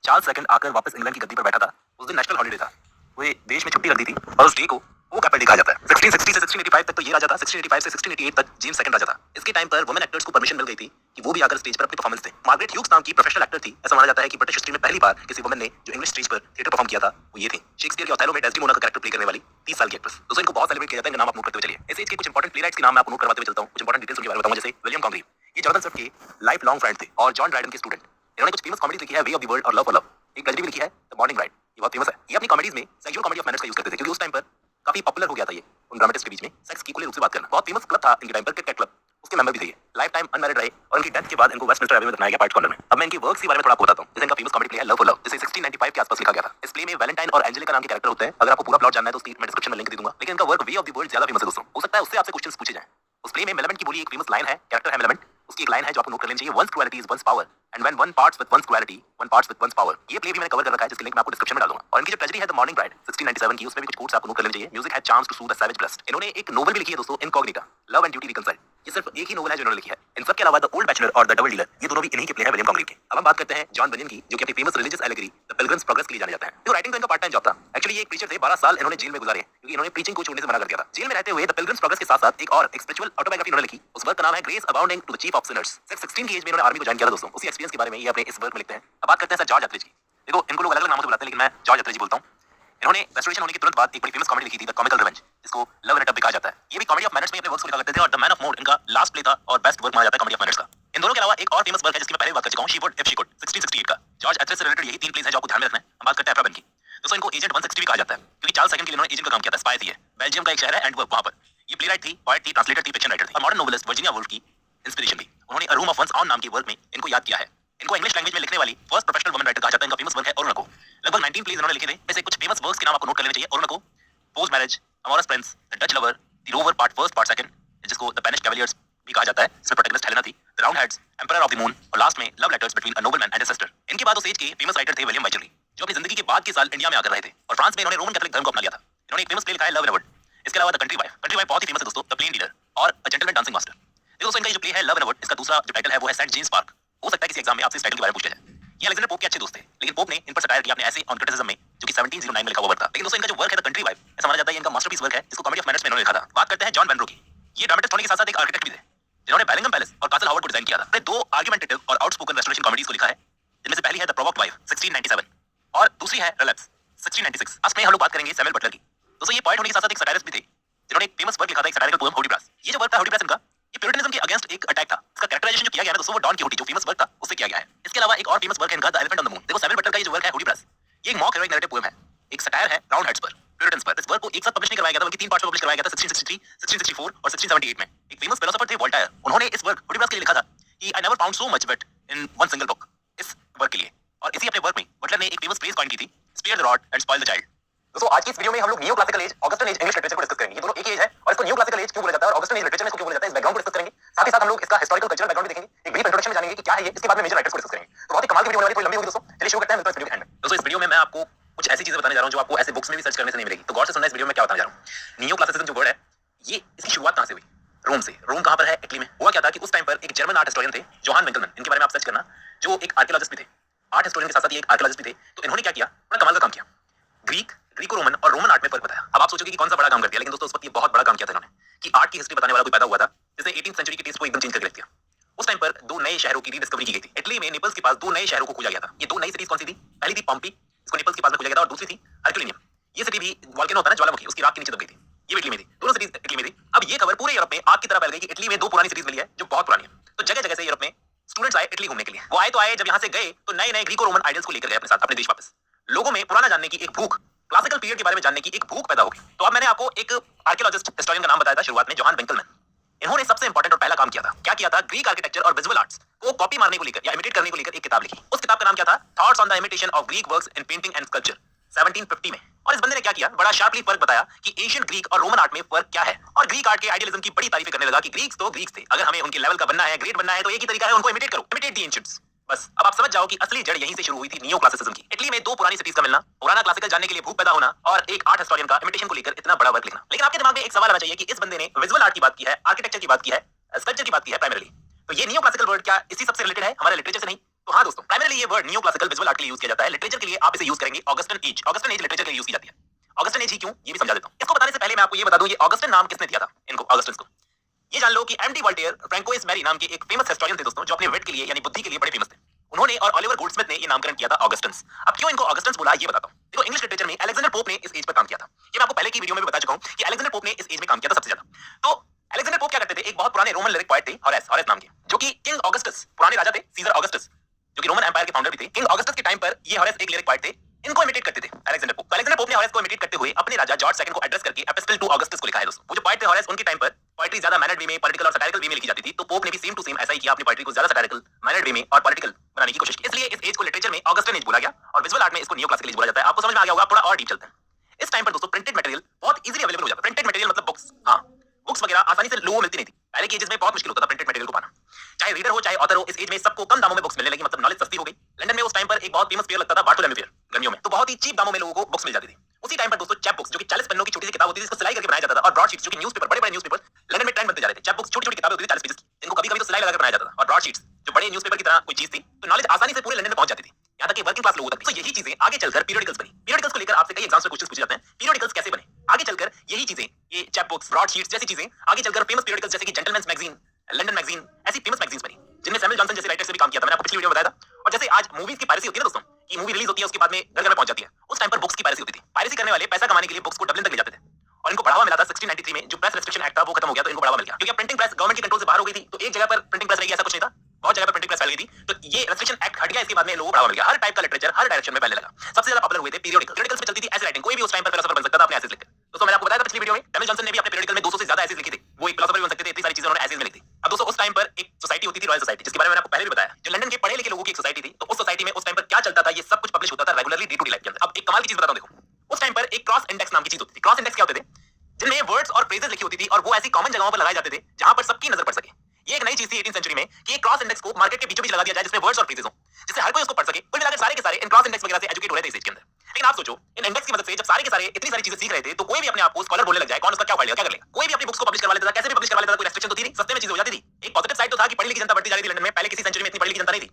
Charles second आकर वापस England की गद्दी पर बैठा था। उस दिन नेशनल हॉलिडे था। वो देश में छुट्टी रख दी थी और उस डे को वो कैपिटल डे कहा जाता है। 1660 से 1685 तक तो ये राजा था। 1685 से 1688 तक जेम्स सेकंड राजा था। इसके टाइम पर वुमेन एक्टर्स को परमिशन मिल गई थी कि वो भी आकर स्टेज पर अपनी परफॉर्मेंस दें। मार्गरेट ह्यूग्स नाम की प्रोफेशनल एक्टर थी। ऐसा माना जाता है कि ब्रिटिश हिस्ट्री में पहली बार किसी वुमेन ने जो इंग्लिश स्टेज पर थिएटर परफॉर्म किया था वो ये थी। शेक्सपियर के ओथेलो में डेस्डेमोना का कैरेक्टर प्ले करने वाली 30 साल की एक्ट्रेस। दोस्तों इनको बहुत सेलिब्रेट किया जाता है। इनका नाम आप नोट करते हुए चलिए। इस एज के कुछ इंपॉर्टेंट प्लेराइट्स के नाम मैं आपको नोट करवाते हुए चलता हूं। कुछ इंपॉर्टेंट डिटेल्स उनके बारे में बताऊंगा। जैसे विलियम कॉन्ग्रीव, ये जॉनसन स्विफ्ट के लाइफ लॉन्ग फ्रेंड थे और जॉन ड्राइडन के स्टूडेंट। इन्होंने कुछ फेमस कॉमेडीज लिखी है, वे ऑफ द वर्ल्ड और लव फॉर लव। एक ट्रेजेडी भी लिखी है, द मॉर्निंग ब्राइड। ये बहुत फेमस है। ये अपनी कॉमेडीज में सेक्सुअल कॉमेडी ऑफ मैनर्स का यूज करते थे क्योंकि उस टाइम पर काफी पॉपुलर हो गया था ये उन ड्रामेटिस्ट के बीच में सेक्स की खुले रूप से बात करना। बहुत फेमस क्लब था इनके टाइम पर, किट कैट क्लब। उसके मेंबर भी थे। लाइफ टाइम अनमैरिड रहे और इनकी डेथ के बाद इनको वेस्टमिंस्टर एबी में दफनाया गया पार्ट कॉर्नर में। अब मैं इनकी वर्क्स के बारे में थोड़ा आपको बताता हूं। जैसे इनका फेमस कॉमेडी प्ले है लव फॉर लव, जिसे 1695 के आसपास लिखा गया था। इस प्ले में वैलेंटाइन और एंजेलिका नाम के कैरेक्टर होते हैं। अगर आपको पूरा प्लॉट जानना है तो उसकी मैं डिस्क्रिप्शन में लिंक दे दूंगा। लेकिन इनका work way of the world ज्यादा फेमस है दोस्तों। हो सकता है उससे आपसे क्वेश्चंस पूछे जाएं। उस प्ले में मेलेमेंट की बोली एक फेमस लाइन है, कैरेक्टर है मेलेमेंट। उसकी एक लाइन है जो आपको नोट कर लेनी चाहिए, one's cruelty is one's power and when one parts with one's cruelty one parts with one's power. ये प्ले भी मैंने कवर कर रखा है जिसकी लिंक मैं आपको डिस्क्रिप्शन में डाल दूंगा। और इनकी जो ट्रेजेडी है द मॉर्निंग ब्राइड 1697 की, उसमें भी कुछ कोट्स आपको नोट कर लेने चाहिए। Music had charms to soothe the savage breast. इन्होंने एक नोवेल भी लिखी है दोस्तों, incognita, love and duty reconciled. ये सिर्फ एक ही नोवेल है जो इन्होंने लिखी है। इन सब के अलावा द ओल्ड बैचलर और द डबल डीलर, ये दोनों भी इन्हीं के प्ले हैं विलियम कॉन्ग्रीव के। अब हम बात करते हैं जॉन बनियन की, जो कि अपनी famous religious allegory the pilgrims progress के लिए जाने जाते हैं। तो राइटिंग तो इनका पार्ट टाइम जॉब था। एक्चुअली ये एक प्रीचर थे। 12 साल इन्होंने जेल में गुजारे क्योंकि इन्होंने प्रीचिंग को छोड़ने से मना कर दिया था। जेल में रहते हुए द पिलग्रिम्स प्रोग्रेस के साथ-साथ एक और स्पिरिचुअल ऑटोबायोग्राफी इन्होंने लिखी। उस वर्क का नाम है grace abounding to the chief of sinners. सिर्फ 16 की एज में इन्होंने आर्मी को ज्वाइन किया था दोस्तों। उसी एक्सपीरियंस के बारे में ये अपने इस वर्क में लिखते हैं। अब बात करते हैं सर जॉर्ज एथरिज की। देखो इनको लोग अलग-अलग नामों से बुलाते हैं लेकिन मैं जॉर्ज एथरिज बोलता हूं। इन्होंने रेस्टोरेशन होने के तुरंत बाद एक बड़ी फेमस कॉमेडी लिखी थी द कॉमिकल रिवेंज, जिसको लव एंड टफ भी कहा जाता है। ये भी कॉमेडी ऑफ मैनर्स में अपने वर्क्स को लिखा करते थे और द मैन ऑफ मूड इनका लास्ट प्ले था और बेस्ट वर्क माना जाता है कॉमेडी ऑफ मैनर्स का। इन दोनों के अलावा एक और फेमस वर्क है जिसकी मैं पहले बात कर चुका हूं, she would if she could 1668 का। जॉर्ज एथरिज से रिलेटेड यही तीन प्लेस हैं जो आपको ध्यान में रखना है। हम बात करते हैं एफ्राबेन की। दोस्तों इनको एजेंट 160 भी कहा जाता है क्योंकि चार्ल्स सेकंड के लिए इन्होंने एजेंट का काम किया था। स्पाई थी ये। बेल्जियम का एक शहर है एंटवर्प, वहां पर ये प्लेराइट थी, पोएट थी, ट्रांसलेटर थी, फिक्शन राइटर थी और मॉडर्न नोवेलिस्ट वर्जीनिया वुल्फ की इंस्पिरेशन थी। उन्होंने a room of one's own नाम की वर्क में इनको याद किया है। इनको इंग्लिश लैंग्वेज में लिखने वाली फर्स्ट प्रोफेशनल वुमन राइटर कहा जाता है। इनका फेमस वर्क है ओरोनको। लगभग 19 प्लेस इन्होंने लिखे थे। वैसे कुछ फेमस वर्क्स के नाम आपको नोट कर लेने चाहिए। Oroonoko, post marriage, amorous prince, the Dutch lover, the rover part first part second, जिसको द बैनिश कैवलियर्स भी कहा जाता है, इसमें प्रोटैगनिस्ट हेलेना थी, the round heads, emperor of the moon और लास्ट में love letters between a nobleman and his sister. इनके बाद उस एज के फेमस राइटर थे विलियम वाइचरली, जो अपनी जिंदगी के बाद के साल इंडिया में आकर रहे थे और फ्रांस में इन्होंने रोमन कैथोलिक धर्म को अपना लिया था। इन्होंने एक फेमस प्ले लिखा है लव एंड वर्ड। इसके अलावा the country wife, country wife बहुत ही फेमस है दोस्तों, द प्लेन डीलर और अ जेंटलमैन डांसिंग मास्टर। देखो दोस्तों इनका जो प्ले है लव एंड वर्ड, इसका दूसरा जो टाइटल है वो है सेंट जेम्स पार्क। हो सकता है किसी एग्जाम में आपसे इस टाइटल के बारे में पूछा जाए। ये अलेक्जेंडर पोप के अच्छे दोस्त थे लेकिन पोप ने इन पर सटायर किया अपने ऐसे ऑन क्रिटिसिज्म में जो कि 1709 में लिखा हुआ वर्क था। लेकिन दोस्तों इनका जो वर्क है द कंट्री वाइफ, ऐसा माना जाता है ये इनका मास्टरपीस वर्क है जिसको कॉमेडी ऑफ मैनर्स में इन्होंने लिखा था। बात करते हैं जॉन वेनरो की। ये ड्रामेटिस्ट होने के साथ-साथ एक आर्किटेक्ट भी थे जिन्होंने बेलिंगम पैलेस और कासल हावर्ड को डिजाइन किया था। अपने दो आर्गुमेंटेटिव और आउटस्पोकन रेस्टोरेशन कॉमेडीज को लिखा है, जिनमें से पहली है द प्रोवोक्ड वाइफ 1697 और दूसरी है रिलैप्स 1696। आज में हम लोग बात करेंगे सैमुअल बटलर की। दोस्तों ये पोएट होने के साथ-साथ एक सटायरिस्ट भी थे जिन्होंने एक फेमस वर्क लिखा था, एक सटायरिकल पोएम होडीब्रास। ये जो वर्क था होडीब्रास इनका, ये प्यूरिटनिज्म के अगेंस्ट एक अटैक था। इसका कैरेक्टराइजेशन जो किया गया है दोस्तों वो डॉन किहोटी जो फेमस वर्क था उससे किया गया है। इसके अलावा एक और फेमस वर्क है इनका the elephant on the moon. देखो सैमुअल बटलर का ये जो वर्क है होडीब्रास, ये एक मॉक हेरोइक नैरेटिव पोएम है, एक सटायर है राउंड हेड्स पर, प्यूरिटन्स पर। इस वर्क को एक साथ पब्लिश नहीं करवाया गया था बल्कि तीन पार्ट्स में पब्लिश करवाया गया था 1663, 1664 और 1678 में। एक फेमस फिलोसोफर थे वोल्टायर, उन्होंने इस वर्क होडीब्रास के लिए लिखा था कि I never found so much wit in one single book, इस वर्क के लिए। और इसी अपने वर्क में बटलर ने एक फेमस फ्रेज कॉइन की थी, spare the rod and spoil the child. दोस्तों आज की इस वीडियो में हम लोग neo classical age, Augustan age English literature को डिस्कस करेंगे। ये दोनों एक ही एज है और इसको नियो क्लासिकल एज क्यों बोला जाता है और ऑगस्टन एज लिटरेचर में इसको क्यों बोला जाता है, इस बैकग्राउंड को डिस्कस करेंगे। साथ ही साथ हम लोग इसका हिस्टोरिकल कल्चरल बैकग्राउंड भी देखेंगे, एक ब्रीफ इंट्रोडक्शन में जानेंगे कि क्या है ये, इसके बाद में मेजर राइटर्स को डिस्कस करेंगे। तो बहुत ही कमाल की वीडियो होने वाली है, थोड़ी लंबी होगी दोस्तों। चलिए शुरू करते हैं, मिलते हैं इस वीडियो के एंड में। दोस्तों इस वीडियो में मैं आपको कुछ ऐसी चीजें बताने जा रहा हूं जो आपको ऐसे बुक्स में भी सर्च करने से नहीं मिलेगी। तो गौर से सुनना इस वीडियो में क्या बताने जा रहा हूं। नियो क्लासिसिज्म जो वर्ड है, ये इसकी शुरुआत कहां से हुई? रोम से। रोम कहां पर है? इटली में। हुआ क्या था कि उस टाइम पर एक जर्मन आर्ट हिस्टोरियन थे जोहान विंकलमैन, इनके बारे में आप सर्च करना, जो एक आर्कियोलॉजिस्ट भी थे। आर्ट हिस्टोरियन के साथ-साथ ये एक आर्कियोलॉजिस्ट भी थे। तो इन्होंने क्या किया, बड़ा कमाल का काम किया। ग्रीको रोमन और रोमन आर्ट में फर्क बताया। अब आप सोचोगे कि कौन सा बड़ा काम कर दिया, लेकिन दोस्तों उस वक्त ये बहुत बड़ा काम किया था इन्होंने कि आर्ट की हिस्ट्री बताने वाला कोई पैदा हुआ था जिसने 18th सेंचुरी के टेस्ट को एकदम चेंज करके रख दिया। उस टाइम पर दो नए शहरों की रीडिस्कवरी की गई थी। इटली में नेपल्स के पास दो नए शहरों को खोजा गया था। ये दो नई सिटीज कौन सी थी? पहली थी पॉम्पी, इसको नेपल्स के पास में खोजा गया था, और दूसरी थी हरक्यूलिनियम। ये सिटी भी वोल्केनो होता है ना, ज्वालामुखी, उसकी राख के नीचे दब गई थी। ये भी इटली में थी। दोनों सिटीज इटली में थी। अब ये खबर पूरे यूरोप में आग की तरह फैल गई कि इटली में दो पुरानी सिटीज मिली है जो बहुत पुरानी है। तो जगह जगह से यूरोप में स्टूडेंट्स आए इटली घूमने के लिए। वो आए तो आए, जब यहाँ से गए तो नए नए ग्रीको रोमन आइडल्स को लेकर गए अपने साथ अपने देश वापस। लोगों में पुराना जानने की एक भूख, क्लासिकल पीरियड के बारे में जानने की एक भूख पैदा हो गई। तो अब मैंने आपको एक आर्कियोलॉजिस्ट हिस्टोरियन का नाम बताया था शुरुआत में, जोहान विंकलमैन। इन्होंने सबसे इंपॉर्टेंट और पहला काम किया था, क्या किया था? ग्रीक आर्किटेक्चर और विजुअल आर्ट्स को कॉपी मारने को लेकर या इमिटेट करने को लेकर एक किताब लिखी। उस किताब का नाम क्या था? Thoughts on the imitation of Greek works in painting and sculpture 1750 में। और इस बंदे ने क्या किया, बड़ा शार्पली फर्क बताया कि एशियंट ग्रीक और रोमन आर्ट में फर्क क्या है। और ग्रीक आर्ट के आइडियलिज्म की बड़ी तारीफ करने लगा कि ग्रीक्स तो ग्रीक्स थे, अगर हमें उनके लेवल का बनना है, ग्रेट बनना है, तो एक ही तरीका है, उनको इमिटेट करो, इमिटेट द एंशिएंट्स। बस अब आप समझ जाओ कि असली जड़ यहीं से शुरू हुई थी नियो क्लासिसिज्म की। इटली में दो पुरानी सिटीज का मिलना, पुराना क्लासिकल जानने के लिए भूख पैदा होना और एक आर्ट हिस्टोरियन का इमिटेशन को लेकर इतना बड़ा वर्क लिखना। लेकिन आपके दिमाग में एक सवाल आना चाहिए कि इस बंदे ने विजुअल आर्ट की बात की है, आर्किटेक्चर की बात की है, स्कल्पचर की बात की है प्राइमरीली, तो ये नियो क्लासिकल वर्ड क्या इसी सबसे रिलेटेड है, हमारे लिटरेचर से नहीं? तो हाँ दोस्तों, प्राइमरीली ये word neo classical visual art के लिए यूज किया जाता है। लिटरेचर के लिए आप इसे यूज करेंगे Augustan age. Augustan as literature के लिए यूज की जाती है। ऑगस्टन एज ही क्यों, ये भी समझा देता हूँ। इसको बताने से पहले मैं आपको ये बता दूं, ये ऑगस्टन नाम किसने दिया था इनको, ऑगस्टन को। ये जान लो कि एमटी वॉल्टेयर फ्रैंकोइस मैरी नाम के एक फेमस हिस्टोरियन थे दोस्तों, जो अपने विट के लिए यानी बुद्धि के लिए बड़े फेमस थे। उन्होंने और ओलिवर गोल्डस्मिथ ने ये नामकरण किया था ऑगस्टन्स। अब क्यों इनको ऑगस्टन्स बोला, ये बताता हूँ। देखो, इंग्लिश लिटरेचर में अलेक्जेंडर पोप ने इस एज पर काम किया था। ये मैं आपको पहले की वीडियो में भी बता चुका हूँ कि अलेक्जेंडर पोप ने इस एज में काम किया था सबसे ज्यादा। तो अलेक्जेंडर पोप क्या करते थे, एक बहुत पुराने रोमन लिरिक पोएट थे, होरेस नाम के, जो कि किंग ऑगस्टस, पुराने राजा थे सीजर ऑगस्टस, जो कि रोमन एम्पायर के फाउंडर भी थे। किंग ऑगस्टस के टाइम पर ये होरेस एक लिरिक पोएट थे, इनको इमिटेट करते थे अलेक्जेंडर पोप। अलेक्जेंडर पोप ने होरेस को इमिटेट करते हुए अपने राजा जॉर्ज सेकंड को एड्रेस करके एपिस्टल टू ऑगस्टस को लिखा है दोस्तों। वो जो पोएट थे होरेस, उनके टाइम पर पोएट्री ज्यादा मैनर्ड वे में, पॉलिटिकल और सैटारिकल वे में लिखी जाती थी। तो पोप ने भी सेम टू सेम ऐसा ही किया, अपनी पोएट्री को ज्यादा सैटारिकल, मैनर्ड वे में और पॉलिटिकल बनाने की कोशिश की। इसलिए इस एज को लिटरेचर में ऑगस्टन एज बोला गया और विजुअल आर्ट में इसको नियो क्लासिकल एज बोला जाता है। आपको समझ में आ गया होगा। थोड़ा और डीप चलते हैं। इस टाइम पर दोस्तों प्रिंटेड मटेरियल बहुत इजीली अवेलेबल हो जाता है। प्रिंटेड मटेरियल मतलब बुक्स, हाँ, बुक्स वगैरह आसानी से लोगों को मिलती नहीं थी। पहले के एजेस में बहुत मुश्किल होता था प्रिंटेड मटेरियल को पाना, चाहे रीडर हो चाहे ऑथर हो। इस एज में सबको कम दामों में बुक्स मिलने लगी, मतलब नॉलेज सस्ती हो गई। लंदन में उस टाइम पर एक बहुत फेमस फेयर लगता था, बार्थोलोमेव फेयर, गर्मियों में, तो बहुत ही चीप दामों में लोगों को बुक्स मिल जाती थी। उसी टाइम पर दोस्तों चैप बुक्स, जो कि 40 पन्नों की छोटी सी किताब होती थी, जिसको सिलाई करके बनाया जाता था, और ब्रॉड शीट्स, जो कि न्यूज़पेपर, बड़े-बड़े न्यूज़पेपर लंदन में ट्रेंड बनते जा रहे थे। चैप बुक्स छोटी-छोटी किताबें होती थी 40 पेजेस की, जिनको कभी-कभी तो सिलाई लगाकर बनाया जाता था, और ब्रॉड शीट्स जो बड़े न्यूज़पेपर की तरह कोई चीज थी, तो नॉलेज आसानी से पूरे लंदन में पहुंच जाती थी, यहां तक कि वर्किंग क्लास लोगों तक। तो यही चीजें आगे चलकर पीरियडिकल्स बनी। पीरियडिकल्स को लेकर आपसे कई एग्जाम्स में क्वेश्चंस पूछे जाते हैं, पीरियडिकल्स कैसे बने। आगे चलकर यही चीजें, ये चैप बुक्स, ब्रॉड शीट्स जैसी चीजें आगे चलकर फेमस पीरियडिकल्स जैसे कि जेंटलमैन्स मैगजीन, लंदन मैगजीन, ऐसी फेमस मैगजीन्स बनी, जिनमें सैमुअल जॉनसन जैसे राइटर्स ने भी काम किया था। मैंने आपको पिछली वीडियो में बताया था। और जैसे आज मूवीज की पायरेसी होती है ना दोस्तों, कि मूवी रिलीज होती है, उसके बाद में घर-घर में पहुंच जाती है, उस टाइम पर बुक्स की पायरेसी होती थी। पायरेसी करने वाले पैसा कमाने के लिए बुक्स को डबलिन तक ले जाते थे, और इनको बढ़ावा मिला था 1693 में, जो प्रेस रेस्ट्रिक्शन एक्ट था वो खत्म हो गया, तो इनको बढ़ावा मिल गया। क्योंकि अब प्रिंटिंग प्रेस गवर्नमेंट के कंट्रोल से बाहर हो गई थी, तो एक जगह पर प्रिंटिंग प्रेस रहेगी ऐसा कुछ नहीं था, बहुत जगह पर प्रिंटिंग प्रेस फैल गई थी। तो ये रेस्ट्रिक्शन एक्ट हट गया, इसके बाद में लोगों को बढ़ावा मिल गया। हर टाइप का लिटरेचर हर डायरेक्शन में फैलने लगा। सबसे ज्यादा पॉपुलर हुए थे पीरियडिकल। पीरियडिकल्स में चलती थी ऐसी राइटिंग, कोई भी उस टाइम पर फिलोसोफर बन सकता था अपने एसेज लिखकर। दोस्तों मैंने आपको बताया था पिछली वीडियो में, सैमुअल जॉनसन ने भी अपने पीरियडिकल में 200 से ज्यादा एसेज लिखे थे। वो एक फिलोसोफर बन सकते थे, इतनी सारी चीजें उन्होंने एसेज में लिखी थी। अब दोस्तों उस टाइम पर एक सोसाइटी होती थी, रॉयल सोसाइटी, जिसके बारे में मैंने आपको पहले भी बताया, जो लंदन के पढ़े लिखे लोगों की एक सोसाइटी थी। तो उस सोसाइटी में उस टाइम पर क्या चलता था, ये सब कुछ पब्लिश होता था regularly day to day life के अंदर। अब एक कमाल की चीज बताता हूं, देखो उस टाइम पर एक क्रॉस इंडेक्स नाम की चीज होती थी। क्रॉस इंडेक्स क्या होते थे, जिनमें वर्ड्स और फ्रेजेस लिखी होती थी, और वो ऐसी कॉमन जगहों पर लगाए जाते थे जहां पर सबकी नजर पड़ सके। ये एक नई चीज थी 18th सेंचुरी में, कि एक क्रॉस इंडेक्स को मार्केट के बीचों बीच लगा दिया जाए, जिसमें वर्ड्स और फ्रेजेस हो, जिससे हर कोई उसको पढ़ सके। कुल मिलाकर सारे के सारे इन क्रॉस इंडेक्स वगैरह से एजुकेट हो रहे थे इस एज के अंदर। लेकिन आप सोचो, इन इंडेक्स की मदद से जब सारे के सारे इतनी सारी चीजें सीख रहे थे, तो कोई भी अपने आप को स्कॉलर बोलने लग जाए, कौन उसका क्या उखाड़ लेगा, क्या कर लेगा। कोई भी अपनी बुक्स को पब्लिश करवा लेता था, कैसे भी पब्लिश करवा लेता था, कोई रेस्ट्रिक्शन तो थी नहीं, सस्ते में चीजें हो जाती थी। एक पॉजिटिव साइड तो था कि पढ़ी लिखी जनता बढ़ती जा रही थी लंदन में। पहले किसी सेंचुरी में इतनी पढ़ी लिखी जनता नहीं थी,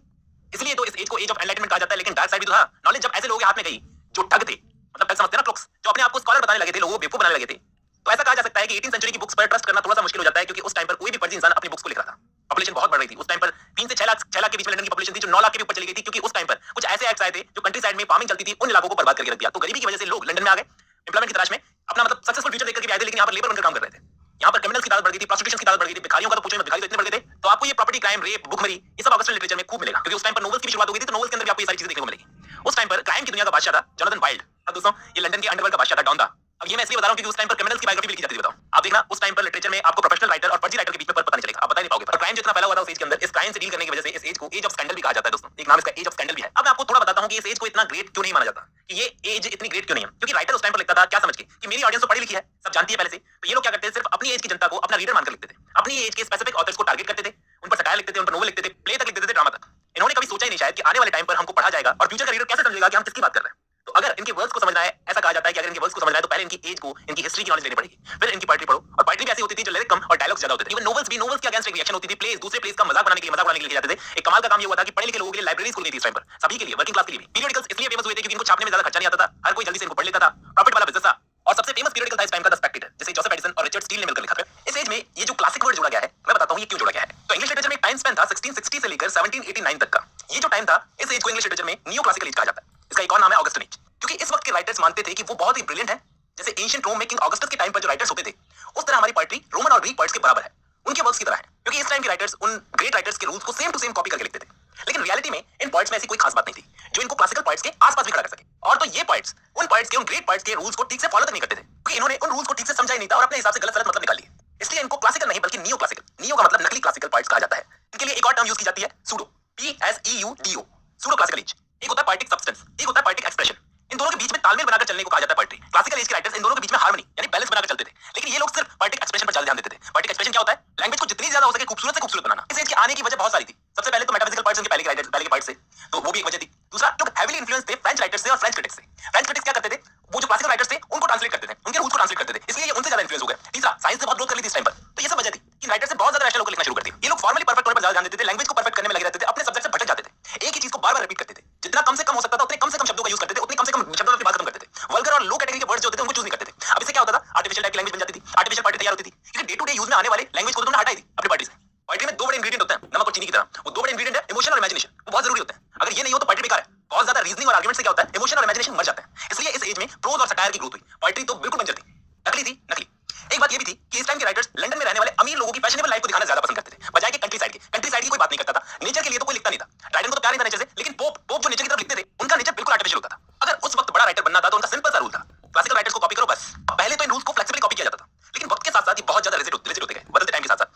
इसलिए तो इस एज को एज ऑफ एनलाइटमेंट कहा जाता है। लेकिन डार्क साइड भी तो था। नॉलेज जब ऐसे लोगों के हाथ में गई जो ठग थे, मतलब पहले समझते ना क्रुक्स, जो अपने आप को स्कॉलर बताने लगे थे, लोगों को बेवकूफ बनाने लगे थे, तो ऐसा कहा जा सकता है कि 18th सेंचुरी की बुक्स पर ट्रस्ट करना थोड़ा सा मुश्किल हो जाता है, क्योंकि उस टाइम पर कोई भी फर्जी इंसान अपनी बुक्स को लिख रहा था। पॉपुलेशन बहुत बढ़ रही थी उस टाइम पर, 3 से 6 लाख के बीच में लंदन की पॉपुलेशन थी, जो 9 लाख के भी ऊपर चली गई थी, क्योंकि उस टाइम पर कुछ ऐसे एक्ट्स आए थे जो कंट्री साइड में फार्मिंग चलती थी, उन इलाकों को बर्बाद करके रख दिया। तो गरीबी की वजह से लोग लंदन में आ गए, एम्प्लॉयमेंट की तलाश में, अपना मतलब सक्सेसफुल फ्यूचर देखकर भी आए थे, लेकिन यहाँ पर लेबर बनकर काम कर रहे थे। यहाँ पर क्रिमिनल्स की तादाद बढ़ गई थी, प्रोस्टिट्यूशन की तादाद बढ़ गई थी, भिखारियों का तो पूछो मत, भिखारी तो इतने बढ़ गए थे। तो आपको ये प्रॉपर्टी क्राइम, रेप, भुखमरी, ये सब ऑगस्टन लिटरेचर में खूब मिलेगा, क्योंकि उस टाइम पर नोवेल्स की भी शुरुआत हो गई थी। तो नोवेल्स के अंदर भी आपको ये सारी चीजें देखने को मिलेगी। उस टाइम पर क्राइम की दुनिया का बादशाह था जोनाथन वाइल्ड। अब दोस्तों ये लंदन के अंडरवर्ल्ड का बादशाह था, डॉन था। अब ये मैं इसलिए बता रहा हूं क्योंकि उस टाइम पर क्रिमिनल्स की बायोग्राफी भी लिखी जाती थी। बताओ आप देखना, उस टाइम पर लिटरेचर में आपको प्रोफेशनल राइटर और फर्जी राइटर के बीच में पता नहीं चलेगा, आप बता नहीं पाओगे। पर क्राइम जितना फैला हुआ था उस एज के अंदर, इस क्राइम से डील करने की वजह से इस एज को एज ऑफ स्कैंडल भी कहा जाता है दोस्तों। एक नाम इसका एज ऑफ स्कैंडल भी है। अब मैं आपको थोड़ा बताता हूं कि इस एज को इतना ग्रेट क्यों नहीं माना जाता, कि ये एज इतनी ग्रेट क्यों नहीं है। क्योंकि राइटर उस टाइम पर लिखता था क्या समझ के, कि मेरी ऑडियंस तो पढ़ी लिखी है, सब जानती है पहले से। तो ये लोग क्या करते थे, सिर्फ अपनी एज की जनता को अपना रीडर मानकर लिखते थे। अपनी एज के स्पेसिफिक ऑथर्स को टारगेट करते थे, उन पर सटायर लिखते थे, उन पर नोवेल लिखते थे, प्ले तक लिखते थे, ड्रामा तक। इन्होंने कभी सोचा ही नहीं शायद कि आने वाले टाइम पर हमको पढ़ा जाएगा और फ्यूचर का रीडर कैसे समझेगा कि हम किसकी बात कर रहे हैं। तो अगर इनके वर्ड्स को समझना है, ऐसा कहा जाता है कि अगर इनके वर्ड्स को समझना है तो पहले इनकी एज को, इनकी हिस्ट्री की नॉलेज लेनी पड़ेगी, फिर इनकी पोएट्री पढ़ो। और पोएट्री भी ऐसी होती थी जो लिरिक कम और डायलॉग्स ज्यादा होते थे। इवन नोवेल्स भी, नोवेल्स के अगेंस्ट एक रिएक्शन होती थी। प्लेस, दूसरे प्लेस का मजाक बनाने के लिए लिखे जाते थे। एक कमाल का काम ये हुआ था कि पढ़े लिखे लोगों के लिए लाइब्रेरीज खुल गई थी इस टाइम पर, सभी के लिए, वर्किंग क्लास के लिए भी। पीरियडिकल्स इसलिए फेमस हुए थे क्योंकि इनको छापने में ज्यादा खर्चा नहीं आता था, हर कोई जल्दी से इनको पढ़ लेता था, प्रॉफिट वाला बिजनेस था। और सबसे फेमस पीरियडिकल था इस टाइम का द स्पेक्टेटर, जिसे जोसेफ एडिसन और रिचर्ड स्टील ने मिलकर लिखा था। इस एज में ये जो क्लासिक वर्ड जोड़ा गया है, मैं बताता हूं ये क्यों जोड़ा गया है। तो इंग्लिश लिटरेचर में टाइम स्पैन था 1660 से लेकर 1789 तक का। ये जो टाइम था, इस एज को इंग्लिश लिटरेचर में नियो क्लासिकल एज कहा जाता है। इसका एक और नाम है ऑगस्टन एज, क्योंकि इस वक्त के राइटर्स मानते थे कि वो बहुत ही ब्रिलियंट है। जैसे एंशिएंट रोम में किंग ऑगस्टस के टाइम पर जो राइटर्स होते थे, उस तरह हमारी पोएट्री रोमन और ग्रीक पोएट्स के बराबर है, उनके वर्क्स की तरह है। क्योंकि इस टाइम के राइटर्स उन ग्रेट राइटर्स के रूल्स को सेम टू सेम कॉपी करके लिखते थे। लेकिन रियलिटी में इन पोएट्स में ऐसी कोई खास बात नहीं थी जो इनको क्लासिकल पोएट्स के आसपास भी खड़ा कर सके। और तो ये पोएट्स उन पोएट्स के, उन ग्रेट पोएट्स के रूल्स को ठीक से फॉलो तक नहीं करते थे, क्योंकि इन्होंने उन रूल्स को ठीक से समझा ही नहीं था और अपने हिसाब से गलत गलत मतलब निकाल लिए। इसलिए इनको क्लासिकल नहीं बल्कि नियो क्लासिकल, नियो का मतलब नकली क्लासिकल पोएट्स कहा जाता है। इनके लिए एक और टर्म यूज की जाती है, pseudo, PSEUDO, pseudo classical as. एक होता है पोएटिक सब्सटेंस, एक होता है पोएटिक एक्सप्रेशन। इन दोनों के बीच में तालमेल बनाकर चलने को कहा जाता है पोएट्री। क्लासिकल एज के राइटर्स इन दोनों के बीच में हार्मनी यानी बैलेंस बनाकर चलते थे। लेकिन ये लोग सिर्फ पोएटिक एक्सप्रेशन पर ज्यादा ध्यान देते थे। पोएटिक एक्सप्रेशन क्या होता है, लैंग्वेज को जितनी ज्यादा हो सके खूबसूरत से खूबसूरत बनाना। इस एज के आने की वजह बहुत सारी थी। सबसे पहले तो मेटाफिजिकल पोएट्स, उनके पहले के राइटर्स, पहले के पोएट्स से, तो वो भी एक वजह थी। दूसरा, जो हेवीली इन्फ्लुएंस थे फ्रेंच राइटर्स से और फ्रेंच क्रिटिक्स से। फ्रेंच क्रिटिक्स क्या करते थे, वो जो क्लासिकल राइटर्स थे उनको ट्रांसलेट करते थे, उनके रूल्स को ट्रांसलेट करते थे, इसलिए ये उनसे ज्यादा इन्फ्लुएंस हो गए। तीसरा, साइंस से बहुत ग्रोथ कर ली थी इस टाइम पर, तो ये सब वजह थी कि राइटर्स से बहुत ज्यादा रैशनल होकर लिखना शुरू कर दिया। ये लोग फॉर्मली परफेक्ट होने पर ज्यादा ध्यान देते थे, लैंग्वेज को परफेक्ट करने में लगे रहते थे, अपने सब्जेक्ट से भटक जाते थे। एक ही चीज लगता था उतने कम से कम शब्दों का यूज करते थे, उतने कम से कम शब्दों में अपनी बात खत्म करते थे। वल्गर और लो कैटेगरी के वर्ड्स जो होते थे उनको चूज नहीं करते थे। अब इससे क्या होता था, आर्टिफिशियल टाइप की लैंग्वेज बन जाती थी, आर्टिफिशियल पार्टी तैयार होती थी, क्योंकि डे टू डे यूज में आने वाले लैंग्वेज को तो तुमने हटाई दी अपनी पार्टी से। पोएट्री में दो बड़े इंग्रेडिएंट होते हैं, नमक और चीनी की तरह। वो दो बड़े इंग्रेडिएंट है इमोशन और इमेजिनेशन, वो बहुत जरूरी होते हैं। अगर ये नहीं हो तो पोएट्री बेकार है। बहुत ज्यादा रीजनिंग और आर्गुमेंट से क्या होता है, इमोशन और इमेजिनेशन मर जाते हैं। इसलिए इस एज में प्रोज और सटायर की ग्रोथ हुई। पोएट्री तो बिल्कुल बंजर थी, नकली थी, नकली। एक बात ये भी थी कि इस टाइम के राइटर्स लंदन में रहने वाले अमीर लोगों की फैशनेबल लाइफ को दिखाना ज्यादा पसंद करते थे, बजाय कि कंट्री साइड की। कंट्री साइड की कोई बात नहीं करता था, नेचर के लिए तो कोई लिखता नहीं था। ड्राइडन को तो प्यार नहीं था नेचर से, लेकिन पोप जो नेचर की तरफ लिखते थे, उनका नेचर बिल्कुल आर्टिफिशियल होता था। अगर उस वक्त बड़ा राइटर बनना था तो उनका सिंपल सा रूल था, क्लासिकल राइटर्स को कॉपी करो बस। पहले तो इन रूल्स को फ्लेक्सिबली कॉपी किया जाता था, लेकिन वक्त के साथ साथ ये बहुत ज्यादा रिजिड होते गए, बदलते टाइम के साथ साथ।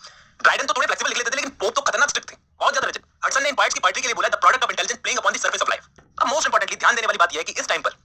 ड्राइडन तो थोड़े फ्लेक्सिबल लिख लेते थे, लेकिन पोप तो खतरनाक स्ट्रिक्ट थे, बहुत ज्यादा रिजिड। हडसन ने इन पोएट्स की पोएट्री के लिए बोला the product of intelligence playing upon the surface of life. अब मोस्ट इंपोर्टेंटली ध्यान देने वाली बात यह है कि इस टाइम पर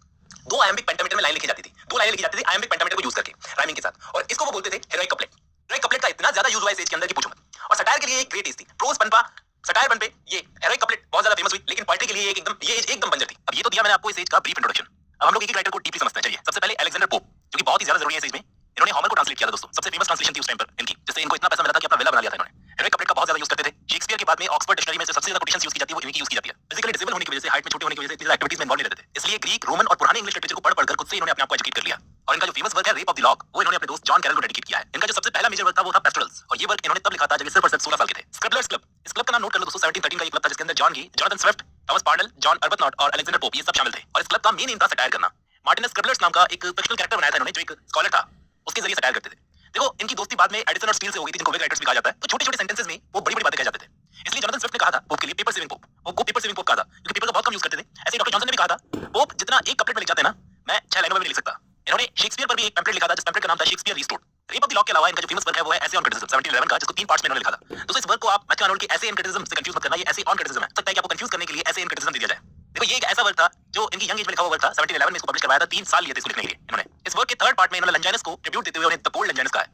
दो आयम्बिक पेंटामीटर में लाइन लिखी जाती थी, दो लाइनें लिखी जाती थी आयम्बिक पेंटामीटर को यूज करके राइमिंग के साथ, और इसको वो बोलते थे हेरोइक कपलेट। हेरोइक कपलेट का इतना ज्यादा यूज हुआ इस एज के अंदर कि पूछो मत। और सटायर के लिए एक ग्रेट एज थी, प्रोज पनपा सटायर बन पे ये हेरोइक कपलेट बहुत ज्यादा फेमस हुई, लेकिन पोएट्री के लिए ये एज एकदम बंजर थी। अब ये तो दिया मैंने आपको इस एज का ब्रीफ इंट्रोडक्शन। अब हम लोग एक राइटर को डीपली समझते हैं। चलिए, सबसे पहले अलेक्जेंडर पोप, जो कि बहुत ही ज्यादा जरूरी है इस एज में। इन्होंने होमर को ट्रांसलेट किया था दोस्तों, सबसे फेमस ट्रांसलेशन थी उस टाइम पर इनकी, जिससे इनको इतना पैसा मिला था कि अपना विला बना लिया था इन्होंने। हेरोइक कपलेट का बहुत ज्यादा यूज करते थे। शेक्सपियर के बाद में ऑक्सफोर्ड डिक्शनरी में से सबसे ज्यादा कोटेशंस यूज की जाती है वो इनकी यूज की जाती है। फिजिकली डिसेबल होने की वजह से, हाइट में छोटे होने की वजह से इतनी एक्टिविटीज में इन्वॉल्व नहीं रहते थे, इसलिए ग्रीक, रोमन और पुराने इंग्लिश लिटरेचर को पढ़ कर खुद से इन्होंने अपने आप को एजुकेट कर लिया। और इनका जो फेमस वर्क है रेप ऑफ द लॉग, वो इन्होंने अपने दोस्त जॉन कैरल को डेडिकेट किया है। इनका जो सबसे पहला मेजर वर्क था वो था पेस्टोरल्स, और ये वर्क इन्होंने तब लिखा था जब ये सिर्फ और सिर्फ 16 साल के थे। स्क्रिबलर्स क्लब, इस क्लब का नाम नोट कर लो दोस्तों। 1713 का ये क्लब था जिसके अंदर John Gay, Jonathan Swift, Thomas Parnell, John Arbuthnot और अलेक्जेंडर पोप ये सब शामिल थे। और इस क्लब का मेन एम था सटायर करना। मार्टिनस स्क्रिबलर्स नाम का एक फिक्शनल कैरेक्टर बनाया था इन्होंने, जो एक स्कॉलर था, उसके जरिए सटायर करते थे। देखो, इनकी दोस्ती बाद में एडिसन और स्टील से हो गई थी, जिनको वेग राइटर्स भी कहा जाता है। तो छोटे-छोटे सेंटेंसेस में वो बड़ी-बड़ी बातें कह जाते थे। इसलिए जोनाथन स्विफ्ट ने कहा था पोप के लिए पेपर सेविंग पोप। पोप को पेपर सेविंग पोप कहा था, क्योंकि पेपर का बहुत कम यूज करते थे। ऐसे ही डॉक्टर जॉनसन ने भी कहा था, पोप जितना एक कपलेट में लिख जाते हैं ना, मैं 6 लाइनों में भी नहीं लिख सकता। इन्होंने शेक्सपियर पर भी एक पैम्फलेट लिखा था, जिस पैम्फलेट का नाम था Shakespeare restored. Rape of the log के अलावा इनका जो फेमस वर्क है वो है एसे ऑन क्रिटिसिज्म 1711 का, जिसको 3 पार्ट्स में इन्होंने लिखा था। दोस्तों, इस वर्क को आप मैथ्यू आर्नोल्ड के एसे इन क्रिटिसिज्म से कंफ्यूज मत करना, ये एसे ऑन क्रिटिसिज्म है। सकता है कि आपको कंफ्यूज करने के लिए एसे इन क्रिटिसिज्म दे दिया जाए। देखो, ये एक ऐसा वर्क था जो इनकी यंग एज में लिखा हुआ वर्क था। 1711 में इसको पब्लिश करवाया था, 3 साल लिए थे इसको लिखने के लिए इन्होंने। इस वर्क के थर्ड पार्ट में इन्होंने लंजाइनस को ट्रिब्यूट देते हुए उन्हें द बोल्ड लंजाइनस कहा है।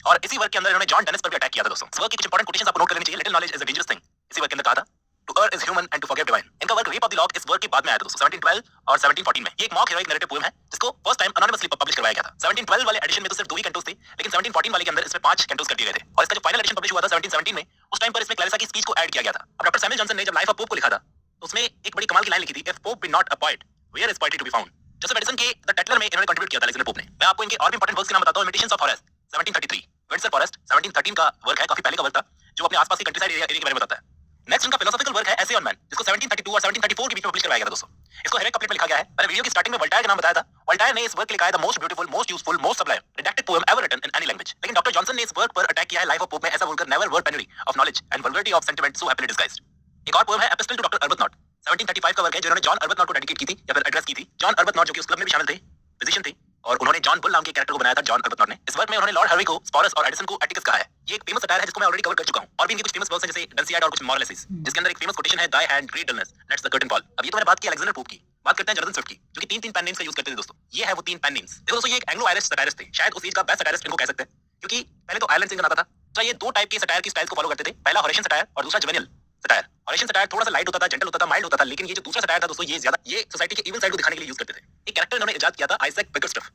और इसी वर्क के अंदर इन्होंने जॉन डेनिस पर भी अटैक किया था दोस्तों। इस वर्क की कुछ इंपॉर्टेंट कोटेशंस आपको नोट कर लेनी चाहिए। Little knowledge is a dangerous thing, इसी वर्क के अंदर कहा था। To err is human and to forgive divine। इनका work rape of the lock इस वर्क के बाद में आया था दोस्तों, 1712 और 1714 में। ये एक मॉक हेरोइक नैरेटिव पोएम है, जिसको फर्स्ट टाइम एनोनिमसली पब्लिश करवाया गया था। 1712 वाले एडिशन में तो सिर्फ 2 ही कैंटोस थे, लेकिन 1714 वाले के अंदर इसमें 5 कैंटोस कर दिए गए थे। और इसका जो फाइनल एडिशन पब्लिश हुआ था 1717 में, उस टाइम पर इसमें क्लैरिसा की स्पीच को ऐड किया गया था। अब डॉक्टर सैमुअल जॉनसन ने जब लाइफ ऑफ पोप को लिखा था, तो उसमें एक बड़ी कमाल की लाइन लिखी थी, if Pope be not a poet, where is poetry to be found. Joseph Addison के द टैटलर में इन्होंने कंट्रीब्यूट किया था अलेक्जेंडर पोप ने। मैं आपको इनके और भी इंपॉर्टेंट वर्क्स के नाम बताता हूं। Imitations of Horace 1733, Windsor forest 1713 का वर्क है, काफी पहले का वर्क था, जो अपने आसपास के कंट्रीसाइड एरिया के बारे में बताता है। नेक्स्ट इनका फिलोसॉफिकल वर्क है एसे ऑन मैन, जिसको 1732 और 1734 के बीच में पब्लिश करवाया गया था दोस्तों। इसको हेरोइक कपलेट में लिखा गया है। मैंने वीडियो की स्टार्टिंग में वोल्टायर का नाम बताया था। वोल्टायर ने इस वर्क के लिए कहा है the most beautiful, most useful, most sublime didactic poem ever written in any language. लेकिन डॉक्टर जॉनसन ने इस वर्क पर अटैक किया है लाइफ ऑफ पोप में, ऐसा बोलकर never word penury of knowledge and vulgarity of sentiment so happily disguised. एक और पोएम है एपिस्टल टू डॉक्टर अर्बतनॉट, 1735 का वर्क है, जो इन्होंने जॉन अर्बतनॉट को डेडिकेट की थी या फिर एड्रेस की थी। जॉन अर्बतनॉट जो कि उस क्लब में भी शामिल थे, फिजिशियन थे, और उन्होंने जॉन बुल नाम के कैरेक्टर को बनाया था, जॉन अर्बतनॉट ने। इस वर्क में उन्होंने लॉर्ड हार्वी को स्पोरस और एडिसन को एटिकस कहा है। ये एक फेमस सटायर है जिसको मैं ऑलरेडी कवर कर चुका हूं। और भी इनके कुछ फेमस वर्क्स हैं, जैसे डंसियाड और कुछ मोरल एसेस, जिसके अंदर एक फेमस कोटेशन है, दाई hand great dullness let's the curtain fall. अब ये तो मैंने बात की अलेक्जेंडर पोप की, बात करते हैं जोनाथन स्विफ्ट की, जो कि 3 पेन नेम्स का यूज करते थे दोस्तों। ये है वो 3 पेन नेम्स। देखो दोस्तों, ये एक एंग्लो आयरिश सटायरिस्ट थे, शायद उस एज का बेस्ट सटायरिस्ट इनको कह सकते हैं, क्योंकि पहले तो आयरलैंड से बनाता था। तो ये 2 टाइप के सटायर की स्टाइल्स को फॉलो करते थे, पहला हॉरेशियन सटायर और दूसरा जुवेनियल सटायर। हॉरेशियन सटायर थोड़ा सा लाइट होता था, जेंटल होता था, माइल्ड होता था, लेकिन ये जो दूसरा सटायर था दोस्तों, ये ज्यादा ये सोसाइटी के इविल साइड को दिखाने के लिए यूज करते थे। एक कैरेक्टर इन्होंने इजाद किया था, आइजैक बिकरस्टफ।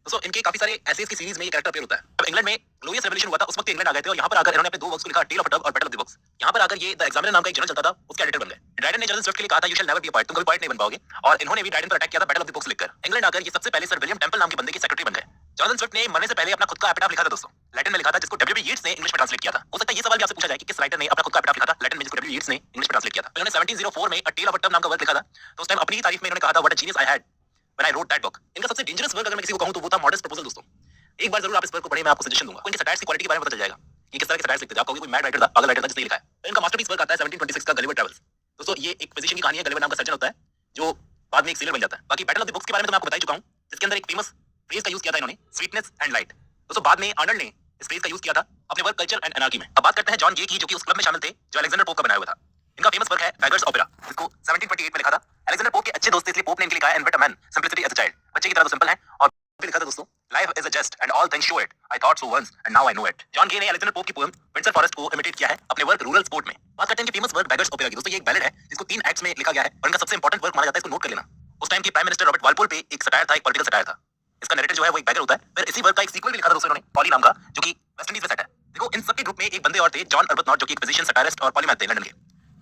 दोस्तों, इनके काफी सारे एसेस की सीरीज में ये कैरेक्टर अपीयर होता है। अब इंग्लैंड में ग्लोरियस रेवोल्यूशन हुआ था, उस वक्त इंग्लैंड आ गए थे, और यहाँ पर आकर इन्होंने अपने 2 वर्क्स को लिखा, टेल ऑफ अ टग और बैटल ऑफ द बॉक्स। यहाँ पर आकर ये द एग्जामिनर नाम का एक जर्नल चलता था, उसके एडिटर बन गए। ड्राइडन ने जोनाथन स्विफ्ट के लिए कहा था, you shall never be a poet, तुम कभी पोएट नहीं बन पाओगे। और इन्होंने भी ड्राइडन पर अटैक किया था बैटल ऑफ द बॉक्स लिखकर। इंग्लैंड आकर ये सबसे पहले सर विलियम टेम्पल नाम के बंदे के सेक्रेटरी बन गए। जोनाथन स्विफ्ट ने मरने से पहले अपना खुद का एपिटाफ लिखा था दोस्तों, लैटिन में लिखा था, जिसको डब्ल्यूबी यीट्स ने इंग्लिश में ट्रांसलेट किया था। हो सकता है ये सवाल भी आपसे पूछा जाए कि किस राइटर ने अपना खुद का एपिटाफ लिखा था लैटिन में, जिसको डब्ल्यूबी यीट्स ने इंग्लिश में ट्रांसलेट किया था। तो इन्होंने 1704 में अ टेल ऑफ अ टग नाम का वर्क लिखा था। तो उस टाइम अपनी ही तारीफ में इन्होंने कहा था, what a genius I had when I wrote that book. इनका सबसे डेंजरस वर्क अगर मैं किसी को कहूं तो वो था मॉडेस्ट प्रपोजल दोस्तों। एक बार जरूर आप इस वर्क को पढ़िए, मैं आपको सजेशन दूंगा। इनके सटायर्स की क्वालिटी के बारे में पता चल जाएगा कि किस तरह के सटायर्स लिखते थे। आप कहोगे कोई मैड राइटर था, पागल राइटर था जिसने लिखा है। तो इनका मास्टरपीस वर्क आता है 1726 का गलिवर ट्रैवल्स। दोस्तों, ये एक फिजिशियन की कहानी है। गलिवर नाम का सर्जन होता है, जो बाद में एक सेलर बन जाता है। बाकी बैटल ऑफ द बुक्स के बारे में तो मैं आपको बता ही चुका हूं, जिसके अंदर एक फेमस फ्रेज का यूज किया था इन्होंने, स्वीटनेस एंड लाइट। दोस्तों, बाद में आर्नल्ड ने इस फ्रेज का यूज किया था अपने वर्क कल्चर एंड एनार्की में। अब बात करते हैं जॉन गे की, जो कि उस क्लब में शामिल थे जो अलेक्जेंडर पोप का बनाया हुआ था। इनका फेमस वर्क है बैगर्स ओपेरा, जिसको 1728 में लिखा था। अलेक्जेंडर पोप के अच्छे दोस्त थे, इसलिए पोप ने इनके लिए कहा, and man simplicity as a child, बच्चे की तरह तो सिंपल है। और भी लिखा था दोस्तों, life is a jest and all things show it, I thought so once and now I know it. John Gay ने अलेक्जेंडर पोप की पोएम विंडसर फॉरेस्ट को इमिटेट किया है अपने वर्क रूरल स्पोर्ट में। बात करते हैं कि फेमस वर्क बैगर्स ओपेरा की। दोस्तों, ये एक बैलेड है जिसको 3 एक्ट्स में लिखा गया है, और इनका सबसे इंपॉर्टेंट वर्क माना जाता है, इसको नोट कर लेना। उस टाइम के प्राइम मिनिस्टर रॉबर्ट वालपोल पे एक सटायर था, एक पॉलिटिकल सटायर था। इसका नैरेटर जो है वो एक बैगर होता है। फिर इसी वर्क का एक सीक्वल भी लिखा था दोस्तों इन्होंने, पॉली नाम का, जो कि वेस्ट इंडीज में सेट है। देखो, इन सबके ग्रुप में एक बंदे और थे, जॉन अर्बतनॉट, जो कि एक फिजिशियन, सटायरिस्ट और पॉलीमैथ थे, लंदन के,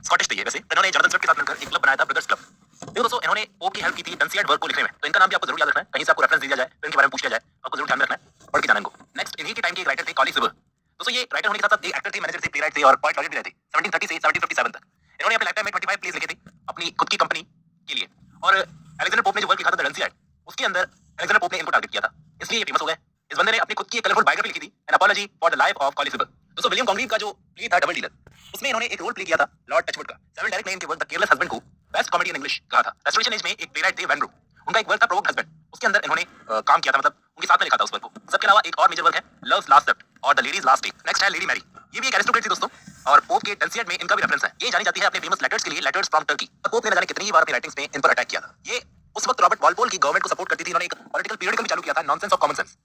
स्कॉटिश थे ये वैसे। इन्होंने जोनाथन स्विफ्ट के साथ मिलकर एक क्लब बनाया था, ब्रदर्स क्लब। देखो दोस्तों, इन्होंने पोप की हेल्प की थी डंसियाड वर्क को लिखने में, तो इनका नाम भी आपको जरूर याद रखना है, कहीं से आपको रेफरेंस दिया जाए तो इनके बारे में पूछ लिया जाए, आपको जरूर ध्यान में रखना है, पढ़ के जाना इनको। नेक्स्ट, इन्हीं के टाइम के एक राइटर थे कॉलिन सिबर। दोस्तों ये राइटर होने के साथ-साथ एक एक्टर थे, मैनेजर थे, प्लेराइट थे और पोएट लॉरेट भी रहे थे 1730 से 1757 तक। इन्होंने अपने लाइफ टाइम में 25 प्लेस लिखे थे अपनी खुद की कंपनी के लिए, और अलेक्जेंडर पोप ने जो वर्क लिखा था डंसियाड, उसके अंदर अलेक्जेंडर पोप ने इनको टारगेट किया था, इसलिए ये फेमस हो गए। इस बंदे ने अपनी खुद की एक कलरफुल बायोग्राफी लिखी थी, an apology for the life of Colin Cibber. दोस्तों विलियम कॉन्ग्रीव का जो प्ले था डबल डीलर, उसमें इन्होंने एक रोल प्ले किया था लॉर्ड टचवुड का। सेवन डायरेक्ट ने इनके वर्क द केयरलेस हस्बैंड को बेस्ट कॉमेडी इन इंग्लिश कहा था। रेस्टोरेशन एज में एक प्लेराइट थे वैन रो, उनका एक वर्क था प्रोवोक्ड हस्बैंड, उसके अंदर इन्होंने काम किया था, मतलब उनके साथ में लिखा था उस वर्क को। सबके अलावा एक और मेजर वर्क है लव्स लास्ट एक्ट और the ladies last day. Next है लेडी मैरी, ये भी एक एरिस्टोक्रेट थी दोस्तों, और पोप के डंसियाड में इनका भी रेफरेंस है। ये जानी जाती है अपने फेमस लेटर्स के लिए, लेटर्स फ्रॉम टर्की। पोप ने न जाने कितनी ही बार अपनी राइटिंग्स में इन पर अटैक किया था। ये उस वक्त रॉबर्ट वॉलपोल की गवर्नमेंट को सपोर्ट करती थी। इन्होंने एक पॉलिटिकल पीरियडिकल भी चालू किया था, नॉनसेंस ऑफ कॉमन सेंस,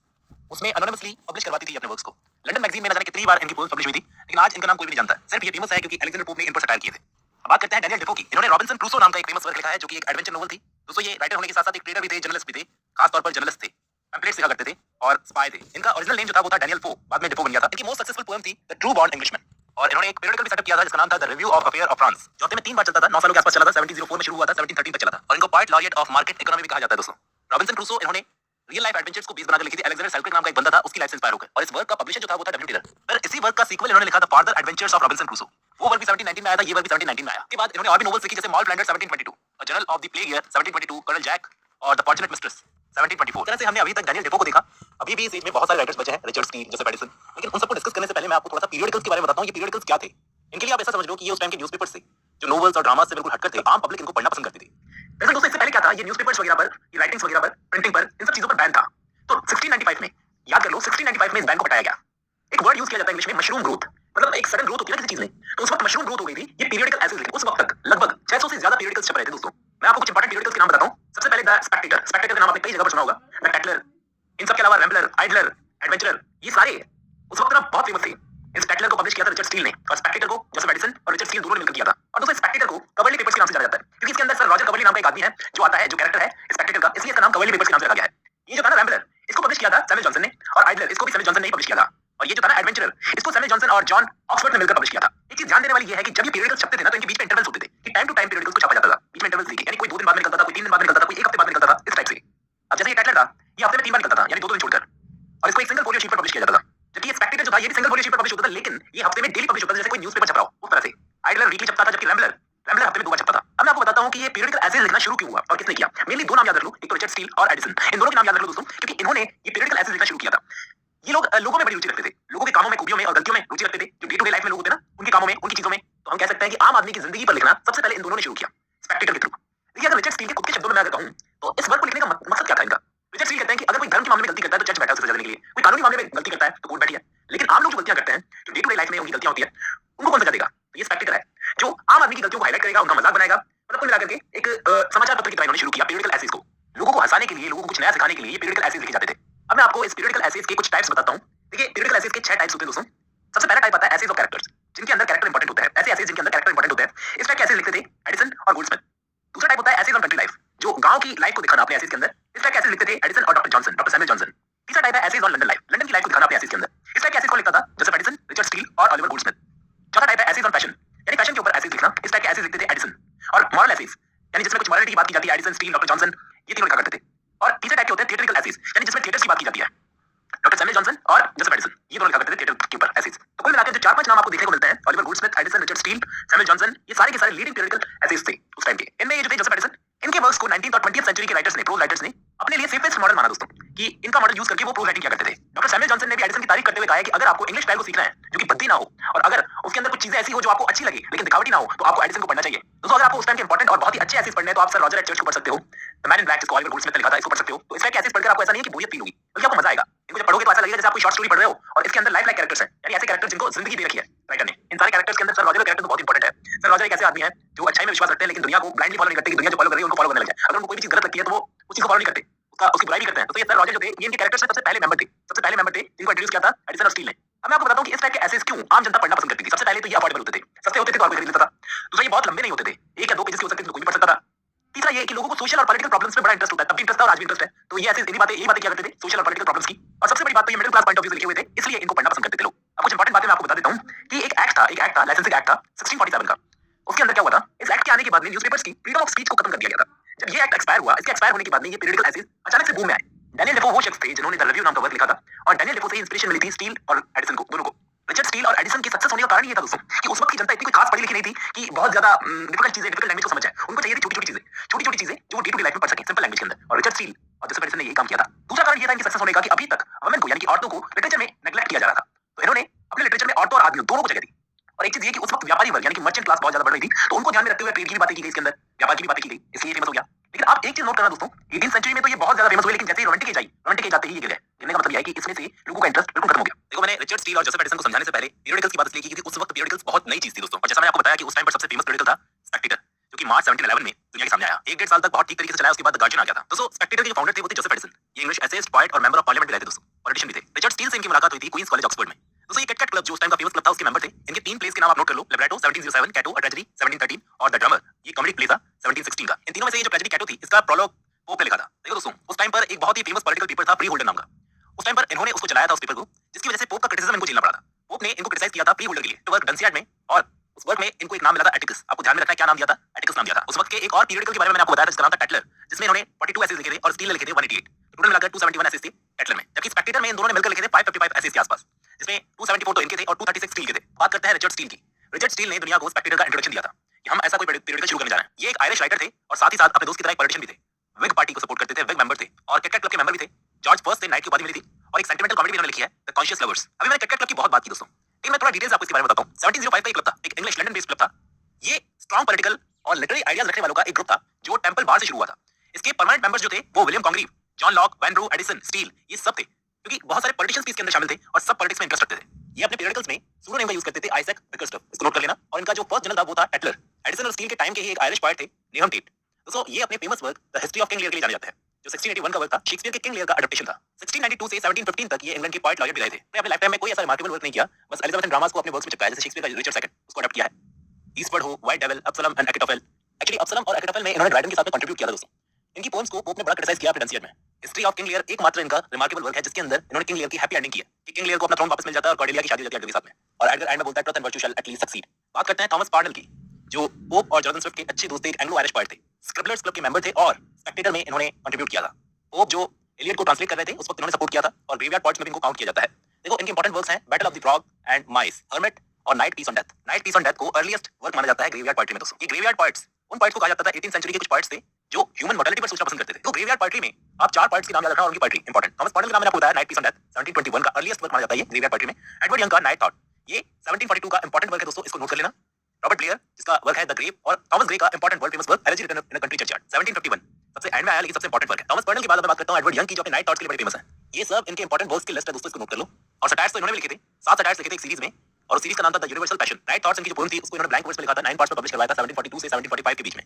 उसमें एनोनिमसली पब्लिश करवाती थी अपने वर्क्स को। लंदन मैगजीन में न जाने कितनी बार इनकी पोएम्स पब्लिश हुई थी, लेकिन आज इनका नाम कोई भी नहीं जानता। सिर्फ ये फेमस है क्योंकि अलेक्जेंडर पोप ने इन पर सटायर किए थे। अब बात करते हैं डैनियल डेफो की। इन्होंने रॉबिन्सन क्रूसो नाम का एक फेमस वर्क लिखा है, जो कि एक एडवेंचर नोवेल थी। दोस्तों ये राइटर होने के साथ-साथ एक ट्रेडर भी थे, जर्नलिस्ट भी थे, खास तौर पर जर्नलिस्ट थे, पैम्पलेट्स लिखा करते थे और स्पाई थे। इनका ओरिजिनल नेम जो था वो था डैनियल फो, बाद में डेफो बन गया था। इनकी मोस्ट सक्सेसफुल पोएम थी द ट्रू बॉर्न इंग्लिशमैन, और इन्होंने एक पीरियडिकल भी सेटअप किया था जिसका नाम था the review of affair of France, जो हफ्ते में 3 बार चलता था, 9 सालों के आसपास चला था। 1704 में शुरू हुआ था, 1713 तक चला था, और इनको poet laureate of market economy भी कहा जाता है दोस्तों। रॉबिन्सन क्रूसो इन्होंने रियल लाइफ एडवेंचर्स को बेस बनाकर लिखी थी। अलेक्जेंडर सेल्करिक नाम का एक बंदा था, उसकी लाइफ से इंस्पायर होकर, और इस वर्क का पब्लिशर जो था वो था डब्ल्यू टेलर। फिर इसी वर्क का सीक्वल इन्होंने लिखा था further adventures of Robinson Crusoe. वो वर्क भी 1719 में आया था, ये वर्क भी 1719 में आया। उसके बाद इन्होंने और भी नोवेल्स लिखी, जैसे Moll Flanders 1722, a journal of the plague year 1722, colonel Jack और द फॉर्चुनेट मिस्ट्रेस 1724। तरह से हमने अभी तक डैनियल डेफो को देखा। अभी भी इस एज में बहुत सारे राइटर्स बचे हैं, रिचर्ड स्टील, जोसेफ एडिसन, लेकिन उन सबको डिस्कस करने से पहले मैं आपको थोड़ा सा पीरियडिकल्स के बारे में बताता हूं। ये पीरियडिकल्स क्या थे? इनके लिए आप ऐसा समझ लो कि ये उस टाइम के न्यूज़पेपर्स थे, जो नोवेल्स और ड्रामास से बिल्कुल हटकर थे। आम पब्लिक इनको पढ़ना पसंद करती थी। दरअसल दोस्तों इससे पहले क्या था, ये न्यूज़पेपर्स वगैरह पर, ये राइटिंग्स वगैरह पर, प्रिंटिंग पर, इन सब चीजों पर बैन था। तो 1695 में, याद कर लो, 1695 में इस बैन को हटाया गया। एक वर्ड यूज किया जाता है इंग्लिश में, मशरूम ग्रोथ, मतलब एक सडन ग्रोथ होती है ना किसी चीज में, तो उस वक्त मशरूम ग्रोथ हो गई थी। ये पीरियडिकल एसेज लिखे, उस वक्त तक लगभग 600 से ज्यादा पीरियडिकल्स छप रहे थे दोस्तों। मैं आपको कुछ इंपॉर्टेंट पीरियडिकल्स के नाम बताता हूं। सबसे पहले द स्पेक्टेटर, स्पेक्टेटर का नाम आपने कई जगह पर सुना होगा, द टैटलर, इन सब के अलावा रैम्बलर, आइडलर, एडवेंचरर, ये सारे उस वक्त ना बहुत फेमस थे। इन स्पेक्टेटर को पब्लिश किया था रिचर्ड स्टील ने, और स्पेक्टेटर को जोसेफ एडिसन और रिचर्ड स्टील दोनों ने मिलकर किया था। और दोस्तों स्पेक्टेटर को कवर्ली पेपर्स के नाम से जाना जाता है, क्योंकि इसके अंदर सर रॉजर कवर्ली नाम का एक आदमी है जो आता है, जो कैरेक्टर है स्पेक्टेटर का, इसलिए इसका नाम कवर्ली पेपर्स के नाम से रखा गया है। ये जो था ना रैम्बलर, इसको पब्लिश किया था सैमुअल जॉनसन ने, और आइडलर इसको भी सैमुअल जॉनसन ने पब्लिश किया था। और ये जो था ना एडवेंचरर, इसको सैमुअल जॉनसन और जॉन ऑक्सफोर्ड ने मिलकर पब्लिश किया था। एक चीज ध्यान देने वाली ये है कि जब ये पीरियडिकल्स छपते थे ना, तो इनके बीच में इंटरवल्स होते थे कि टाइम टू टाइम पीरियडिकल्स को छापा जाता था, बीच में इंटरवल्स देखिए, यानी कोई 2 दिन बाद में निकलता था, कोई 3 दिन बाद में निकलता था, कोई 1 हफ्ते बाद में निकलता था, इस टाइप से। अब जैसे ये टैटलर था, ये हफ्ते में 3 बार निकलता था, यानी 2 दिन छोड़कर, और इसको एक सिंगल फोलियो शीट पर पब्लिश किया जाता था। जबकि ये स्पेक्टेटर जो था, ये भी सिंगल फोलियो शीट पर पब्लिश होता था, लेकिन ये हफ्ते में डेली पब्लिश होता था, जैसे कोई न्यूज़पेपर छप रहा हो उस तरह से। आइडलर वीकली छपता था, जबकि रैम्बलर हफ्ते में 2 बार छपता था। अब मैं आपको बताता हूं कि ये पीरियडिकल एसेज लिखना शुरू क्यों हुआ और किसने किया। मेनली 2 नाम याद रख लो, एक तो रिचर्ड स्टील और एडिसन। इन दोनों के नाम याद रख लो दोस्तों, क्योंकि इन्होंने ये पीरियडिकल एसेज लिखना शुरू किया था। ये लोग लोगों में बड़ी रुचि रखते थे, लोगों के कामों में, खूबियों में और गलतियों में रुचि रखते थे। जो डे टू डे लाइफ में लोग होते हैं ना, उनके कामों में, उनकी चीजों में, तो हम कह सकते हैं कि आम आदमी की जिंदगी पर लिखना सबसे पहले इन दोनों ने शुरू किया, स्पेक्टेटर के थ्रू। देखिए अगर रिचर्ड स्टील के खुद के शब्दों में मैं अगर कहूं, तो इस वर्क को लिखने का मकसद क्या था इनका। रिचर्ड स्टील कहते हैं कि अगर कोई धर्म के मामले में गलती करता है तो जज बैठा है उसे सजा देने के लिए, कोई कानूनी मामले में गलती करता है तो कोर्ट बैठी है, लेकिन आम लोग जो गलतियां करते हैं, जो डे टू डे लाइफ में उनकी गलतियां होती है, उनको कौन सजा देगा। तो ये स्पेक्टेटर है जो आम आदमी की गलतियों को हाईलाइट करेगा, उनका मजाक बनाएगा। मतलब कुल मिलाकर के एक समाचार पत्र की तरह इन्होंने शुरू किया पीरियडिकल एसेज को, लोगों को हंसाने के लिए, लोगों को कुछ नया सिखाने के लिए ये पीरियडिकल एसेज लिखे जाते थे। अब मैं आपको इस पीरियडिकल एसेज के कुछ टाइप्स बताता हूं। देखिए पीरियडिकल एसेज के 6 टाइप्स होते हैं दोस्तों। सबसे पहला टाइप आता है एसेज ऑफ कैरेक्टर्स, जिनके अंदर कैरेक्टर इंपॉर्टेंट होता है, ऐसे एसेज जिनके अंदर कैरेक्टर इंपॉर्टेंट होते हैं। इस टाइप के एसेज लिखते थे एडिसन और गोल्डस्मिथ। दूसरा टाइप होता है एसेज ऑन कंट्री लाइफ, जो गांव की लाइफ को दिखाना अपने एसेज के अंदर। इस टाइप के एसेज लिखते थे एडिसन और doctor Johnson, doctor Samuel Johnson. तीसरा टाइप है essays on London life, London की लाइफ को दिखाना अपने एसेज के अंदर। इस टाइप के एसेज को लिखता था जोसेफ एडिसन, रिचर्ड स्टील और ऑलिवर गोल्डस्मिथ। चौथा टाइप है एसेज ऑन फैशन, यानी फैशन के ऊपर एसेज लिखना। इस टाइप के एसेज लिखते थे एडिसन। और मॉरल एसेज, यानी जिसमें कुछ मॉरलिटी की बात की जाती है, एडिसन, स्टील, डॉक्टर जॉनसन, ये तीनों लिखा करते थे। और तीसरे टाइप के होते हैं थिएट्रिकल एसेज, यानी जिसमें थिएटर्स की बात की जाती है, डॉक्टर सैमुअल जॉनसन और जोसेफ एडिसन, ये दोनों लिखा करते थे थिएटर के ऊपर एसेज। तो कुल मिलाकर जो 4-5 नाम आपको देखने को मिलते हैं, Oliver Goldsmith, Edison, Richard Steele, Samuel Johnson, ये सारे के सारे लीडिंग पीरियडिकल एसेज थे उस टाइम के। इनमें ये जो थे जोसेफ एडिसन, इनके वर्क्स को 19th और 20th सेंचुरी के राइटर्स ने, प्रोज राइटर्स ने अपने लिए सेफेस्ट मॉडल माना दोस्तों, कि इनका मॉडल यूज करके वो प्रोज राइटिंग किया करते थे। डॉक्टर सैमुअल जॉनसन ने भी एडिसन की तारीफ करते हुए कहा है कि अगर आपको इंग्लिश स्टाइल को सीखना है जो कि भद्दी ना हो, और अगर उसके अंदर कुछ चीजें ऐसी हो जो आपको अच्छी लगे लेकिन दिखावटी ना हो, तो आपको एडिसन को पढ़ना चाहिए दोस्तों। अगर आपको उस टाइम के इंपॉर्टेंट और बहुत ही अच्छे एसेज पढ़ने हैं, तो आप सर रॉजर एट चर्च को पढ़ सकते हो, द मैन इन ब्लैक जिसको ऑलिवर गोल्डस्मिथ ने लिखा था, इसको पढ़ सकते हो। तो इस टाइप के एसेज पढ़कर आपको ऐसा नहीं है कि बोरियत फील होगी, बल्कि आपको मजा आएगा। इनको जब पढ़ोगे तो ऐसा लगेगा जैसे आप कोई शॉर्ट स्टोरी पढ़ रहे हो, और इसके अंदर लाइफ लाइक कैरेक्टर्स हैं, यानी ऐसे कैरेक्टर्स जिनको जिंदगी दे रखी है राइटर ने। इन सारे कैरेक्टर्स के अंदर सर रॉजर का कैरेक्टर तो बहुत इंपॉर्टेंट है। सर रॉजर एक ऐसे आदमी है जो अच्छाई में विश्वास रखते हैं, लेकिन दुनिया को ब्लाइंडली फॉलो नहीं करते कि दुनिया जो फॉलो कर रही है उनको फॉलो करने लग जाए। अगर उनको कोई भी चीज गलत लगती है तो वो उसी को फॉलो नहीं करते, उसकी बुराई भी करते हैं। तो ये सर रॉजर जो थे, ये इनके कैरेक्टर्स में सबसे पहले मेंबर थे, जिनको इंट्रोड्यूस किया था एडिसन और स्टील ने। अब मैं आपको बताता हूं कि इस टाइप के एसेज क्यों आम जनता पढ़ना पसंद करती थी। सबसे पहले तो ये अफोर्डेबल होते थे, सस्ते होते थे तो हर कोई खरीद लेता था। दूसरा ये बहुत लंबे नहीं होते थे, 1 या 2 पेजेस के हो सकते थे तो कोई भी पढ़ सकता था। तीसरा ये कि लोगों को सोशल और पॉलिटिकल प्रॉब्लम्स में बड़ा इंटरेस्ट होता है, तब भी इंटरेस्ट था और आज भी इंटरेस्ट है। तो ये एसेज यही बातें किया करते थे सोशल और पॉलिटिकल प्रॉब्लम्स की। और सबसे बड़ी बात तो ये middle class point of view से लिखे हुए थे, इसलिए इनको पढ़ना पसंद करते थे लोग। अब कुछ इंपॉर्टेंट बातें मैं आपको बता देता हूं कि एक एक्ट था, लाइसेंसिंग एक्ट था 1647 का। उसके अंदर क्या हुआ था, इस एक्ट के आने के बाद में न्यूज़पेपर्स की फ्रीडम ऑफ स्पीच को खत्म कर दिया गया था। जब ये एक्ट एक्सपायर हुआ, इसके एक्सपायर होने के बाद में ये पीरियडिकल एसेज अचानक से बूम में आए। डैनियल डेफो वो शख्स थे जिन्होंने द रिव्यू नाम का वर्क लिखा था और डैनियल डेफो से इंस्पिरेशन मिली थी स्टील और एडिसन को, दोनों को। रिचर्ड स्टील और एडिसन की सक्सेस होने का कारण ये था दोस्तों कि उस वक्त की जनता इतनी कोई खास पढ़ी लिखी नहीं थी कि बहुत ज्यादा डिफिकल्ट चीजें, डिफिकल्ट लैंग्वेज को समझ जाए। उनको चाहिए थी छोटी-छोटी चीजें जो वो डे टू डे लाइफ में पढ़ सकें सिंपल लैंग्वेज के अंदर। और रिचर्ड स्टील और जोसेफ एडिसन ने यही काम किया था। दूसरा कारण ये था इनकी सक्सेस होने का कि अभी तक वुमेन को यानी कि औरतों को लिटरेचर में नेग्लेक्ट किया जा रहा था। तो इन्होंने अपने लिटरेचर में औरतों और आदमियों दोनों को जगह दी। और एक चीज ये कि उस वक्त व्यापारी वर्ग यानी कि मर्चेंट क्लास बहुत ज्यादा बढ़ रही थी, तो उनको ध्यान में रखते हुए ट्रेड की भी बातें की गई इसके अंदर, व्यापार की भी बातें की गई, इसलिए फेमस हो गया। लेकिन आप एक चीज नोट करना दोस्तों, 18th सेंचुरी में तो ये बहुत ज्यादा फेमस हुए, लेकिन जैसे ही रोमांटिक एज आते ही ये गिर गए। गिरने का मतलब ये है कि इसमें से लोगों का इंटरेस्ट बिल्कुल खत्म हो गया। देखो, मैंने रिचर्ड स्टील और जोसेफ एडिसन को समझाने से पहले पीरियडिकल्स की बात इसलिए की क्योंकि उस वक्त पीरियडिकल्स बहुत नई चीज थी दोस्तों। और जैसा मैंने आपको बताया कि उस टाइम पर सबसे फेमस पीरियडिकल था स्पेक्टेटर, जो कि मार्च 1711 में दुनिया के सामने आया। 1 डेढ़ साल तक बहुत ठीक तरीके से चलाया, उसके बाद द गार्जियन आ गया था। दोस्तों, स्पेक्टेटर के जो फाउंडर थे वो थे जोसेफ एडिसन। ये इंग्लिश एसेइस्ट, पोएट और मेंबर ऑफ पार्लियामेंट भी रहे थे दोस्तों, पॉलिटिशियन भी थे। रिचर्ड स्टील से इनकी मुलाकात हुई थी क्वींस कॉलेज ऑक्सफोर्ड में। दोस्तों, ये किट-कैट क्लब जो उस टाइम का फेमस क्लब था, उसके मेंबर थे। इनके 3 प्लेस के नाम आप नोट कर लो, लिब्रेटो 1707, कैटो अ ट्रेजेडी 1713 और द ड्रमर, ये कॉमेडी प्ले था 1716 का। इन तीनों में से ये जो ट्रेजेडी कैटो थी, इसका प्रोलॉग पोप ने लिखा था। देखो दोस्तों, उस टाइम पर एक बहुत ही फेमस पॉलिटिकल पेपर था प्री होल्डर नाम का। उस टाइम पर इन्होंने उसको चलाया था उस पेपर को, जिसकी वजह से पोप का क्रिटिसिज्म इनको झेलना पड़ा था। पोप ने इनको क्रिटिसाइज किया था प्री होल्डर के लिए तो वर्क डंसियाड में, और उस वर्क में इनको एक नाम मिला था एटिकस। आपको ध्यान में रखना है क्या नाम दिया था, एटिकस नाम दिया था। उस वक्त के एक और पीरियडिकल के बारे में मैंने आपको बताया था जिसका नाम था टैटलर, जिसमें इन्होंने 42 एसेज लिखे थे और स्टील ने लिखे थे 188। टोटल मिलाकर 271 एसेज थे टैटलर में, जबकि स्पेक्टेटर में इन दोनों ने मिलकर लिखे थे 555 एसेज के आसपास, जिसमें 274 तो इनके थे और 236 स्टील के थे। बात करते हैं रिचर्ड स्टील की। रिचर्ड स्टील ने दुनिया को स्पेक्टेटर का इंट्रोडक्शन दिया था कि हम ऐसा कोई पीरियडिकल शुरू करने जा रहे हैं। ये एक आयरिश राइटर थे और साथ ही साथ अपने दोस्त की तरह एक पॉलिटिशियन भी थे। विग पार्टी को सपोर्ट करते थे, विग मेंबर थे और किट-कैट क्लब के मेंबर भी थे। जॉर्ज फर्स्ट से नाइट की उपाधि मिली थी और एक सेंटिमेंटल कॉमेडी भी इन्होंने लिखी है, द कॉन्शियस लवर्स। अभी मैंने किट-कैट क्लब की बहुत बात की दोस्तों, लेकिन मैं थोड़ा डिटेल्स आपको इसके बारे में बताता हूं। 1705 का एक क्लब था, एक इंग्लिश लंदन बेस्ड क्लब था। ये स्ट्रांग पॉलिटिकल और लिटरेरी आइडियाज रखने वालों का एक ग्रुप था जो टेंपल बार से शुरू हुआ था। इसके परमानेंट मेंबर्स जो थे वो William Congreve, John Locke, Vanbrugh, Addison, Steele, ये सब थे, क्योंकि बहुत सारे पॉलिटिशियंस भी इसके अंदर शामिल थे और सब पॉलिटिक्स में इंटरेस्ट रखते थे। ये अपने पीरियडिकल्स में सूडो नेम का यूज करते थे, आइजैक बिकरस्टफ, इसको नोट कर लेना। और इनका जो फर्स्ट जनरल था वो था टैटलर। एडिसन और स्टील के टाइम के ही एक आयरिश पोएट थे, नेहम टेट। दोस्तों, ये अपने famous work the history of King Lear के लिए जाने जाते हैं, जो 1681 का वर्क था। शेक्सपियर के किंग लियर का एडप्टेशन था। 1692 से 1715 तक ये इंग्लैंड के पोएट लॉयर भी रहे थे। अपने लाइफ टाइम में कोई ऐसा रिमार्केबल वर्क नहीं किया, बस एलिजाबेथन ड्रामास को अपने वर्क्स में चिपकाया, जैसे शेक्सपियर का रिचर्ड सेकंड, उसको अडॉप्ट किया है। ईस्टवर्ड हो, व्हाइट डेविल, अब्सलम एंड अकिटोफेल। एक्चुअली अब्सलम और अकिटोफेल में इन्होंने ड्राइडन के साथ में कंट्रीब्यूट किया था दोस्तों। इनकी पोएम्स को पोप ने बड़ा क्रिटिसाइज किया प्रेडेंसियट में। हिस्ट्री ऑफ किंग लियर एकमात्र इनका रिमार्केबल वर्क है जिसके अंदर इन्होंने किंग लियर की हैप्पी एंडिंग की है कि किंग लियर को अपना थ्रोन वापस मिल जाता है और कॉर्डेलिया की शादी हो जाती है एडगर के साथ में। और एडगर एंड में बोलता है truth and virtue shell at least succeed. बात करते हैं थॉमस पार्नल की, जो पोप और जॉनसन स्विफ्ट के अच्छे दोस्त थे, एक एंग्लो आयरिश पोएट थे, स्क्रिबलर्स क्लब के मेंबर थे और स्पेक्टेटर में इन्होंने कंट्रीब्यूट किया था। पोप जो इलियड को ट्रांसलेट कर रहे थे उस वक्त इन्होंने सपोर्ट किया था और ग्रेवयार्ड पोएट्स में भी इनको काउंट किया जाता है। देखो, इनके इंपॉर्टेंट वर्क्स हैं battle of the frog and mice, hermit और night piece on death. Night piece on death को अर्लीस्ट वर्क माना जाता है ग्रेवयार्ड पोएट्री में दोस्तों। ये ग्रेवयार्ड पोएट्स, उन पोएट्स को कहा जाता था 18th सेंचुरी के कुछ पोएट्स थे जो ह्यूमन मॉर्टेलिटी पर सोचना पसंद करते थे। तो ग्रेवयार्ड पोएट्री में आप 4 पोएट्स के नाम याद रखना और उनकी पोएट्री इंपॉर्टेंट। थॉमस पार्नल का नाम मैंने आपको बताया, नाइट पीस ऑन डेथ 1721 का अर्लीस्ट वर्क माना जाता है ये ग्रेवयार्ड पोएट्री में। एडवर्ड यंग का नाइट थॉट, ये 1742 का इंपॉर्टेंट वर्क है दोस्तों, इसको नोट कर लेना। रॉबर्ट ब्लेयर जिसका वर्क है द ग्रेव, और थॉमस ग्रे का important world famous work elegy written in a country churchyard 1751 सबसे एंड में आया, लेकिन सबसे इंपॉर्टेंट वर्क है। थॉमस पार्नल की बात मैं बात करता हूं एडवर्ड यंग की, जो अपने नाइट थॉट्स के लिए बड़े फेमस है। ये सब इनके इंपॉर्टेंट वर्क्स की लिस्ट है दोस्तों, इसको नोट कर लो। और सटायर्स तो इन्होंने भी लिखे थे, 7 सटायर्स लिखे थे एक सीरीज में, और सीरीज का नाम था the universal passion. Night thoughts इनकी जो पोएम थी उसको इन्होंने ब्लैंक वर्ड्स में लिखा था, 9 पार्ट्स में पब्लिश करवाया था 1742 से 1745 के बीच में।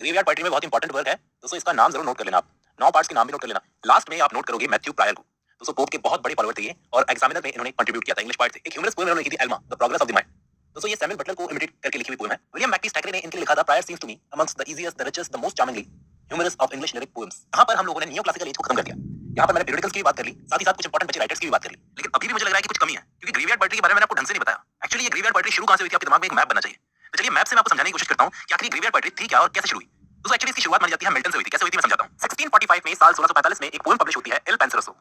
ग्रेवयार्ड पोएट्री में बहुत इंपॉर्टेंट वर्क है दोस्तों, इसका नाम जरूर नोट कर लेना आप। 9 पार्ट्स के नाम भी नोट कर लेना। लास्ट में आप नोट करोगे मैथ्यू प्रायर को, दोस्तों पोप के बहुत बड़े फॉलोअर थे ये, और एग्जामिनर में इन्होंने कंट्रीब्यूट किया था, इंग्लिश पोएट थे। एक ह्यूमरस पोएम इन्होंने लिखी थी Elma, the progress of the mind. दोस्तों, ये सैमुअल बटलर को इमिटेट करके लिखी हुई पोएम है। विलियम मैकपीस थैकरे ने इनके लिए लिखा था Prior seems to me amongst the easiest, the richest, the most charmingly humorous of English lyric poems. यहां पर हम लोगों ने नियो क्लासिकल एज को खत्म कर दिया। यहां पर मैंने पीरियडिकल्स की भी बात कर ली, साथ ही साथ कुछ इंपॉर्टेंट बचे राइटर्स की भी बात कर ली, लेकिन अभी भी मुझे लग रहा है कि कुछ कमी है, क्योंकि ग्रेवयार्ड पोएट्री के बारे में मैंने आपको ढंग से नहीं बताया। एक्चुअली ये ग्रेवयार्ड पोएट्री शुरू कहां से हुई थी, आपके दिमाग में एक मैप बनना चाहिए। तो चलिए मैप से मैं आपको समझाने की कोशिश करता हूं कि आखिर ग्रेवयार्ड पोएट्री थी क्या और कैसे शुरू हुई। दोस्तों, एक्चुअली इसकी शुरुआत मानी जाती है मिल्टन से हुई थी। कैसे हुई थी मैं समझाता हूं। 1645 में, साल 1645 में एक पोएम पब्लिश होती है, इल पेंसरोसो।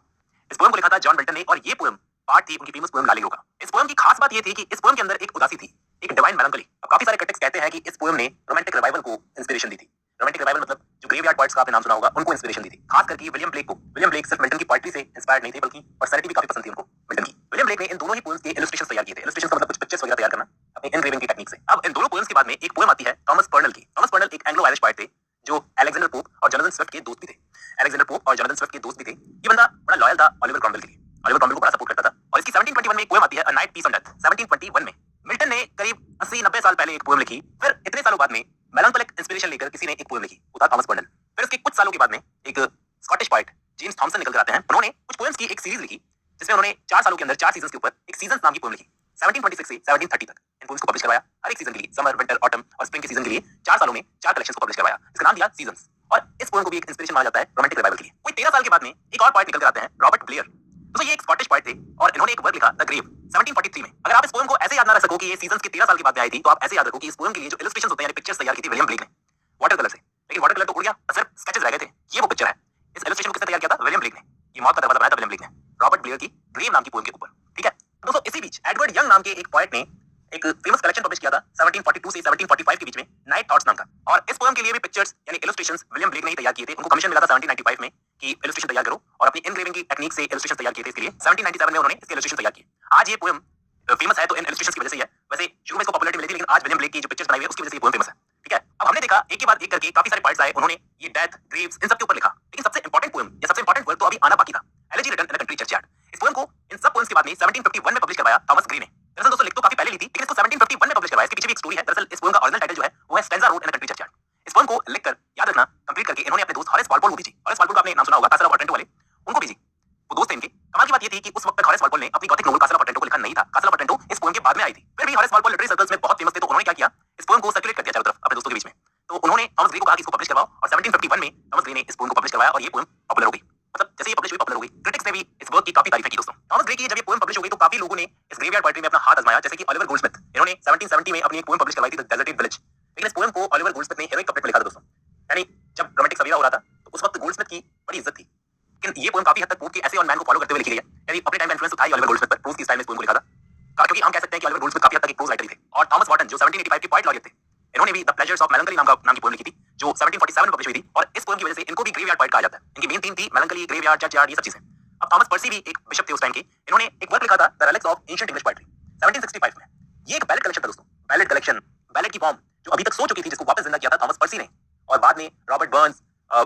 इस पोएम को लिखा था जॉन मिल्टन ने, और ये पोएम पार्ट थी उनकी फेमस पोएम लालिगो का। इस पोएम की खास बात ये थी कि इस पोएम के अंदर एक उदासी थी, एक डिवाइन मेलंकली। अब काफी सारे क्रिटिक्स कहते हैं कि इस पोएम ने रोमांटिक रिवाइवल को इंस्पिरेशन दी थी। रोमांटिक रिवाइवल मतलब जो ग्रेवयार्ड पोएट्स का आपने नाम सुना होगा, उनको इंस्पिरेशन दी थी, खास करके विलियम ब्लेक को। विलियम ब्लेक सिर्फ मिल्टन की पोएट्री से इंस्पायर्ड नहीं थे, बल्कि पर्सनैलिटी भी काफी पसंद थी उनको मिल्टन की। विलियम ब्लेक ने इन दोनों ही पोएम्स के इलस्ट्रेशंस तैयार किए थे। इलस्ट्रेशंस का मतलब कुछ पिक्चर्स वगैरह तैयार करना अपने एनग्रेविंग की टेक्निक से। अब इन दोनों पोएम्स के बाद में एक पोएम आती है थॉमस पर्नल की। थॉमस पर्नल एक एंग्लो आयरिश पोएट थे जो अलेक्जेंडर पोप और जोनाथन स्विफ्ट के दोस्त भी थे। अलेक्जेंडर पोप और जोनाथन स्विफ्ट के दोस्त भी थे। ये बंदा बड़ा लॉयल था ओलिवर क्रॉमवेल के लिए, ओलिवर क्रॉमवेल को बड़ा सपोर्ट करता था। और इसकी 1721 में एक पोएम आती है, a night piece on death 1721 में। मिल्टन ने करीब 80-90 साल पहले एक पोएम लिखी, फिर इतने सालों बाद में मेलंकोलिक इंस्पिरेशन लेकर किसी ने एक पोएम लिखी, वो था थॉमस पर्नल। फिर उसके कुछ सालों के बाद में एक स्कॉटिश पोएट जेम्स थॉमसन निकल कर आते हैं। उन्होंने कुछ पोएम्स की एक सीरीज लिखी, जिसमें उन्होंने 4 सालों के अंदर 4 सीजन्स के ऊपर एक सीजन्स नाम की पोएम लिखी। 1726 से 1730 तक इन पोएम्स को पब्लिश करवाया। हर एक सीजन के लिए, समर, विंटर, ऑटम और स्प्रिंग के सीजन के लिए 4 सालों में 4 कलेक्शंस को पब्लिश करवाया। इसका नाम दिया सीजन्स। और इस पोएम को भी एक इंस्पिरेशन माना जाता है रोमांटिक रिवाइवल के लिए। कोई 13 साल के बाद में एक और पोएट निकल कर आते हैं, रॉबर्ट ब्लेयर। तो ये एक स्कॉटिश पोएट थे और इन्होंने एक वर्क लिखा द ग्रेव 1743 में। अगर आप इस पोएम को ऐसे याद ना रख सको कि ये सीजन्स के 13 साल के बाद में आई थी, तो आप ऐसे याद रखो कि इस पोएम के लिए जो इलस्ट्रेशंस होते हैं यानी पिक्चर्स तैयार की थी विलियम ब्लेक ने वाटर कलर से। लेकिन वाटर कलर तो उड़ गया, सिर्फ स्केचेस रह गए थे। ये वो पिक्चर है। इस इलस्ट्रेशन को किसने तैयार किया था? विलियम ब्लेक ने। ये मौत का दरवाजा बनाया था विलियम ब्लेक ने रॉबर्ट ब्लेयर की ग्रेव नाम की पोएम के ऊपर। ठीक है दोस्तों, इसी बीच एडवर्ड यंग नाम के एक पोएट ने एक फेमस कलेक्शन पब्लिश किया था 1742 से 1745 के बीच में, नाइट थॉट्स नाम का। और इस पोएम के लिए भी पिक्चर्स यानी इलस्ट्रेशंस विलियम ब्लेक ने ही तैयार किए थे। उनको कमीशन मिला था 1795 में कि इलस्ट्रेशन तैयार करो और अपनी इनग्रेविंग की टेक्निक से इलस्ट्रेशन तैयार किए थे। इसके लिए 1797 में उन्होंने इसके इलस्ट्रेशन तैयार किए। आज ये पोएम फेमस है तो इन इलस्ट्रेशंस की वजह से ही है। वैसे शुरू में इसको पॉपुलैरिटी मिली थी, लेकिन आज विलियम ब्लेक की जो पिक्चर्स बनाई हुई है उसकी वजह से ये पोएम फेमस है। ठीक है, अब हमने देखा एक के बाद एक करके काफी सारे पार्ट्स आए, उन्होंने ये डेथ, ग्रेव्स इन सब के ऊपर लिखा। लेकिन सबसे इंपॉर्टेंट पोएम या सबसे इंपॉर्टेंट वर्क तो अभी आना बाकी था, elegy written in a country churchyard. इस पोएम को इन सब पोएम्स के बाद में 1751 में पब्लिश करवाया थॉमस ग्रे ने। दरअसल दोस्तों लिख तो काफी पहले ली थी, लेकिन इसको 1751 में पब्लिश करवाया। इसके पीछे भी एक स्टोरी है। दरअसल इस पोएम का ओरिजिनल टाइटल जो है वो है stanza road in a country churchyard. इस पोएम को लिखकर याद रखना कंप्लीट करके इन्होंने अपने दोस्त हॉरेस वॉलपोल को भेजी। हॉरेस वॉलपोल का आपने नाम सुना होगा, कासल ऑफ ऑटरेंटो वाले, उनको भेजी। वो दोस्त थे इनके। कमाल की बात ये थी कि उस वक्त तक हॉरेस वॉलपोल ने अपनी गॉथिक नोवेल कासल ऑफ ऑटरेंटो को लिखा नहीं था। कासल ऑफ ऑटरेंटो इस पोएम के बाद में आई थी। फिर भी हॉरेस वॉलपोल लिटरेरी सर्कल्स में बहुत फेमस थे, तो उन्होंने क्या किया, इस पोएम को सर्कुलेट कर दिया चारों तरफ अपने दोस्तों के बीच में। तो उन्होंने थॉमस ग्रे को कहा कि इसको पब्लिश करवाओ और 1751 में थॉमस ग्रे ने इस पोएम को पब्लिश करवाया और ये पोएम पॉपुलर हो गई। मतलब जैसे ये पब्लिश हुई पॉपुलर हो गई। क्रिटिक्स ने भी इस वर्क की काफी तारीफ की दोस्तों। थॉमस ग्रे की जब ये पोएम पब्लिश हो गई तो काफी लोगों ने इस ग्रेवयार्ड पोएट्री में अपना हाथ आजमाया, जैसे कि ओलिवर गोल्डस्मिथ। इन्होंने 1770 में अपनी एक पोएम पब्लिश करवाई थी द डेजर्टेड विलेज। लेकिन इस पोएम को ओलिवर गोल्डस्मिथ ने हेरोइक कपलेट में लिखा था दोस्तों। यानी जब रोमांटिक सवेरा हो रहा था तो उस वक्त गोल्डस्मिथ की बड़ी इज्जत थी। लेकिन ये पोएम काफी हद तक पोप के ऐसे और मैन को फॉलो करते हुए लिखी गई है। यानी अपने टाइम का इन्फ्लुएंस उठाई ओलिवर गोल्डस्मिथ पर, प्रोज की स्टाइल में इस पोएम को लिखा था। क्योंकि हम कह सकते हैं कि ओलिवर गोल्डस्मिथ काफी हद तक एक प्रोज राइटर ही थे। और थॉमस वॉटन जो 1785 के पोएट लॉरियट थे, इन्होंने भी द प्लेजर्स ऑफ मेलंकली नाम की पोएम लिखी थी जो 1747 में पब्लिश हुई थी। और इस पोएम की वजह से इनको भी ग्रेवयार्ड पोएट कहा जाता है। इनकी मेन थीम थी मेलंकली, ग्रेवयार्ड, चर्चयार्ड, ये सब चीजें। अब थॉमस पर्सी भी एक बिशप थे उस टाइम के। इन्होंने एक वर्क लिखा था the relics of ancient English poetry 1765 में। ये एक बैलेट कलेक्शन था दोस्तों। बैलेट कलेक्शन, बैलेट की फॉर्म जो अभी तक सो चुकी थी, जिसको वापस जिंदा किया था थॉमस पर्सी ने। और बाद में रॉबर्ट बर्न्स,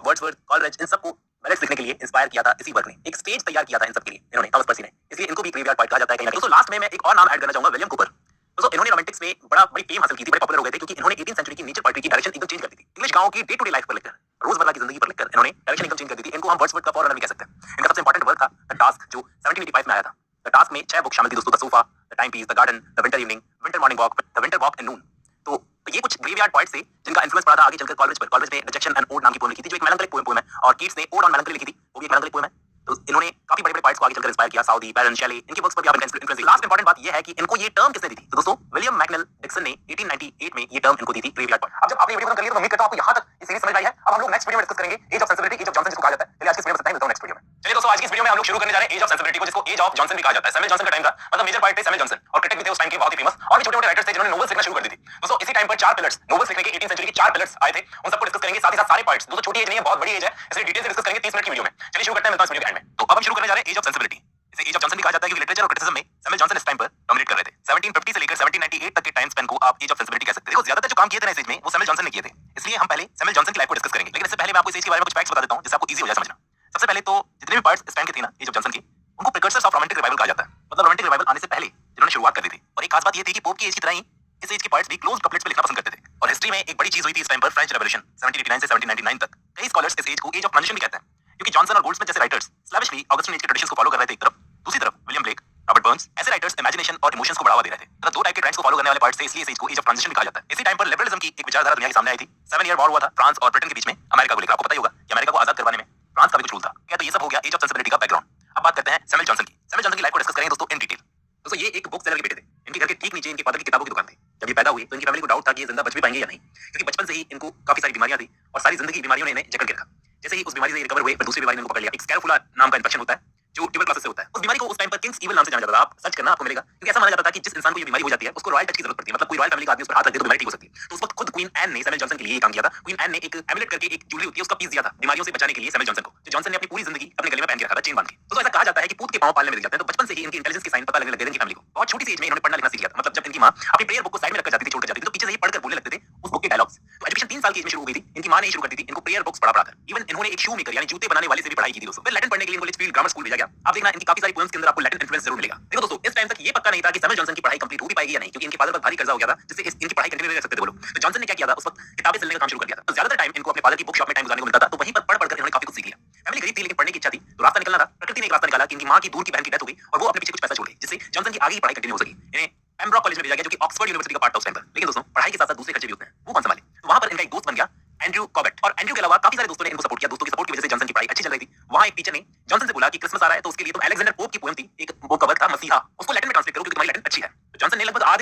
वर्ड्सवर्थ, कॉलरिज, इन सबको बैलेट्स लिखने के लिए इंस्पायर किया था इसी वर्क ने। एक स्टेज तैयार किया था इन सब के लिए इन्होंने, थॉमस पर्सी ने। इसलिए इनको भी ग्रेवयार्ड पोएट कहा जाता है कहीं ना कहीं। दोस्तों लास्ट में मैं एक और नाम ऐड करना चाहूंगा, विलियम कूपर। दोस्तों इन्होंने रोमांटिक्स में बड़ी फेम हासिल की थी, बड़े पॉपुलर हो गए थे क्योंकि इन्होंने 18th सेंचुरी की नेचर पोएट्री की डायरेक्शन एकदम चेंज कर दी थी। इंग्लिश गांव की डे टू डे लाइफ पर लिखकर, रोजमर्रा की जिंदगी पर लिखकर इन्होंने डायरेक्शन एकदम चेंज कर दी थी। इनको हम वर्ड्सवर्थ का फॉररनर भी कह सकते हैं। इनका सबसे इंपॉर्टेंट वर्क था द टास्क जो 1785 में आया था। द टास्क में 6 बुक शामिल थी दोस्तों, the sofa, the time piece, the garden, the winter evening, winter morning walk, the winter walk and noon. तो ये कुछ ग्रेवयार्ड पोएट्स थे जिनका इन्फ्लुएंस पड़ा था आगे चलकर कॉलरिज पर। कॉलरिज ने रिजेक्शन एंड ओड नाम की पोएम लिखी थी जो एक मेलंकलिक पोएम है। और कीट्स ने ओड ऑन मेलंकली लिखी थी, वो भी एक मेलंकलिक पोएम है। तो इन्होंने काफी बड़े-बड़े पोएट्स को आगे चलकर इंस्पायर किया, साउदी, बैरन, शेली, इनके वर्क्स पर भी आप इनका इन्फ्लुएंस। लास्ट इंपॉर्टेंट बात ये है कि इनको ये टर्म किसने दी थी? तो दोस्तों विलियम मैकनेल डिक्सन ने 1898 में ये टर्म इनको दी थी, ग्रेवयार्ड पोएट। अब जब आपने वीडियो खत्म कर लिया तो उम्मीद करता हूं आपको यहां तक ये सीरीज समझ आई है। अब हम लोग नेक्स्ट वीडियो में डिस्कस करेंगे age of sensibility, age of Johnson जिसको कहा जाता है। चलिए आज की इस वीडियो में बताएंगे, मिलता हूं नेक्स्ट वीडियो में। चलिए दोस्तों आज की इस वीडियो में हम लोग शुरू करने जा रहे हैं एज ऑफ सेंसिबिलिटी को, जिसको एज ऑफ जॉनसन भी कहा जाता है। सैमुअल जॉनसन का टाइम था, मतलब मेजर पोएट थे सैमुअल जॉनसन, और क्रिटिक भी थे उस टाइम के बहुत ही फेमस। और भी छोटे-मोटे राइटर्स थे जिन्होंने नोवेल्स लिखना शुरू कर दी थी। दोस्तों इसी टाइम पर 4 पिलर्स, नोवेल्स लिखने के 18th सेंचुरी के 4 पिलर्स आए थे, उन सबको डिस्कस करेंगे, साथ ही साथ सारे पार्ट्स। दोस्तों छोटी एज नहीं है, बहुत बड़ी एज है, इसलिए डिटेल से डिस्कस करेंगे 30 मिनट की वीडियो में। चलिए शुरू करते हैं, मिलता हूं इस वीडियो के एंड में। तो अब हम शुरू करने जा रहे हैं एज ऑफ सेंसिबिलिटी। इसे एज ऑफ जॉनसन भी कहा जाता है क्योंकि लिटरेचर और क्रिटिसिज्म में सैमुअल जॉनसन इस टाइम पर डोमिनेट कर रहे थे। 1750 से लेकर 1798 तक के टाइम स्पैन को आप एज ऑफ सेंसिबिलिटी कह सकते हैं। देखो ज्यादातर जो काम किए थे ना इस एज में वो सैमुअल जॉनसन ने किए थे, इसलिए हम पहले सैमुअल जॉनसन की लाइफ को डिस्कस करेंगे। लेकिन इससे पहले मैं आपको इस एज के बारे में कुछ फैक्ट्स बता देता हूं जिससे आपको इजी हो जाए समझना। सबसे पहले तो जितने भी पार्ट्स इस टाइम के थे ना एज ऑफ जॉनसन के, उनको प्रिकर्सर्स ऑफ रोमांटिक रिवाइवल कहा जाता है। मतलब रोमांटिक रिवाइवल आने से पहले जिन्होंने शुरुआत कर दी थी। और एक खास बात ये थी कि पोप की एज की तरह ही इस एज के पार्ट्स भी क्लोज कपलेट्स पे लिखना पसंद करते थे। और हिस्ट्री में एक बड़ी चीज हुई थी इस टाइम पर, फ्रेंच रेवोल्यूशन 1789 से 1799 तक। कई स्कॉलर्स इस एज को एज ऑफ ट्रांजिशन भी कहते हैं क्योंकि जॉनसन और गोल्डस्मिथ जैसे राइटर्स स्लैविशली ऑगस्टिन एज के ट्रेडिशंस को फॉलो कर रहे थे एक तरफ, दूसरी तरफ विलियम ब्लेक, रॉबर्ट बर्न्स ऐसे राइटर्स इमेजिनेशन और इमोशंस को बढ़ावा दे रहे थे। मतलब दो टाइप के ट्रेंड्स को फॉलो करने वाले पार्ट्स थे, इसलिए इस एज को एज ऑफ ट्रांजिशन भी कहा जाता है। इसी टाइम पर लिबरलिज्म की एक विचारधारा दुनिया के सामने आई थी। 7 ईयर वॉर हुआ था फ्रांस और ब्रिटेन के बीच में अमेरिका को लेकर। आपको पता ही होगा कि अमेरिका को आजाद करवाने में फ्रांस का भी कुछ रोल था। क्या तो ये सब हो गया एज ऑफ सेंसिबिलिटी का बैकग्राउंड। अब बात करते हैं सैमुअल जॉनसन की। सैमुअल जॉनसन की लाइफ को डिस्कस करेंगे दोस्तों इन डिटेल। दोस्तों ये एक बुक सेलर के बेटे थे। इनके घर के ठीक नीचे इनके फादर की किताबों की दुकान थी। जब ये पैदा हुए तो इनकी फैमिली को डाउट था कि ये जिंदा बच भी पाएंगे या नहीं, क्योंकि बचपन से ही इनको काफी सारी बीमारियां थी और सारी जिंदगी बीमारियों ने इन्हें जकड़ के रखा। जैसे ही उस बीमारी से रिकवर हुए पर दूसरी बीमारी ने इनको पकड़ लिया। एक स्कैरोफुला नाम का इन्फेक्शन होता है जो ट्यूबरक्लोसिस से होता है। उस बीमारी को उस टाइम पर किंग्स ईविल नाम से जाना जाता था। आप सर्च करना आपको मिलेगा, क्योंकि ऐसा माना जाता था कि जिस इंसान को ये बीमारी हो जाती है उसको रॉयल टच की जरूरत पड़ती है। मतलब कोई रॉयल फैमिली का आदमी उस पर हाथ रख दे तो बीमारी ठीक हो सकती है। तो उस वक्त खुद क्वीन एन ने सैमुअल जॉनसन के लिए ये काम किया था। क्वीन एन ने एक एमुलेट करके एक ज्वेलरी होती है उसका पीस दिया था बीमारियों से बचाने के लिए सैमुअल जॉनसन को, जो जॉनसन ने अपनी पूरी जिंदगी अपने गले में पहन के रखा था चेन बांध के। तो ऐसा कहा जाता है कि पूत के पांव पालने में लग जाते हैं। तो बचपन से ही इनकी इंटेलिजेंस के साइन पता लगने लगे थे इनकी फैमिली को। बहुत छोटी सी एज में इन्होंने पढ़ना लिखना सीख लिया था। मतलब जब इनकी मां अपनी प्रेयर बुक को साइड में रखकर जाती थी, छोड़कर जाती थी, तो पीछे से ही पढ़कर बोलने लगते थे उस बुक के डायलॉग्स। तो एजुकेशन 3 साल की एज में शुरू हो गई थी। इनकी मां ने शुरू कर दी थी इनको प्रेयर बुक्स पढ़ा कर। इवन इन्होंने एक शू मेकर यानी जूते बनाने वाले से भी पढ़ाई की थी दोस्तों। फिर लैटिन पढ़ने के लिए इनको लिचफील्ड ग्रामर स्कूल भेजा गया। आप देखना इनकी काफी सारी पोएम्स के अंदर आपको लैटिन इन्फ्लुएंस जरूर मिलेगा। देखो दोस्तों इस टाइम तक ये पक्का नहीं था कि सैमुअल जॉनसन की पढ़ाई कंप्लीट हो भी पाएगी या नहीं, क्योंकि इनके फादर पर भारी कर्जा हो गया था जिससे इनकी पढ़ाई कंटिन्यू नहीं कर सकते थे वो लोग। तो जॉनसन ने क्या किया था, उस वक्त किताबें सिलने का काम शुरू कर दिया था। तो ज्यादातर टाइम इनको अपने फादर की बुक शॉप में टाइम गुजारने को मिलता था, तो वहीं पर पढ़कर इन्होंने काफी कुछ सीख लिया। फैमिली गरीब थी लेकिन पढ़ने की इच्छा थी, तो रास्ता निकलना था। प्रकृति ने एक रास्ता निकाला कि इनकी मां की दूर की बहन की डेथ हो गई और वो अपने पीछे कुछ पैसा छोड़ गई, जिससे जॉनसन की आगे की पढ़ाई कंटिन्यू हो सकी। इन्हें पेम्ब्रोक कॉलेज में भेजा गया जो कि ऑक्सफोर्ड यूनिवर्सिटी का पार्ट था उस टाइम पर। लेकिन दोस्तों पढ़ाई के साथ साथ दूसरे खर्चे भी होते हैं, वो कौन संभाले? तो वहां पर इनका एक दोस्त बन गया एंड्रयू कॉबेट। और एंड्रयू के अलावा काफी सारे दोस्तों ने इनको सपोर्ट किया। दोस्तों की सपोर्ट की वजह से जॉनसन की पढ़ाई अच्छी चल रही थी। वहां एक टीचर ने जॉनसन से बोला कि क्रिसमस आ रहा है तो उसके लिए तुम अलेक्जेंडर पोप की पोएम थी, एक वो कवर था मसीहा, उसको लैटिन में ट्रांसलेट करो क्योंकि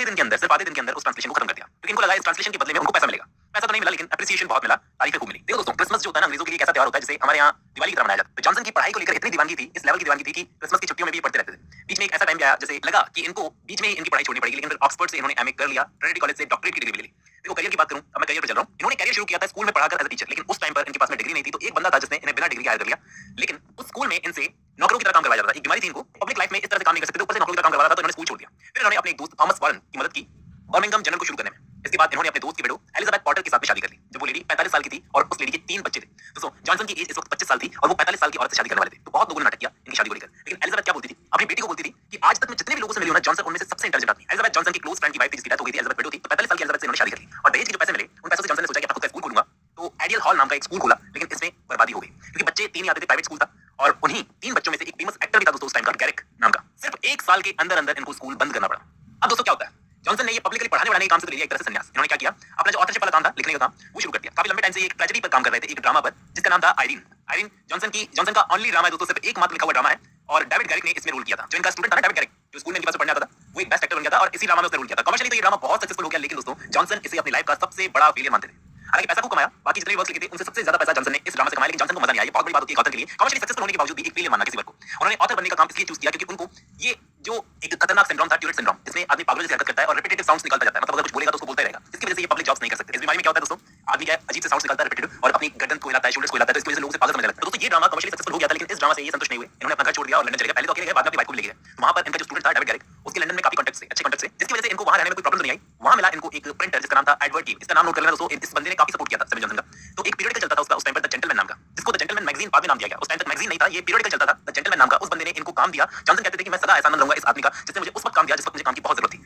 आधे दिन के अंदर, सिर्फ आधे दिन के अंदर उस ट्रांसलेशन को खत्म कर दिया, क्योंकि इनको लगा इस ट्रांसलेशन के बदले में उनको पैसा मिलेगा। पैसा तो नहीं मिला, लेकिन एप्रिसिएशन बहुत मिला, तारीफें खूब मिली। देखो दोस्तों, क्रिसमस जो होता है ना अंग्रेजों के लिए एक ऐसा त्योहार होता है जिसे हमारे यहाँ दिवाली की तरह मनाया जाता है। तो जॉनसन की पढ़ाई को लेकर इतनी दीवानगी थी, इस लेवल की दीवानगी थी कि क्रिसमस की छुट्टियों में भी ये पढ़ते रहते थे। बीच में एक ऐसा टाइम आया जैसे लगा कि इनको बीच में ही इनकी पढ़ाई छोड़नी पड़ेगी, लेकिन फिर ऑक्सफोर्ड से इन्होंने एमए कर लिया, ट्रिनिटी कॉलेज से डॉक्टरेट की डिग्री ले ली। देखो करियर की बात करूं, अब मैं करियर पे चल रहा हूं। इन्होंने करियर शुरू किया था स्कूल में पढ़ाकर एज अ टीचर, लेकिन उस टाइम पर इनके पास में डिग्री नहीं थी, तो एक बंदा था जिसने इन्हें बिना डिग्री के हायर कर लिया। लेकिन उस स्कूल में इनसे नौकरों की तरह काम करवाया जाता था। एक बीमारी थी इनको, पब्लिक लाइफ में इस तरह से काम नहीं कर सकते थे, ऊपर से नौकरों की तरह काम करवा रहा था, तो इन्होंने स्कूल छोड़ दिया। फिर इन्होंने अपने एक दोस्त थॉमस वारन की मदद की बर्मिंघम जनरल को शुरू करने में। इसके बाद इन्होंने अपने दोस्त की विडो एलिजाबेथ पॉटर के साथ में शादी कर ली। जब वो लेडी 45 साल की थी और उस लेडी के 3 बच्चे थे। दोस्तों, जॉनसन की एज इस वक्त 25 साल थी और वो 45 साल की औरत से शादी करने वाले थे। तो बहुत लोगों ने नाटक किया इनकी शादी को लेकर, लेकिन एलिजाबेथ क्या बोलती थी, अपनी बेटी को बोलती थी कि आज तक मैं जितने भी लोगों से मिली हूं ना, जॉनसन उनमें से सबसे इंटेलिजेंट आदमी। एलिजाबेथ जॉनसन की क्लोज फ्रेंड की वाइफ थी, जिसकी डेथ हो गई थी, एलिजाबेथ विडो थी। तो 45 साल की एलिजाबेथ से इन्होंने शादी कर ली और दहेज के जो पैसे मिले, उन पैसों से जॉनसन ने सोचा कि अपना खुद का स्कूल खोलूंगा। तो आइडियल हॉल नाम का एक स्कूल खोला, लेकिन इसमें बर्बादी हो गई, क्योंकि बच्चे 3 ही आते थे, प्राइवेट स्कूल था। और उन्हीं 3 बच्चों में से एक फेमस एक्टर भी था दोस्तों उस टाइम का, गैरिक नाम का। सिर्फ 1 साल के अंदर अंदर इनको स्कूल बंद करना पड़ा। अब दोस्तों क्या होता है, जॉनसन ने ये पब्लिकली पढ़ाने वढ़ाने के काम से तो ले लिया एक तरह से संन्यास। इन्होंने क्या किया, अपना जो ऑथरशिप वाला काम था, लिखने का काम, वो शुरू कर दिया। काफी लंबे टाइम से ये एक ट्रेजेडी पर काम कर रहे थे, एक ड्रामा पर, जिसका नाम था आयरीन। आयरीन जॉनसन का ओनली ड्रामा है दोस्तों, सिर्फ एकमात्र लिखा हुआ ड्रामा है। और डेविड गैरिक ने इसमें रोल किया था। जो इनका स्टूडेंट था ना, डेविड गैरिक, जो स्कूल में इनके पास पढ़ने आता था, वो एक बेस्ट एक्टर बन गया था और इसी ड्रामा में उसने रोल किया था। कमर्शियली तो ये ड्रामा बहुत सक्सेसफुल हो गया, लेकिन दोस्तों जॉनसन इसे अपनी लाइफ का सबसे बड़ा फेलियर मानते थे। हालांकि पैसा खूब कमाया, बाकी जितने भी वर्क्स लिखे थे उनसे सबसे ज्यादा पैसा जॉनसन ने इस ड्रामा से कमाया, लेकिन जॉनसन को मजा नहीं आया। ये बहुत बड़ी बात होती है ऑथर के लिए, कमर्शियली सक्सेसफुल होने के बावजूद भी एक फेलियर मानना किसी वर्क को। उन्होंने ऑथर बनने का काम इसलिए चूज किया क्योंकि उनको ये जो एक खतरनाक सिंड्रोम था, ट्यूरेट सिंड्रोम, जिसमें आदमी पागलों जैसे हरकत करता है और रिपीटेटिव साउंड्स निकालता जाता है, मतलब अगर कुछ बोलेगा तो उसको बोलता ही रहेगा। इसकी वजह से ये पब्लिक जॉब्स नहीं कर सकते। इस बीमारी में क्या होता है दोस्तों, आदमी क्या अजीब से साउंड्स निकालता है रिपीटेटिव, और अपनी गर्दन को हिलाता है, शोल्डर्स को हिलाता है, तो इसकी वजह से लोगों से पागल समझने लगता है। तो दोस्तों ये ड्रामा कमर्शियली सक्सेसफुल हो गया था, लेकिन इस ड्रामा से ये संतुष्ट नहीं हुए। इन्होंने अपना घर छोड़ दिया और लंदन चले गए। पहले तो अकेले गए, बाद में अपनी वाइफ को भी ले गए। तो वहां पर इनका जो स्टूडेंट था डेविड गैरिक, उसके लंदन में काफी कॉन्टैक्ट से, अच्छे कॉन्टैक्ट से, जिसकी वजह से इनको वहां रहने में कोई प्रॉब्लम नहीं आई। वहां मिला इनको एक प्रिंटर जिसका नाम था एडवर्ड कीव। इसका नाम नोट कर लेना दोस्तों, इस बंदे ने काफी सपोर्ट किया था सैमुअल जॉनसन का। तो एक पीरियडिकल चलता था उसका उस टाइम पर, द जेंटलमैन नाम का, जिसको द जेंटलमैन मैगजीन बाद में नाम दिया गया। उस टाइम तक मैगजीन नहीं था, ये पीरियडिकल चलता था, द जेंटलमैन नाम का। उस बंदे ने इनको काम दिया। जॉनसन कहते थे कि मैं सदा एहसानमंद रहूंगा इस आदमी का, जिसने मुझे उस वक्त काम दिया जिस वक्त मुझे काम की बहुत जरूरत थी।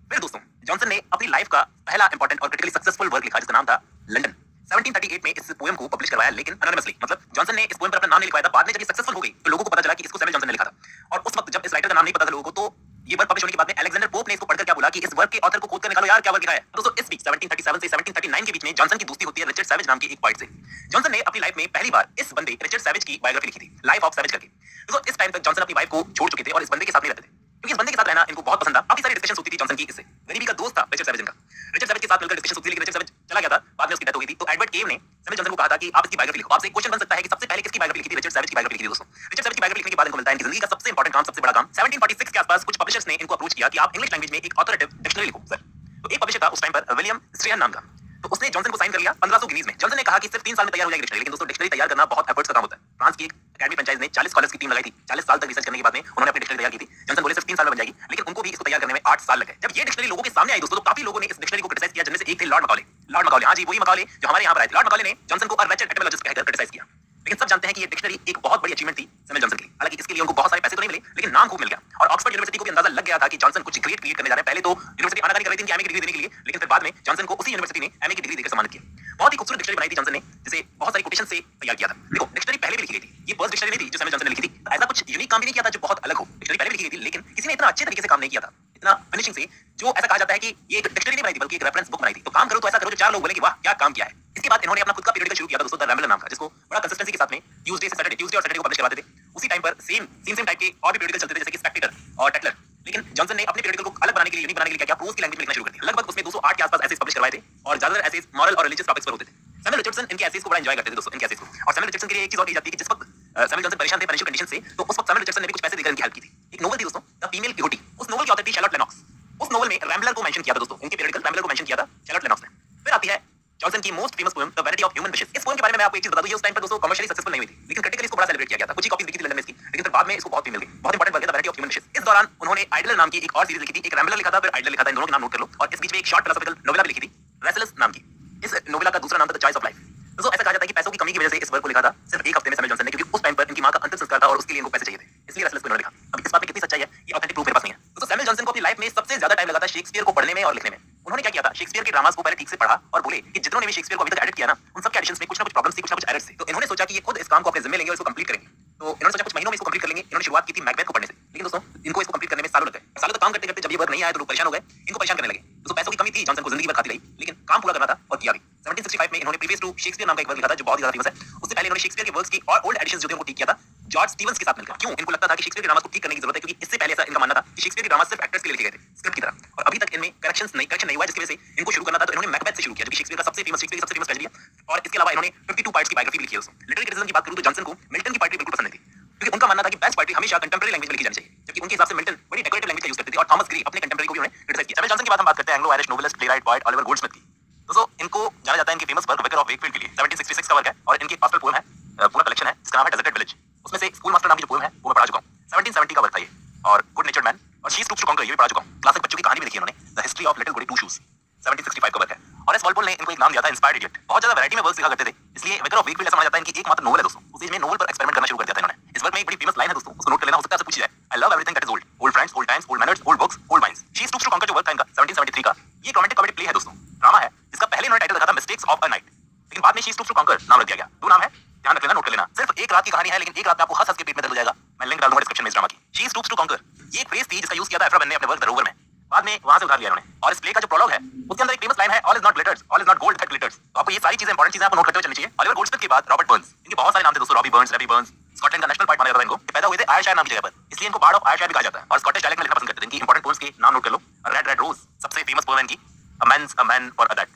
फिर दोस्तों जॉनसन ने अपनी लाइफ का पहला इंपॉर्टेंट और क्रिटिकली सक्सेसफुल वर्क लिखा, जिसका नाम था लंदन। 1738 में इस पोएम को पब्लिश करवाया, लेकिन एनोनिमसली, मतलब जॉनसन ने इस पोएम पर अपना नाम नहीं लिखवाया था। बाद में जब ये सक्सेसफुल हो गई तो लोगों को पता चला कि इसको सैमुअल जॉनसन ने लिखा था। और उस वक्त जब इस राइटर का नाम नहीं पता था लोगों को, तो ये वर्क पब्लिश होने के बाद में अलेक्जेंडर पोप ने इसको पढ़कर क्या बोला कि इस वर्क के ऑथर को खोद कर निकालो यार, क्या वर्क लिखा है। दोस्तों इस बीच 1737 से 1739 के बीच में जॉनसन की दोस्ती होती है रिचर्ड सैवेज नाम के एक पोएट से। जॉनसन ने अपनी लाइफ में पहली बार इस बंदे रिचर्ड सैवेज की बायोग्राफी लिखी थी, लाइफ ऑफ सैवेज करके। दोस्तों इस टाइम तक जॉनसन अपनी वाइफ को छोड़ चुके थे और इस बंदे के साथ नहीं रहते थे, क्योंकि इस बंदे के साथ रहना इनको बहुत पसंद था। काफी सारी डिस्कशन होती थी जॉनसन की इससे। गरीबी का दोस्त था रिचर्ड सैवेज इनका। रिचर्ड सैवेज के साथ मिलकर डिस्कशन होती थी, लेकिन रिचर्ड सैवेज चला गया था, बाद में उसकी डेथ हो गई थी। तो एडवर्ड केव ने सैमुअल जॉनसन को कहा था कि आप इसकी बायोग्राफी लिखो। आपसे एक क्वेश्चन बन सकता है कि सबसे पहले किसकी बायोग्राफी लिखी थी? रिचर्ड सैवेज की बायोग्राफी लिखी थी दोस्तों। रिचर्ड सैवेज की बायोग्राफी लिखने के बाद इनको मिलता है इनकी जिंदगी का सबसे इंपॉर्टेंट काम, सबसे बड़ा काम। 1746 के आसपास कुछ पब्लिशर्स ने इनको अप्रोच किया कि आप इंग्लिश लैंग्वेज में एक ऑथोरेटिव डिक्शनरी लिखो सर। तो एक पब्लिशर था उस टाइम पर विलियम स्ट्रेहन नाम का, तो उसने जॉनसन को साइन कर लिया 1500 गिनीज में। जॉनसन ने कहा कि सिर्फ 3 साल में तैयार हो जाएगी डिक्शनरी, लेकिन दोस्तों डिक्शनरी तैयार करना बहुत एफर्ट्स का काम होता है। फ्रांस की एक एकेडमी फ्रेंचाइज ने 40 स्कॉलर्स की टीम लगाई थी। 40 साल तक रिसर्च करने के बाद में उन्होंने अपनी डिक्शनरी तैयार की थी। जॉनसन बोले सिर्फ 3 साल में बन जाएगी, लेकिन उनको भी इसको तैयार करने में 8 साल लगे। जब ये डिक्शनरी लोगों के सामने आई दोस्तों, तो काफी लोगों ने इस डिक्शनरी को क्रिटिसाइज किया, जिनमें से एक थे लॉर्ड मकॉले। हाँ जी, वही मकॉले जो हमारे यहाँ पर आए थे। लॉर्ड मकॉले ने जॉनसन को रैचेट एटिमोलॉजिस्ट कहकर क्रिटिसाइज किया। लेकिन सब जानते हैं कि ये डिक्शनरी एक बहुत बड़ी अचीवमेंट थी सैमुअल जॉनसन की। हालांकि इसके लिए उनको बहुत सारे पैसे तो नहीं मिले, लेकिन नाम खूब मिल गया। और ऑक्सफोर्ड यूनिवर्सिटी को भी अंदाजा लग गया था कि जॉनसन कुछ ग्रेट क्रिएट करने जा रहे हैं। पहले तो यूनिवर्सिटी आनाकानी कर रही थी इनकी एमए की डिग्री देने के लिए, लेकिन फिर बाद में जॉनसन को उसी यूनिवर्सिटी ने एमए की डिग्री देकर सम्मानित किया। बहुत ही खूबसूरत डिक्शनरी बनाई थी जॉनसन ने, जिसे बहुत सारी कोटेशन से तैयार किया था। देखो डिक्शनरी पहले भी लिखी गई थी, ये फर्स्ट डिक्शनरी नहीं थी जो सैमुअल जॉनसन ने लिखी थी। ऐसा कुछ यूनिक काम भी नहीं किया था जो बहुत अलग हो। डिक्शनरी पहले भी लिखी गई थी, लेकिन किसी ने इतना अच्छे तरीके से काम नहीं किया था, इतना फिनिशिंग से, जो ऐसा कहा जाता है कि ये एक डिक्शनरी नहीं बनाई थी बल्कि एक रेफरेंस बुक बनाई थी। तो काम करो तो ऐसा करो जो 4 लोग बोले कि वाह क्या काम किया है। इसके बाद इन्होंने अपना खुद का पीरियडिकल शुरू किया था दोस्तों, द रैम्बलर नाम का, जिसको बड़ा कंसिस्टेंसी के साथ में ट्यूसडे और सैटरडे को पब्लिश करवाते थे। उसी टाइम पर सेम टाइप के और भी पीरियडिकल चलते थे, जैसे कि स्पेक्टेटर और टेटलर। लेकिन जॉनसन ने अपने पीरियडिकल को अलग बनाने के लिए, यूनिक बनाने के लिए क्या किया, प्रोज की लैंग्वेज में लिखना शुरू कर दिया। लगभग उसमें 208 के आसपास एसेज पब्लिश करवाए थे और ज्यादातर एसेज मॉरल और रिलीजियस टॉपिक्स पर होते थे। सैमुअल रिचर्डसन इनके एसेज को बड़ा एंजॉय करते थे दोस्तों, इनके एसेज को। और सैमुअल रिचर्डसन के लिए एक चीज और की जाती है कि जिस वक्त सैमुअल जॉनसन परेशान थे फाइनेंशियल कंडीशन से, तो उस वक्त सैमुअल रिचर्डसन ने भी कुछ पैसे देकर इनकी हेल्प की थी। एक नोवेल थी दोस्तों, द फीमेल क्यूटी। उस नोवेल की ऑथर थी शैर्लोट लेनॉक्स। उस नोवेल में रैम्बलर को मेंशन किया था दोस्तों, इनके पीरियडिकल रैम्बलर को मेंशन किया था शैर्लोट लेनॉक्स ने। फिर आती है जॉनसन की most famous poem the vanity of human wishes. इस पोएम के बारे में मैं आपको एक चीज बता दूं, ये उस टाइम पर दोस्तों कमर्शियली सक्सेसफुल नहीं हुई थी, लेकिन क्रिटिकली इसको बड़ा सेलिब्रेट किया गया था। कुछ ही कॉपीज बिकी थी लंदन में इसकी, लेकिन फिर बाद में इसको बहुत मिल गई। बहुत इंपॉर्टेंट वर्क है the vanity of human wishes. इस दौरान उन्होंने आइडलर नाम की एक और सीरीज लिखी थी, एक रैम्बलर लिखा था, फिर आइडलर लिखा था, इन दोनों का नाम नोट कर लो। और इस बीच में एक शॉर्ट फिलोसॉफिकल नोवेला भी लिखी थी रेस्टलेस नाम की। इस नोवेला का दूसरा नाम था द चॉइस ऑफ लाइफ। दोस्तों ऐसा कहा जाता है कि पैसों की कमी की वजह से इस वर्क को लिखा था सिर्फ 1 हफ्ते में सैमुअल जॉनसन ने, क्योंकि उस टाइम पर इनकी मां का अंतिम संस्कार था और उसके लिए इनको पैसे चाहिए थे, इसलिए रेस्टलेस को इन्होंने लिखा। अब इस बात में कितनी सच्चाई है ये ऑथेंटिक प्रूफ मेरे पास नहीं है। दोस्तों सैमुअल जॉनसन को अपनी लाइफ में सबसे ज्यादा टाइम लगा था शेक्सपियर को पढ़ने में और लिखने में। उन्होंने क्या किया था, शेक्सपियर के ड्रामास को पहले ठीक से पढ़ा और बोले कि जितनों ने भी शेक्सपियर को अभी तक एडिट किया ना, उन सब के एडिशंस में कुछ ना कुछ प्रॉब्लम्स थी, कुछ ना कुछ एरर्स थे। तो इन्होंने सोचा कि ये खुद इस काम को अपने जिम्मे लेंगे और इसको कंप्लीट करेंगे। तो इन्होंने सोचा कुछ महीनों में इसको कंप्लीट कर लेंगे। इन्होंने शुरुआत की थी मैकबेथ को पढ़ने से, लेकिन दोस्तों इनको इसको कंप्लीट करने में सालों लग गए। सालों तक काम करते करते जब ये वर्क नहीं आया तो लोग परेशान हो गए, इनको परेशान करने लगे। दोस्तों पैसों की कमी थी, जॉनसन को जिंदगी भर खाती रही, लेकिन काम पूरा करना था और किया भी। 1765 में इन्होंने प्रीवियस टू शेक्सपियर नाम का एक वर्क लिखा था जो बहुत ही ज्यादा फेमस है। उससे पहले इन्होंने शेक्सपियर के वर्क्स की और ओल्ड एडिशंस जो थे उनको ठीक किया था, जॉर्ज स्टीवंस के साथ मिलकर। क्यों? इनको लगता था कि शेक्सपियर के ड्रामा को ठीक करने की जरूरत है, क्योंकि इससे पहले ऐसा इनका मानना था कि शेक्सपियर के ड्रामा सिर्फ एक्टर्स के लिए लिखे गए थे, स्क्रिप्ट की तरह, और अभी तक इनमें करेक्शन नहीं हुआ, जिसकी वजह से इनको शुरू करना था। तो इन्होंने मैकबेथ से शुरू किया, जो कि शेक्सपियर का सबसे फेमस ट्रेजेडी है। और इसके अलावा इन्होंने 52 पार्ट्स की बायोग्राफी लिखी है दोस्तों। लिटरेरी क्रिटिसिज्म की बात करूं तो जॉनसन को मिल्टन की पोएट्री बिल्कुल पसंद नहीं थी, क्योंकि उनका मानना था कि बेस्ट पोएट्री हमेशा कंटेम्परेरी लैंग्वेज में लिखी जानी चाहिए, जबकि उनके हिसाब से मिल्टन बड़ी डेकोरेटिव लैंग्वेज का यूज करते थे, और थॉमस ग्रे अपने कंटेम्परेरी को भी उन्होंने क्रिटिसाइज किया। जॉनसन की बात हम बात करते हैं Anglo Irish novelist, playwright, poet Oliver Goldsmith की। दोस्तों इनको जाना जाता है इनके famous work vicar of Wakefield के लिए। 1766 का वर्क है और इनकी पास्टल पोएम है, पूरा कलेक्शन है जिसका नाम है डेजर्टेड विलेज। उसमें से स्कूल मास्टर नाम की जो पोएम है वो मैं पढ़ा चुका हूं। 1770 का वर्क था ये, और गुड नेचर्ड मैन और शी स्टूप्स टू कॉन्कर ये भी पढ़ा चुका हूं। क्लासिक बच्चों की कहानी भी लिखी है उन्होंने, द हिस्ट्री ऑफ लिटिल गोडी टू शूज। 1765 का वर्क है, और एस वॉलपोल ने इनको एक नाम दिया था इंस्पायर्ड इडियट। बहुत ज्यादा वैरायटी में वर्क्स लिखा करते थे, इसलिए विकर ऑफ वेकफील्ड ऐसा माना जाता है इनकी एकमात्र नोवेल है दोस्तों। उस एज में नोवेल पर एक्सपेरिमेंट करना शुरू कर दिया था इन्होंने। इस वर्क में एक बड़ी फेमस लाइन है दोस्तों, उसको नोट कर लेना, हो सकता है आपसे पूछी जाए। I love everything that is old, old friends, old times, old manners, old books, old minds. She stoops to conquer जो वर्क था इनका 1773 का, ये एक रोमांटिक कॉमेडी प्ले है दोस्तों, ड्रामा है, जिसका पहले इन्होंने टाइटल रखा था मिस्टेक्स ऑफ अ नाइट, लेकिन बाद में शी स्टूप्स टू कॉन्कर नाम रख दिया गया। दो नाम है, ध्यान रख लेना, नोट कर लेना। सिर्फ एक रात की कहानी है, लेकिन एक रात में आपको हंस हंस के पेट में दर्द हो जाएगा। मैं लिंक डाल दूंगा डिस्क्रिप्शन में इस ड्रामा की। शी स्टूप्स टू कॉन्कर ये एक फ्रेज थी जिसका यूज किया था एफ्रा बेन ने अपने वर्क द रोवर में, बाद में वहां से उधार लिया इन्होंने। और इस प्ले का जो प्रोलॉग है उसके अंदर एक फेमस लाइन है, all is not glitters, all is not gold that glitters. तो आपको ये सारी चीजें इंपॉर्टेंट चीजें आपको नोट करते हुए चलनी चाहिए। ऑलिवर गोल्डस्मिथ के बाद रॉबर्ट बर्न्स, इनके बहुत सारे नाम थे दोस्तों, Robbie Burns, rabi Burns. Scotland का नेशनल पार्ट माना जाता है इनको। ये पैदा हुए थे आयरशायर नाम की जगह पर, इसलिए इनको बार्ड ऑफ आयरशायर भी कहा जाता है, और स्कॉटिश डायलेक्ट में लिखना पसंद करते थे। इनकी इंपॉर्टेंट पोएम्स के नाम नोट कर लो। रेड रेड रोज सबसे फेमस पोएम है इनकी, a man for a that,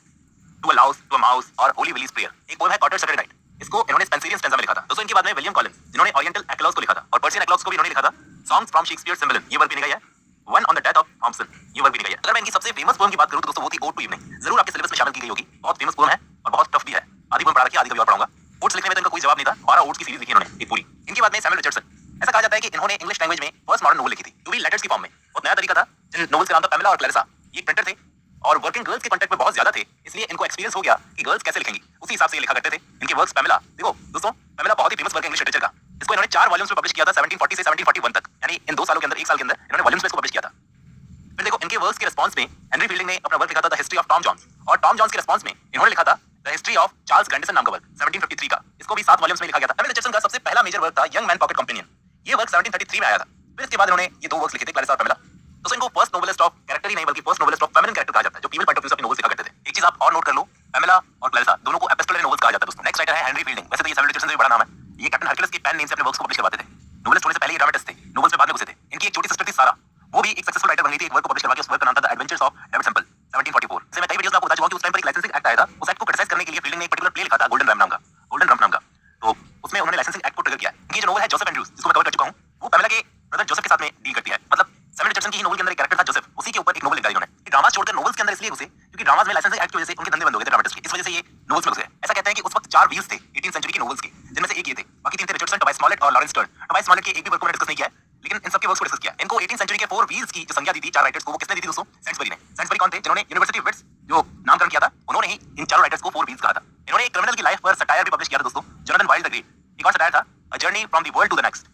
to a louse, to a mouse, और होली विलीज प्रेयर। एक पोएम है कॉटेज सैटरडे नाइट, इसको इन्होंने स्पेंसरियन स्टेंजा में लिखा था दोस्तों। इनके बाद में विलियम कॉलिंस, जिन्होंने ओरिएंटल एक्लॉग्स को लिखा था, और पर्शियन एक्लॉग्स को भी इन्होंने लिखा था। सॉन्ग्स फ्रॉम शेक्सपियर सिम्बलन, ये वर्क भी निकाला है। One on the death of Thomson, ये वर्क भी निकाला है। अगर मैं इनकी सबसे फेमस पोएम की बात करूं तो दोस्तों वो थी ओड टू इवनिंग, जरूर आपके सिलेबस में शामिल की गई होगी। बहुत फेमस पोएम है और बहुत टफ भी है। आधी पोएम पढ़ा रखी है, आधी कभी और पढ़ाऊंगा। ओड्स लिखने में तो इनका कोई जवाब नहीं था, 12 ओड्स की सीरीज लिखी इन्होंने एक पूरी। इनके बाद में सैमुअल रिचर्डसन, ऐसा कहा जाता है कि इन्होंने इंग्लिश लैंग्वेज में फर्स्ट मॉडर्न नोवेल लिखी थी, जो भी लेटर्स की फॉर्म में। बहुत नया तरीका था। जिन नोवेल्स का नाम था पैमेला और क्लैरिसा, ये प्रिंटर थे और वर्किंग गर्ल्स के कांटेक्ट में बहुत ज्यादा थे, इसलिए इनको एक्सपीरियंस हो गया कि गर्ल्स कैसे लिखेंगी, उसी हिसाब से ये लिखा करते थे। इनके वर्क्स पैमेला देखो दोस्तों, पैमेला बहुत ही फेमस वर्क है इंग्लिश लिटरेचर का। इसको इन्होंने 4 वॉल्यूम्स में पब्लिश किया था 1740 से 1741 तक, यानी इन 2 सालों के अंदर, 1 साल के अंदर इन्होंने वॉल्यूम्स में इसको पब्लिश किया था। फिर देखो इनके वर्क्स के रिस्पांस में हेनरी फील्डिंग ने अपना वर्क लिखा था the history of Tom Jones, और टॉम जॉन्स के रिस्पांस में इन्होंने लिखा था the history of Charles Grandison नाम का वर्क 1753 का। इसको भी 7 वॉल्यूम्स में लिखा गया था। सैमुअल रिचर्डसन का सबसे पहला मेजर वर्क था यंग मैन पॉकेट कंपेनियन, ये वर्क 1733 में आया था। फिर इसके बाद इन्होंने ये 2 वर्क्स लिखे थे, क्लैरिसा और पैमेला। दोस्तों इनको फर्स्ट नोवेलिस्ट ऑफ कैरेक्टर ही नहीं बल्कि first novelist of feminine character कहा जाता है, जो फीमेल पॉइंट ऑफ व्यू से अपनी नोवेल्स लिखा करते थे। एक चीज आप और नोट कर लो, पैमेला और क्लैरिसा दोनों को एपिस्टोलरी नोवेल्स कहा जाता है दोस्तों। नेक्स्ट राइटर है हेनरी फील्डिंग। वैसे तो ये सैमुअल रिचर्डसन से भी बड़ा नाम है, ये कैप्टन हरक्युलस के पेन नेम से अपने वर्क्स को पब्लिश करवाते थे। नोवेलिस्ट होने से पहले ये ड्रामेटिस्ट थे, नोवेल्स में बाद में घुसे थे। इनकी एक छोटी सिस्टर थी सारा, वो भी एक सक्सेसफुल राइटर बन गई थी, एक वर्क को पब्लिश करवा के। उस वर्क का नाम था the adventures of David simple 1744। जैसे मैं कई वीडियोस में आपको बता चुका हूं कि उस टाइम पर एक लाइसेंसिंग एक्ट आया था। उस एक्ट को क्रिटिसाइज करने के लिए फील्डिंग ने एक पर्टिकुलर प्ले लिखा था गोल्डन रैम नाम का, गोल्डन रम्प नाम का। तो उसमें उन्होंने लाइसेंसिंग एक्ट को ट्रिगर किया। इनकी जो नोवेल है जोसेफ एंड्रूज, जिसको मैं कवर कर चुका हूं, वो पैमेला के ब्रदर जोसेफ के साथ में डील करती है। मतलब सैमुअल रिचर्डसन की ही नोवेल के अंदर एक कैरेक्टर था जोसेफ, उसी के ऊपर एक नोवेल लिखा इन्होंने। ये ड्रामा छोड़कर नोवेल्स के अंदर इसलिए घुसे क्योंकि ड्रामास में लाइसेंसिंग एक्ट की वजह से उनके धंधे बंद हो गए थे ड्रामेटिस्ट के, इस वजह से ये नोवेल्स में घुसे। ऐसा कहते हैं कि उस वक्त 4 व्हील्स थे 18th सेंचुरी की नोवेल्स के, जिनमें से एक ये थे, बाकी 3 थे रिचर्डसन, टोबास स्मॉलेट और लॉरेंस स्टर्न। टोबास स्मॉलेट के एक भी वर्क को मैंने डिस्कस नहीं किया है, लेकिन इन सबके वर्क्स को डिस्कस किया। इनको 18th सेंचुरी के 4 व्हील्स की जो संज्ञा दी थी 4 राइटर्स को, वो किसने दी थी दोस्तों? सेंट्सबरी ने। सेंट्सबरी कौन थे? जिन्होंने यूनिवर्सिटी ऑफ विट्स जो नामकरण किया था, उन्होंने ही इन 4 राइटर्स को 4 व्हील्स कहा था। इन्होंने एक क्रिमिनल की लाइफ पर सटायर भी पब्लिश किया था दोस्तों, जोनाथन वाइल्ड द ग्रेट। एक और सटायर था a journey from the world to the next.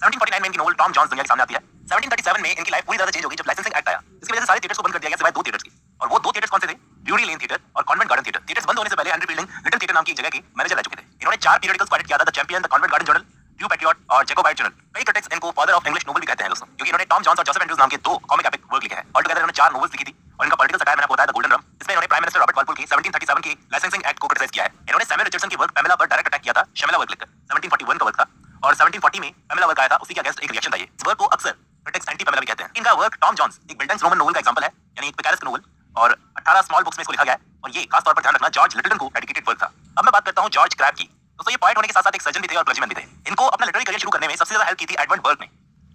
1749 में इनकी नोवेल टॉम जॉन्स दुनिया के सामने आती है। 1737 में इनकी लाइफ पूरी तरह से चेंज हो गई जब लाइसेंसिंग एक्ट आया। इसकी वजह से सारे थिएटर्स को बंद कर दिया गया सिवाय 2 थिएटर्स की, और वो 2 थिएटर्स कौन से थे? ड्यूरी लेन थिएटर और कॉन्वेंट गार्डन थिएटर। थिएटर्स बंद होने से पहले हेनरी फील्डिंग लिटिल थिएटर नाम की एक जगह के मैनेजर रह चुके थे। इन्होंने 4 पीरियडिकल्स को एडिट किया था, the champion, the convent garden journal, new patriot और जैकोबाइट जर्नल। कई क्रिटिक्स इनको फादर ऑफ इंग्लिश नोवेल भी कहते हैं दोस्तों, क्योंकि इन्होंने टॉम जॉन्स और जोसेफ एंड्रूज नाम के 2 कॉमिक एपिक वर्क लिखे हैं। ऑल टुगेदर इन्होंने 4 नोवेल्स लिखी थी, और इनका पॉलिटिकल सटायर मैंने आपको बताया द गोल्डन रम्प। इसमें इन्होंने प्राइम मिनिस्टर रॉबर्ट वालपोल के 1737 के लाइसेंसिंग एक्ट को क्रिटिसाइज किया है। इन्होंने सैमुअल रिचर्डसन के वर्क पैमेला पर डायरेक्ट अटैक किया था शमेला वर्क लिखकर। 1741 का वर्क था, और 1740 में पैमेला वर्क आया था, उसी के अगेंस्ट एक रिएक्शन था ये। इस वर्क को अक्सर क्रिटिक्स एंटी पैमेला भी कहते हैं। इनका वर्क टॉम जॉन्स एक बिल्डेंस रोमन नोवेल का एग्जांपल है, यानी एक पिकारेस्क नोवेल, और 18 स्मॉल बुक्स में इसको लिखा गया है, और ये खास तौर पर ध्यान रखना जॉर्ज लिटलटन को डेडिकेटेड वर्क था। अब मैं बात करता हूं जॉर्ज क्रैब की। दोस्तों ये पॉइंट होने के साथ-साथ एक सर्जन भी थे और क्लर्जीमैन भी थे। इनको अपना लिटरेरी करियर शुरू करने में सबसे ज्यादा हेल्प की थी एडमंड बर्ग ने।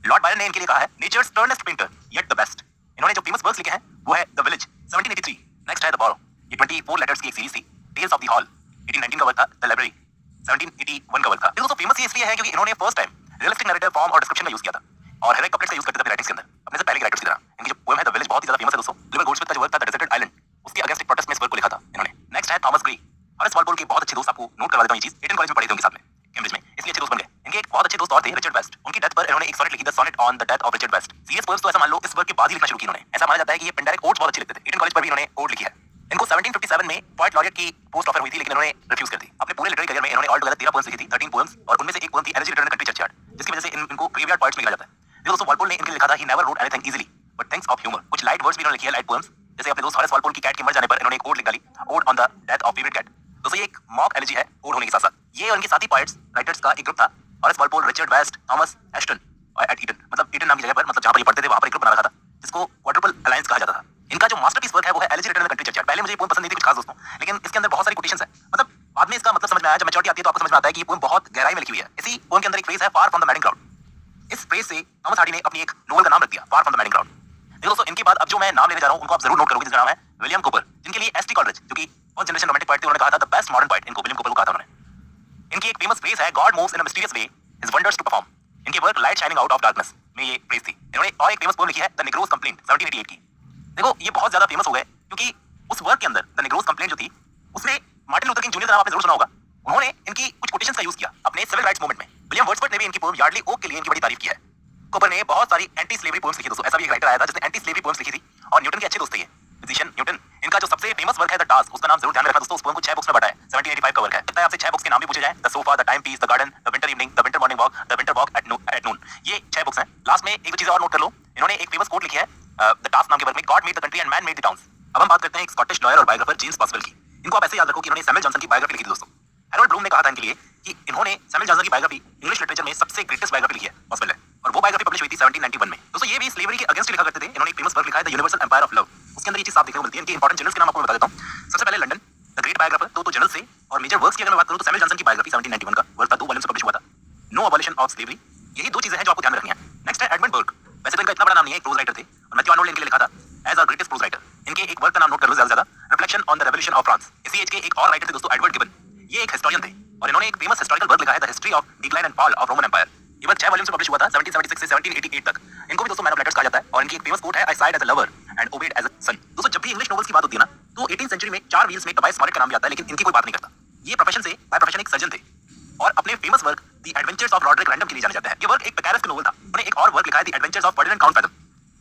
लॉर्ड बायरन ने इनके लिए कहा है nature's sternest painter yet the best. इन्होंने जो फेमस वर्क्स लिखे हैं वो है द विलेज 1783, नेक्स्ट है द बोरो, ये 24 लेटर्स की एक सीरीज थी। टेल्स ऑफ द हॉल 1819 का वर्क था। द लाइब्रेरी 1781 का वर्क था। दोस्तों फेमस ये इसलिए है क्योंकि इन्होंने first time realistic narrative form और डिस्क्रिप्शन का यूज किया था, और हेरोइक कपलेट्स का यूज करते थे अपने राइटिंग्स के अंदर, अपने से पहले के राइटर्स की तरह। इनकी जो पोएम है द विलेज बहुत ही ज्यादा फेमस है दोस्तों। ऑलिवर गोल्डस्मिथ का जो वर्क था द डेजर्टेड आइलैंड, उसके अगेंस्ट एक प्रोटेस्ट में इस वर्क को लिखा था इन्होंने। नेक्स्ट है थॉमस ग्रे, हॉरेस वॉलपोल के बहुत अच्छे दोस्त। आपको नोट करवा देता हूं ये चीज, एटन कॉलेज में पढ़े थे उनके साथ में कैम्ब्रिज में, इसलिए अच्छे दोस्त बन गए। इनके एक बहुत अच्छे दोस्त और थे रिचर्ड वेस्ट। उनकी डेथ पर इन्होंने एक सोनेट लिखी the sonnet on the death of Richard West. Serious poems तो ऐसा मान लो इस वर्क के बाद ही लिखना शुरू किया इन्होंने। ऐसा माना जाता है कि ये पेंडारिक ओड्स बहुत अच्छे लिखते थे। एटन कॉलेज पर भी इन्होंने ओड लिखी है। इनको 1757 में पोएट लॉरियट की पोस्ट ऑफर हुई थी, लेकिन इन्होंने रिफ्यूज कर दी। अपने पूरे लिटरेरी करियर में इन्होंने ऑल टुगेदर 13 पोएम्स लिखी थी, 13 पोएम्स, और उनमें से एक पोएम थी एनर्जी रिटर्न कंट्री चर्चयार्ड, जिसकी वजह से इनको ग्रेवयार्ड पोएट्स में लिखा जाता है। ये दोस्तों वॉलपोल ने इनके लिए लिखा था he never wrote anything easily but things of humour. कुछ लाइट वर्ड्स भी इन्होंने लिखे हैं, लाइट पोएम्स, जैसे अपने दोस्त हॉरेस वॉलपोल की कैट के मर जाने पर इन्होंने एक ओड लिख डाली, ode on the death of favourite cat. दोस्तों ये एक मॉक एलिजी है ओड होने के साथ साथ। ये और इनके साथी पोएट्स राइटर्स का एक ग्रुप था Horace Walpole, Richard West, Thomas Ashton at Eton, मतलब ईटन नाम की जगह पर, मतलब जहां पर ये पढ़ते थे वहां पर एक ग्रुप बना रखा था जिसको क्वाड्रुपल अलायंस कहा जाता था। इनका जो मास्टरपीस वर्क है वो है elegy return in the country churchyard. पहले मुझे ये पोएम पसंद नहीं थी कुछ खास दोस्तों, लेकिन इसके अंदर बहुत सारी कोटेशंस है। मतलब बाद में इसका मतलब समझ में आया, जब मैच्योरिटी आती है तो आपको समझ में आता है कि ये पोएम बहुत गहराई में लिखी हुई है। इसी पोएम के अंदर एक फ्रेज है, far from the madding crowd. इस फ्रेज से थॉमस हार्डी ने अपनी एक नोवेल का नाम रख दिया, far from the madding crowd. देखो दोस्तों, इनके बाद अब जो मैं नाम लेने जा रहा हूं उनको आप जरूर नोट करोगे, जिसका नाम है विलियम कूपर, जिनके लिए एसटी कॉलरिज, जो कि फर्स्ट जनरेशन रोमांटिक पोएट थे, उन्होंने कहा था द बेस्ट मॉडर्न पोएट, इनको विलियम कूपर को कहा था उन्होंने। इनकी एक फेमस फ्रेज है, God moves in a mysterious way, his wonders to perform. इनके work light shining out of darkness में ये फ्रेज थी। इन्होंने और एक फेमस पोएम लिखी है, द निग्रोस कंप्लेंट, 1788 की। देखो ये बहुत ज्यादा फेमस हो गए क्योंकि उस वर्क के अंदर द निग्रोस कंप्लेंट जो थी उसमें मार्टिन लूथर किंग जूनियर का नाम आपने जरूर सुना होगा। उन्होंने इनकी कुछ कोटेशंस का यूज किया अपने सिविल राइट्स मूवमेंट में। विलियम वर्ड्सवर्थ ने भी इनकी पोएम यार्डली ओक के लिए इनकी बड़ी तारीफ की है। कूपर ने बहुत सारी एंटी स्लेवरी पोएम्स लिखी दोस्तों, ऐसा भी एक राइटर आया था जिसने एंटी स्लेवरी पोएम्स लिखी थी, और न्यूटन के अच्छे दोस्त थे ये, फिजिशियन न्यूटन। इनका जो सबसे फेमस वर्क है द टास्क, उसका नाम जरूर ध्यान में रखना दोस्तों। उस पोएम को 6 बुक्स में बांटा है, 1785 का वर्क है। लगता है आपसे 6 बुक्स के नाम भी पूछे जाए, the sofa, the time piece, the garden, the winter evening, the winter morning walk, the winter walk at noon, ये 6 बुक्स हैं। लास्ट में एक चीज और नोट कर लो, इन्होंने एक फेमस कोट लिखी है द टास्क नाम के वर्क में, God made the country and man made the towns. अब हम बात करते हैं एक स्कॉटिश लॉयर और बायोग्राफर जेम्स बॉसवेल की। इनको आप ऐसे याद रखो कि इन्होंने सैमुअल जॉनसन की बायोग्राफी लिखी थी दोस्तों। हैरोल्ड ब्लूम ने कहा था इनके लिए कि इन्होंने सैमुअल जॉनसन की बायोग्राफी इंग्लिश लिटरेचर में सबसे ग्रेटेस्ट बायोग्राफी लिखी है, बॉसवेल है, और वो बायोग्राफी पब्लिश हुई थी 1791 में। दोस्तों ये भी स्लेवरी के अगेंस्ट लिखा करते थे। इन्होंने एक फेमस वर्क लिखा है the universal empire of love. उसके अंदर ये चीज साफ देखने को मिलती है। इनके इंपॉर्टेंट जनरल्स के नाम आपको बता देता हूं। सबसे पहले लंदन द ग्रेट बायोग्राफर, तो जनरल से, और मेजर वर्क्स की अगर मैं बात करूं तो सैमुअल जॉनसन की बायोग्राफी 1791 का वर्क था, 2 वॉल्यूम्स में पब्लिश हुआ था, नो अबॉलिशन ऑफ स्लेवरी। यही 2 चीजें हैं जो आपको ध्यान में रखनी है। नेक्स्ट है एडमंड बर्ग। वैसे तो इनका इतना बड़ा नाम नहीं है, एक प्रोज राइटर थे, और मैथ्यू आर्नोल्ड ने इनके लिए लिखा था as our greatest prose writer. इनके एक वर्क का नाम नोट कर लो ज्यादा, reflection on the revolution of France. इसी एज के एक और राइटर थे दोस्तों, एडवर्ड गिबन। ये एक हिस्टोरियन थे और इन्होंने एक फेमस हिस्टोरिकल वर्क लिखा है the history of decline and fall of Roman empire. ये वर्क 6 वॉल्यूम्स में पब्लिश हुआ था 1776 से 1788 तक। इनको भी दोस्तों मैन ऑफ लेटर्स कहा जाता है, और इनकी एक फेमस कोट है, I sighed as a lover and obeyed as a son. दोस्तों जब भी इंग्लिश नॉवेल्स की बात होती है ना, तो 18th सेंचुरी में 4 व्हील्स में टोबाइस मॉरेट का नाम भी आता है, लेकिन इनकी कोई बात नहीं करता। ये प्रोफेशन से बाय प्रोफेशन एक सर्जन थे, और अपने famous work the adventures of Rodrick random के लिए जाना जाता है। ये वर्क एक पिकारेस्क नोवेल था। उन्होंने एक और वर्क लिखा है the adventures of Ferdinand count fathom.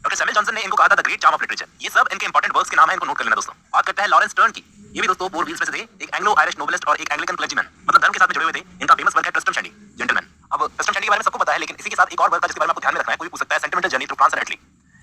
Doctor Samuel Johnson ने इनको कहा था the great charm of literature. ये सब इनके इंपॉर्टेंट वर्क्स के नाम है, इनको नोट कर लेना दोस्तों। बात करते हैं लॉरेंस टर्न की। ये भी दोस्तों 4 व्हील्स में से थे, एक एंग्लो आयरिश नोवेलिस्ट और एक एंग्लिकन क्लर्जीमैन, मतलब धर्म के साथ में जुड़े हुए थे। इनका फेमस वर्क है ट्रिस्टम शैंडी, जेंटलमैन। अब ट्रिस्टम शैंडी के बारे में सबको पता है, लेकिन इसी के साथ एक और वर्क है जिसके बारे में आपको ध्यान में रखना है, कोई पूछ सकता है, sentimental journey through France and Italy.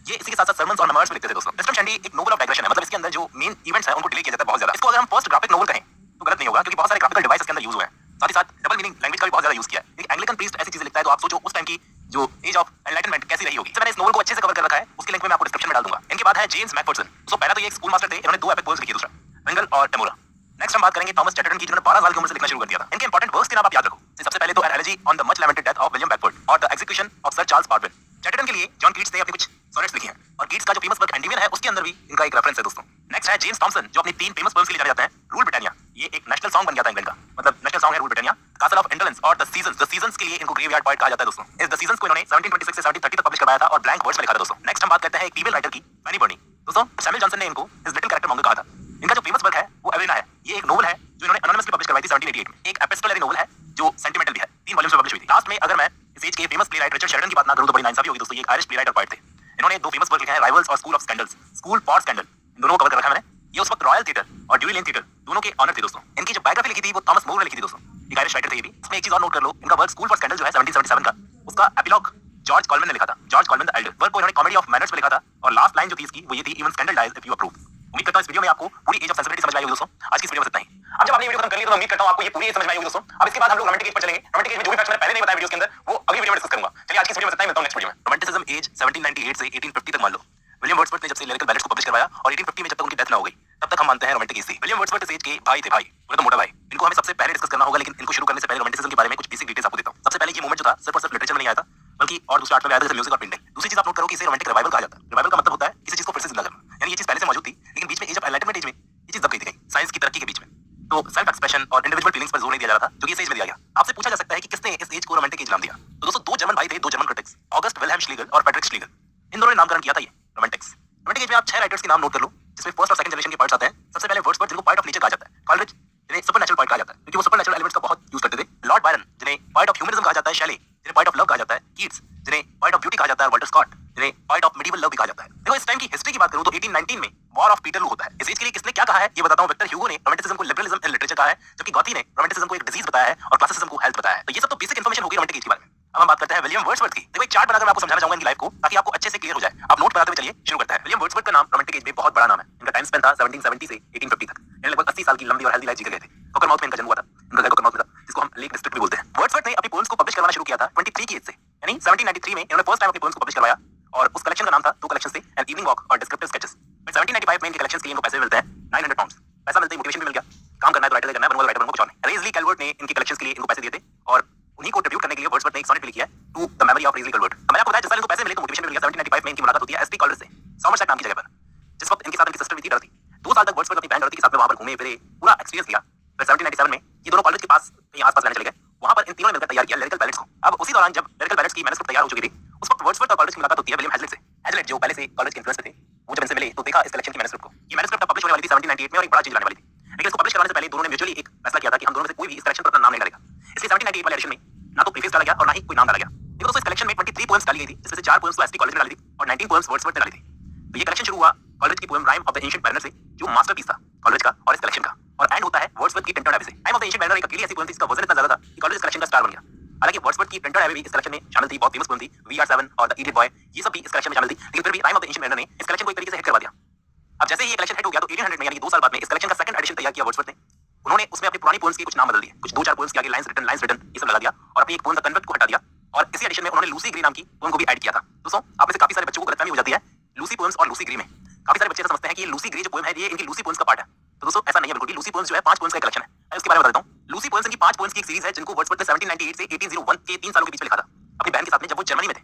ये इसी के साथ साथ सर्मन्स और मेमोइर्स में लिखते थे दोस्तों। ट्रिस्टम शैंडी एक नोवेल ऑफ डाइग्रेशन है, मतलब इसके अंदर जो मेन इवेंट्स हैं उनको डिले किया जाता है बहुत ज्यादा। इसको अगर हम फर्स्ट ग्राफिक नोवेल कहें तो गलत नहीं होगा, क्योंकि बहुत सारे ग्राफिकल डिवाइस इसके अंदर यूज हुए हैं। साथ ही साथ डबल मीनिंग लैंग्वेज का भी बहुत ज्यादा यूज किया है। एक एंग्लिकन प्रीस्ट ऐसी चीजें लिखता है तो आप सोचो उस टाइम की जो एज ऑफ एनलाइटनमेंट कैसी रही होगी। मैंने इस नोवेल को अच्छे से कवर कर रखा है, उसकी लिंक मैं आपको डिस्क्रिप्शन में डाल दूंगा। इनके बाद है जेम्स मैकफर्सन। तो पहला तो ये एक स्कूल मास्टर थे, इन्होंने 2 एपिक पोएम्स लिखी, दूसरा बेंगल और टेमोरा। नेक्स्ट हम बात करेंगे थॉमस चैटरटन की, जिन्होंने 12 साल की उम्र से लिखना शुरू कर दिया था। इनके इंपॉर्टेंट वर्क्स के नाम आप याद रखो। सबसे पहले तो an elegy on the much lamented death of William Beckford और the execution of sir Charles Partwell. Chatterton के लिए जॉन कीट्स ने अपने कुछ सोनेट्स लिखे हैं, और कीट्स का जो फेमस वर्क एंडिवियन है उसके अंदर भी इनका एक रेफरेंस है दोस्तों। नेक्स्ट है जेम्स थॉमसन, जो अपनी 3 फेमस पोएम्स के लिए जाने जाते हैं। रूल ब्रिटानिया, ये एक नेशनल सॉन्ग बन गया था इंग्लैंड का, मतलब नेशनल सॉन्ग है rule Britannia. Castle of indolence और द सीजंस के लिए इनको ग्रेवयार्ड पोएट कहा जाता है दोस्तों। इस द सीजंस को इन्होंने 1726 से 1730 तक पब्लिश करवाया था और ब्लैंक वर्ड्स में लिखा था दोस्तों। नेक्स्ट हम बात करते हैं एक फीमेल राइटर की, फैनी बर्नी। दोस्तों सैमुअल जॉनसन ने इनको हिज लिटिल कैरेक्टर मॉन्गर कहा था। इनका जो फेमस वर्क है वो एवेलिना है। ये एक नोवेल है जो इन्होंने एनोनिमसली पब्लिश करवाई थी 1788 में। एक एपिस्टोलरी नोवेल है जो सेंटिमेंटल भी है, 3 वॉल्यूम्स में पब्लिश हुई थी। लास्ट में अगर मैं इस एज के फेमस प्लेराइट रिचर्ड शेरिडन की बात ना करूं तो बड़ी नाइंसाफी होगी दोस्तों। ये एक आयरिश प्लेराइट और पोएट थे। इन्होंने 2 फेमस वर्क लिखे हैं, राइवल्स और school of scandals, school for scandal. इन दोनों को कवर कर रखा है मैंने। ये उस वक्त रॉयल थिएटर और ड्यूरी लेन थिएटर दोनों के ऑनर थे दोस्तों। इनकी जो बायोग्राफी लिखी थी वो थॉमस मोर ने लिखी थी दोस्तों, एक आयरिश राइटर थे ये भी। इसमें एक चीज और नोट कर लो, इनका वर्क स्कूल फॉर स्कैंडल जो है 1777 का, उसका एपिलॉग जॉर्ज कॉलमैन ने लिखा था, George Coleman the Elder. Work को इन्होंने कॉमेडी ऑफ मैनर्स में लिखा था, और लास्ट लाइन जो थी इसकी वो ये थी, even scandal dies if you approve. उम्मीद करता हूं इस वीडियो में आपको पूरी एज ऑफ सेंसिबिलिटी समझ में आई होगी दोस्तों। आज की इस वीडियो में इतना ही। अब जब आपने वीडियो खत्म कर लिया तो उम्मीद करता हूं आपको ये पूरी एज समझ में आई होगी दोस्तों। अब इसके बाद हम लोग रोमांटिक एज पर चलेंगे। रोमांटिक एज में जो भी फैक्ट्स मैंने पहले नहीं बताया वीडियोस के अंदर, वो अगली वीडियो में डिस्कस करूंगा। चलिए आज की इस वीडियो में इतना ही, मिलता हूं नेक्स्ट वीडियो में। रोमांटिसिज्म एज 1798 से 1850 तक मान लो। विलियम वर्ड्सवर्थ ने जब से लिरिकल बैलेट्स को पब्लिश करवाया और 1850 में जब तक उनकी डेथ ना हो गई, तब तक हम मानते हैं रोमांटिक एज थी। विलियम वर्ड्सवर्थ इस एज के भाई थे, भाई बोले तो मोटा भाई। इनको हमें सबसे पहले डिस्कस करना होगा, लेकिन इनको शुरू करने से पहले रोमांटिसिज्म के बारे में कुछ बेसिक डिटेल्स आपको देता हूं। सबसे पहले ये मूवमेंट जो था सिर्फ और सिर्फ लिटरेचर में नहीं आया था, बल्कि और दूसरे आर्ट में आया था, जैसे म्यूजिक और पेंटिंग। दूसरी चीज आप नोट करो कि इसे रोमांटिक रिवाइवल कहा जाता है। रिवाइवल का मतलब होता है किसी चीज को फिर से जिंदा करना, यानी ये चीज पहले से मौजूद थी, लेकिन बीच में एज ऑफ एनलाइटनमेंट एज में ये चीज दब गई थी कहीं साइंस की तरक्की के बीच में। तो सेल्फ एक्सप्रेशन और इंडिविजुअल फीलिंग्स पर जोर नहीं दिया जा रहा था, जो कि इस एज में दिया गया। आपसे पूछा जा सकता है कि किसने इस एज को रोमांटिक एज नाम दिया। तो दोस्तों 2 जर्मन भाई थे, 2 जर्मन क्रिटिक्स, ऑगस्ट विल्हेल्म श्लीगल और फ्रेडरिक श्लीगल। इन दोनों ने नामकरण किया था ये रोमांटिक्स। रोमांटिक एज में आप 6 राइटर्स के नाम नोट कर लो, जिसमें फर्स्ट और सेकंड जनरेशन के पार्ट्स आते हैं। सबसे पहले वर्ड्सवर्थ, जिनको पॉइंट ऑफ नेचर कहा जाता है, कॉलरिज, जिन्हें सुपरनैचुरल पॉइंट कहा जाता है क्योंकि वो सुपरनैचुरल एलिमेंट्स का बहुत यूज करते थे, लॉर्ड बायरन, जिन्हें पॉइंट ऑफ ह्यूमनिज्म कहा जाता है, शैले, जिन्हें पॉइंट ऑफ लव कहा जाता है, कीट्स, जिन्हें पॉइंट ऑफ ब्यूटी कहा जाता है, वॉल्टर स्कॉट, जिन्हें पॉइंट ऑफ मिडिवल लव भी कहा जाता है। देखो इस टाइम की हिस्ट्री की बात करूं तो 1819 में वॉर ऑफ पीटरलू होता है। इस एज के लिए किसने क्या कहा है ये बताता हूं। विक्टर ह्यूगो ने रोमांटिसिज्म को लिबरलिज्म इन लिटरेचर कहा है, जबकि गॉथी ने रोमांटिसिज्म को एक डिजीज बताया है और क्लासिसिज्म को हेल्थ बताया है। तो ये सब तो बेसिक इंफॉर्मेशन होगी रोमांटिक एज के बारे में। अब हम बात करते हैं विलियम वर्ड्सवर्थ की। देखो एक चार्ट बनाकर मैं आपको समझाना चाहूंगा इनकी लाइफ को, ताकि आपको अच्छे से क्लियर हो जाए। आप नोट बनाते हुए चलिए, शुरू करते हैं। विलियम वर्ड्सवर्थ का नाम रोमांटिक एज में बहुत बड़ा नाम है। इनका टाइम स्पेन था 1770 से 1850 तक। इन्हें लगभग 80 साल की लंबी और हेल्दी लाइफ जी गए थे। कोकरमाउथ में इनका जन्म हुआ था। इनका घर कोकरमाउथ में था, जिसको हम लेक डिस्ट्रिक्ट भी बोलते हैं। वर्ड्सवर्थ ने अपनी पोएम्स को पब्लिश करवाना शुरू किया एज से, यानी 1793 में इन्होंने फर्स्ट टाइम अपने पोएम्स को पब्लिश करवाया और उस कलेक्शन का नाम था, दो कलेक्शन थे, एन इवनिंग वॉक और डिस्क्रिप्टिव स्केचेस। बट 1795 में इनके कलेक्शंस के लिए इनको पैसे मिलते हैं 900 पाउंड्स। पैसा मिलते ही मोटिवेशन भी मिल गया, काम करना है तो राइटर करना है, बनूंगा राइटर बनूंगा, कुछ और नहीं। रेज़ली कैलवर्ट ने इनके कलेक्शंस के लिए इनको पैसे दिए थे और उन्हीं को ट्रिब्यूट करने के लिए वर्ड्सवर्थ ने एक सोनेट भी लिखा है to the memory of Resley Calvert. मैंने आपको बताया जिस साल इनको पैसे मिले तो मोटिवेशन भी मिल गया। 1795 में इनकी मुलाकात होती है एसटी कॉलेज से, सॉमरसेट नाम की जगह पर, जिस वक्त इनके साथ इनकी सिस्टर भी थी डॉरथी। 2 साल तक वर्ड्सवर्थ अपनी बहन डॉरथी के साथ में वहां पर घूमे फिरे, पूरा एक्सपीरियंस लिया। फिर 1797 में ये दोनों कॉलेज के पास कहीं आसपास रहने चले गए। वहां पर इन तीनों ने मिलकर तैयार किया लिरिकल बैलेट्स को। अब उसी दौरान जब लिरिकल बैलेट्स की मैन्युस्क्रिप्ट तैयार हो चुकी थी, उस वक्त वर्ड्सवर्थ और कॉलेज की मुलाकात होती है विलियम हैजलिट से। हैजलिट जो पहले से कॉलेज के इन्फ्लुएंस में थे, वो जब इनसे मिले तो देखा इस कलेक्शन की मैन्युस्क्रिप्ट को। ये मैन्युस्क्रिप्ट पब्लिश होने वाली थी 1798 में और एक बड़ा चेंज लाने वाली थी। लेकिन इसको पब्लिश कराने से पहले दोनों ने म्यूचुअली एक फैसला किया था कि हम दोनों में से कोई भी इस कलेक्शन पर अपना नाम नहीं डालेगा। इसलिए 1798 वाले एडिशन में ना तो प्रीफेस डाला गया और ना ही कोई नाम डाला गया। लेकिन दोस्तों इस कलेक्शन में 23 पोएम्स डाली गई थी, जिसमें से 4 पोएम्स तो एसटी कॉलेज में डाली थी और 19 पोएम्स वर्ड्सवर्थ ने डाली थी। तो ये कलेक्शन शुरू हुआ कॉलेज की poem rhyme of the ancient mariner से, जो मास्टरपीस था कॉलेज का और इस कलेक्शन का, और एंड होता है वर्ड्सवर्थ की प्रिंटेड एबी से। Rhyme of the ancient mariner एक अकेली ऐसी पोएम थी जिसका वजन इतना ज्यादा था कि कॉलेज इस कलेक्शन का स्टार बन गया। हालांकि वर्ड्सवर्थ की प्रिंटेड एबी भी इस कलेक्शन में शामिल थी, बहुत फेमस पोएम थी। वी आर 7 और द इडियट बॉय, ये सब भी इस कलेक्शन में शामिल थी। लेकिन फिर भी rhyme of the ancient mariner ने इस कलेक्शन को एक तरीके से हिट करवा दिया। अब जैसे ही ये कलेक्शन हिट हो गया तो 1800 में यानी 2 साल बाद में इस कलेक्शन का सेकंड एडिशन तैयार किया वर्ड्सवर्थ ने। उन्होंने उसमें अपनी पुरानी पोएम्स के कुछ नाम बदल दिए, कुछ 2-4 पोएम्स के आगे लाइंस रिटन ये सब लगा दिया और अपनी एक पोएम द कन्वेंट को हटा दिया और इसी एडिशन में उन्होंने लूसी ग्री नाम की पोएम को भी ऐड किया था। दोस्तों आप में से काफी सारे बच्चों को गलतफहमी हो जाती है लूसी पोएम्स और लूसी ग्री में। काफी सारे बच्चे समझते हैं कि ये लूसी ग्री जो पोएम है ये इनकी लूसी पोएम्स का पार्ट है। तो दोस्तों ऐसा नहीं है बिल्कुल भी। लूसी पोएम्स जो है 5 पोएम्स का कलेक्शन है। मैं उसके बारे में बता देता हूं। लूसी पोएम्स इनकी 5 पोएम्स की एक सीरीज है जिनको वर्ड्सवर्थ ने 1798 से 1801 के 3 सालों के बीच में लिखा था अपनी बहन के साथ में जब वो जर्मनी में थे।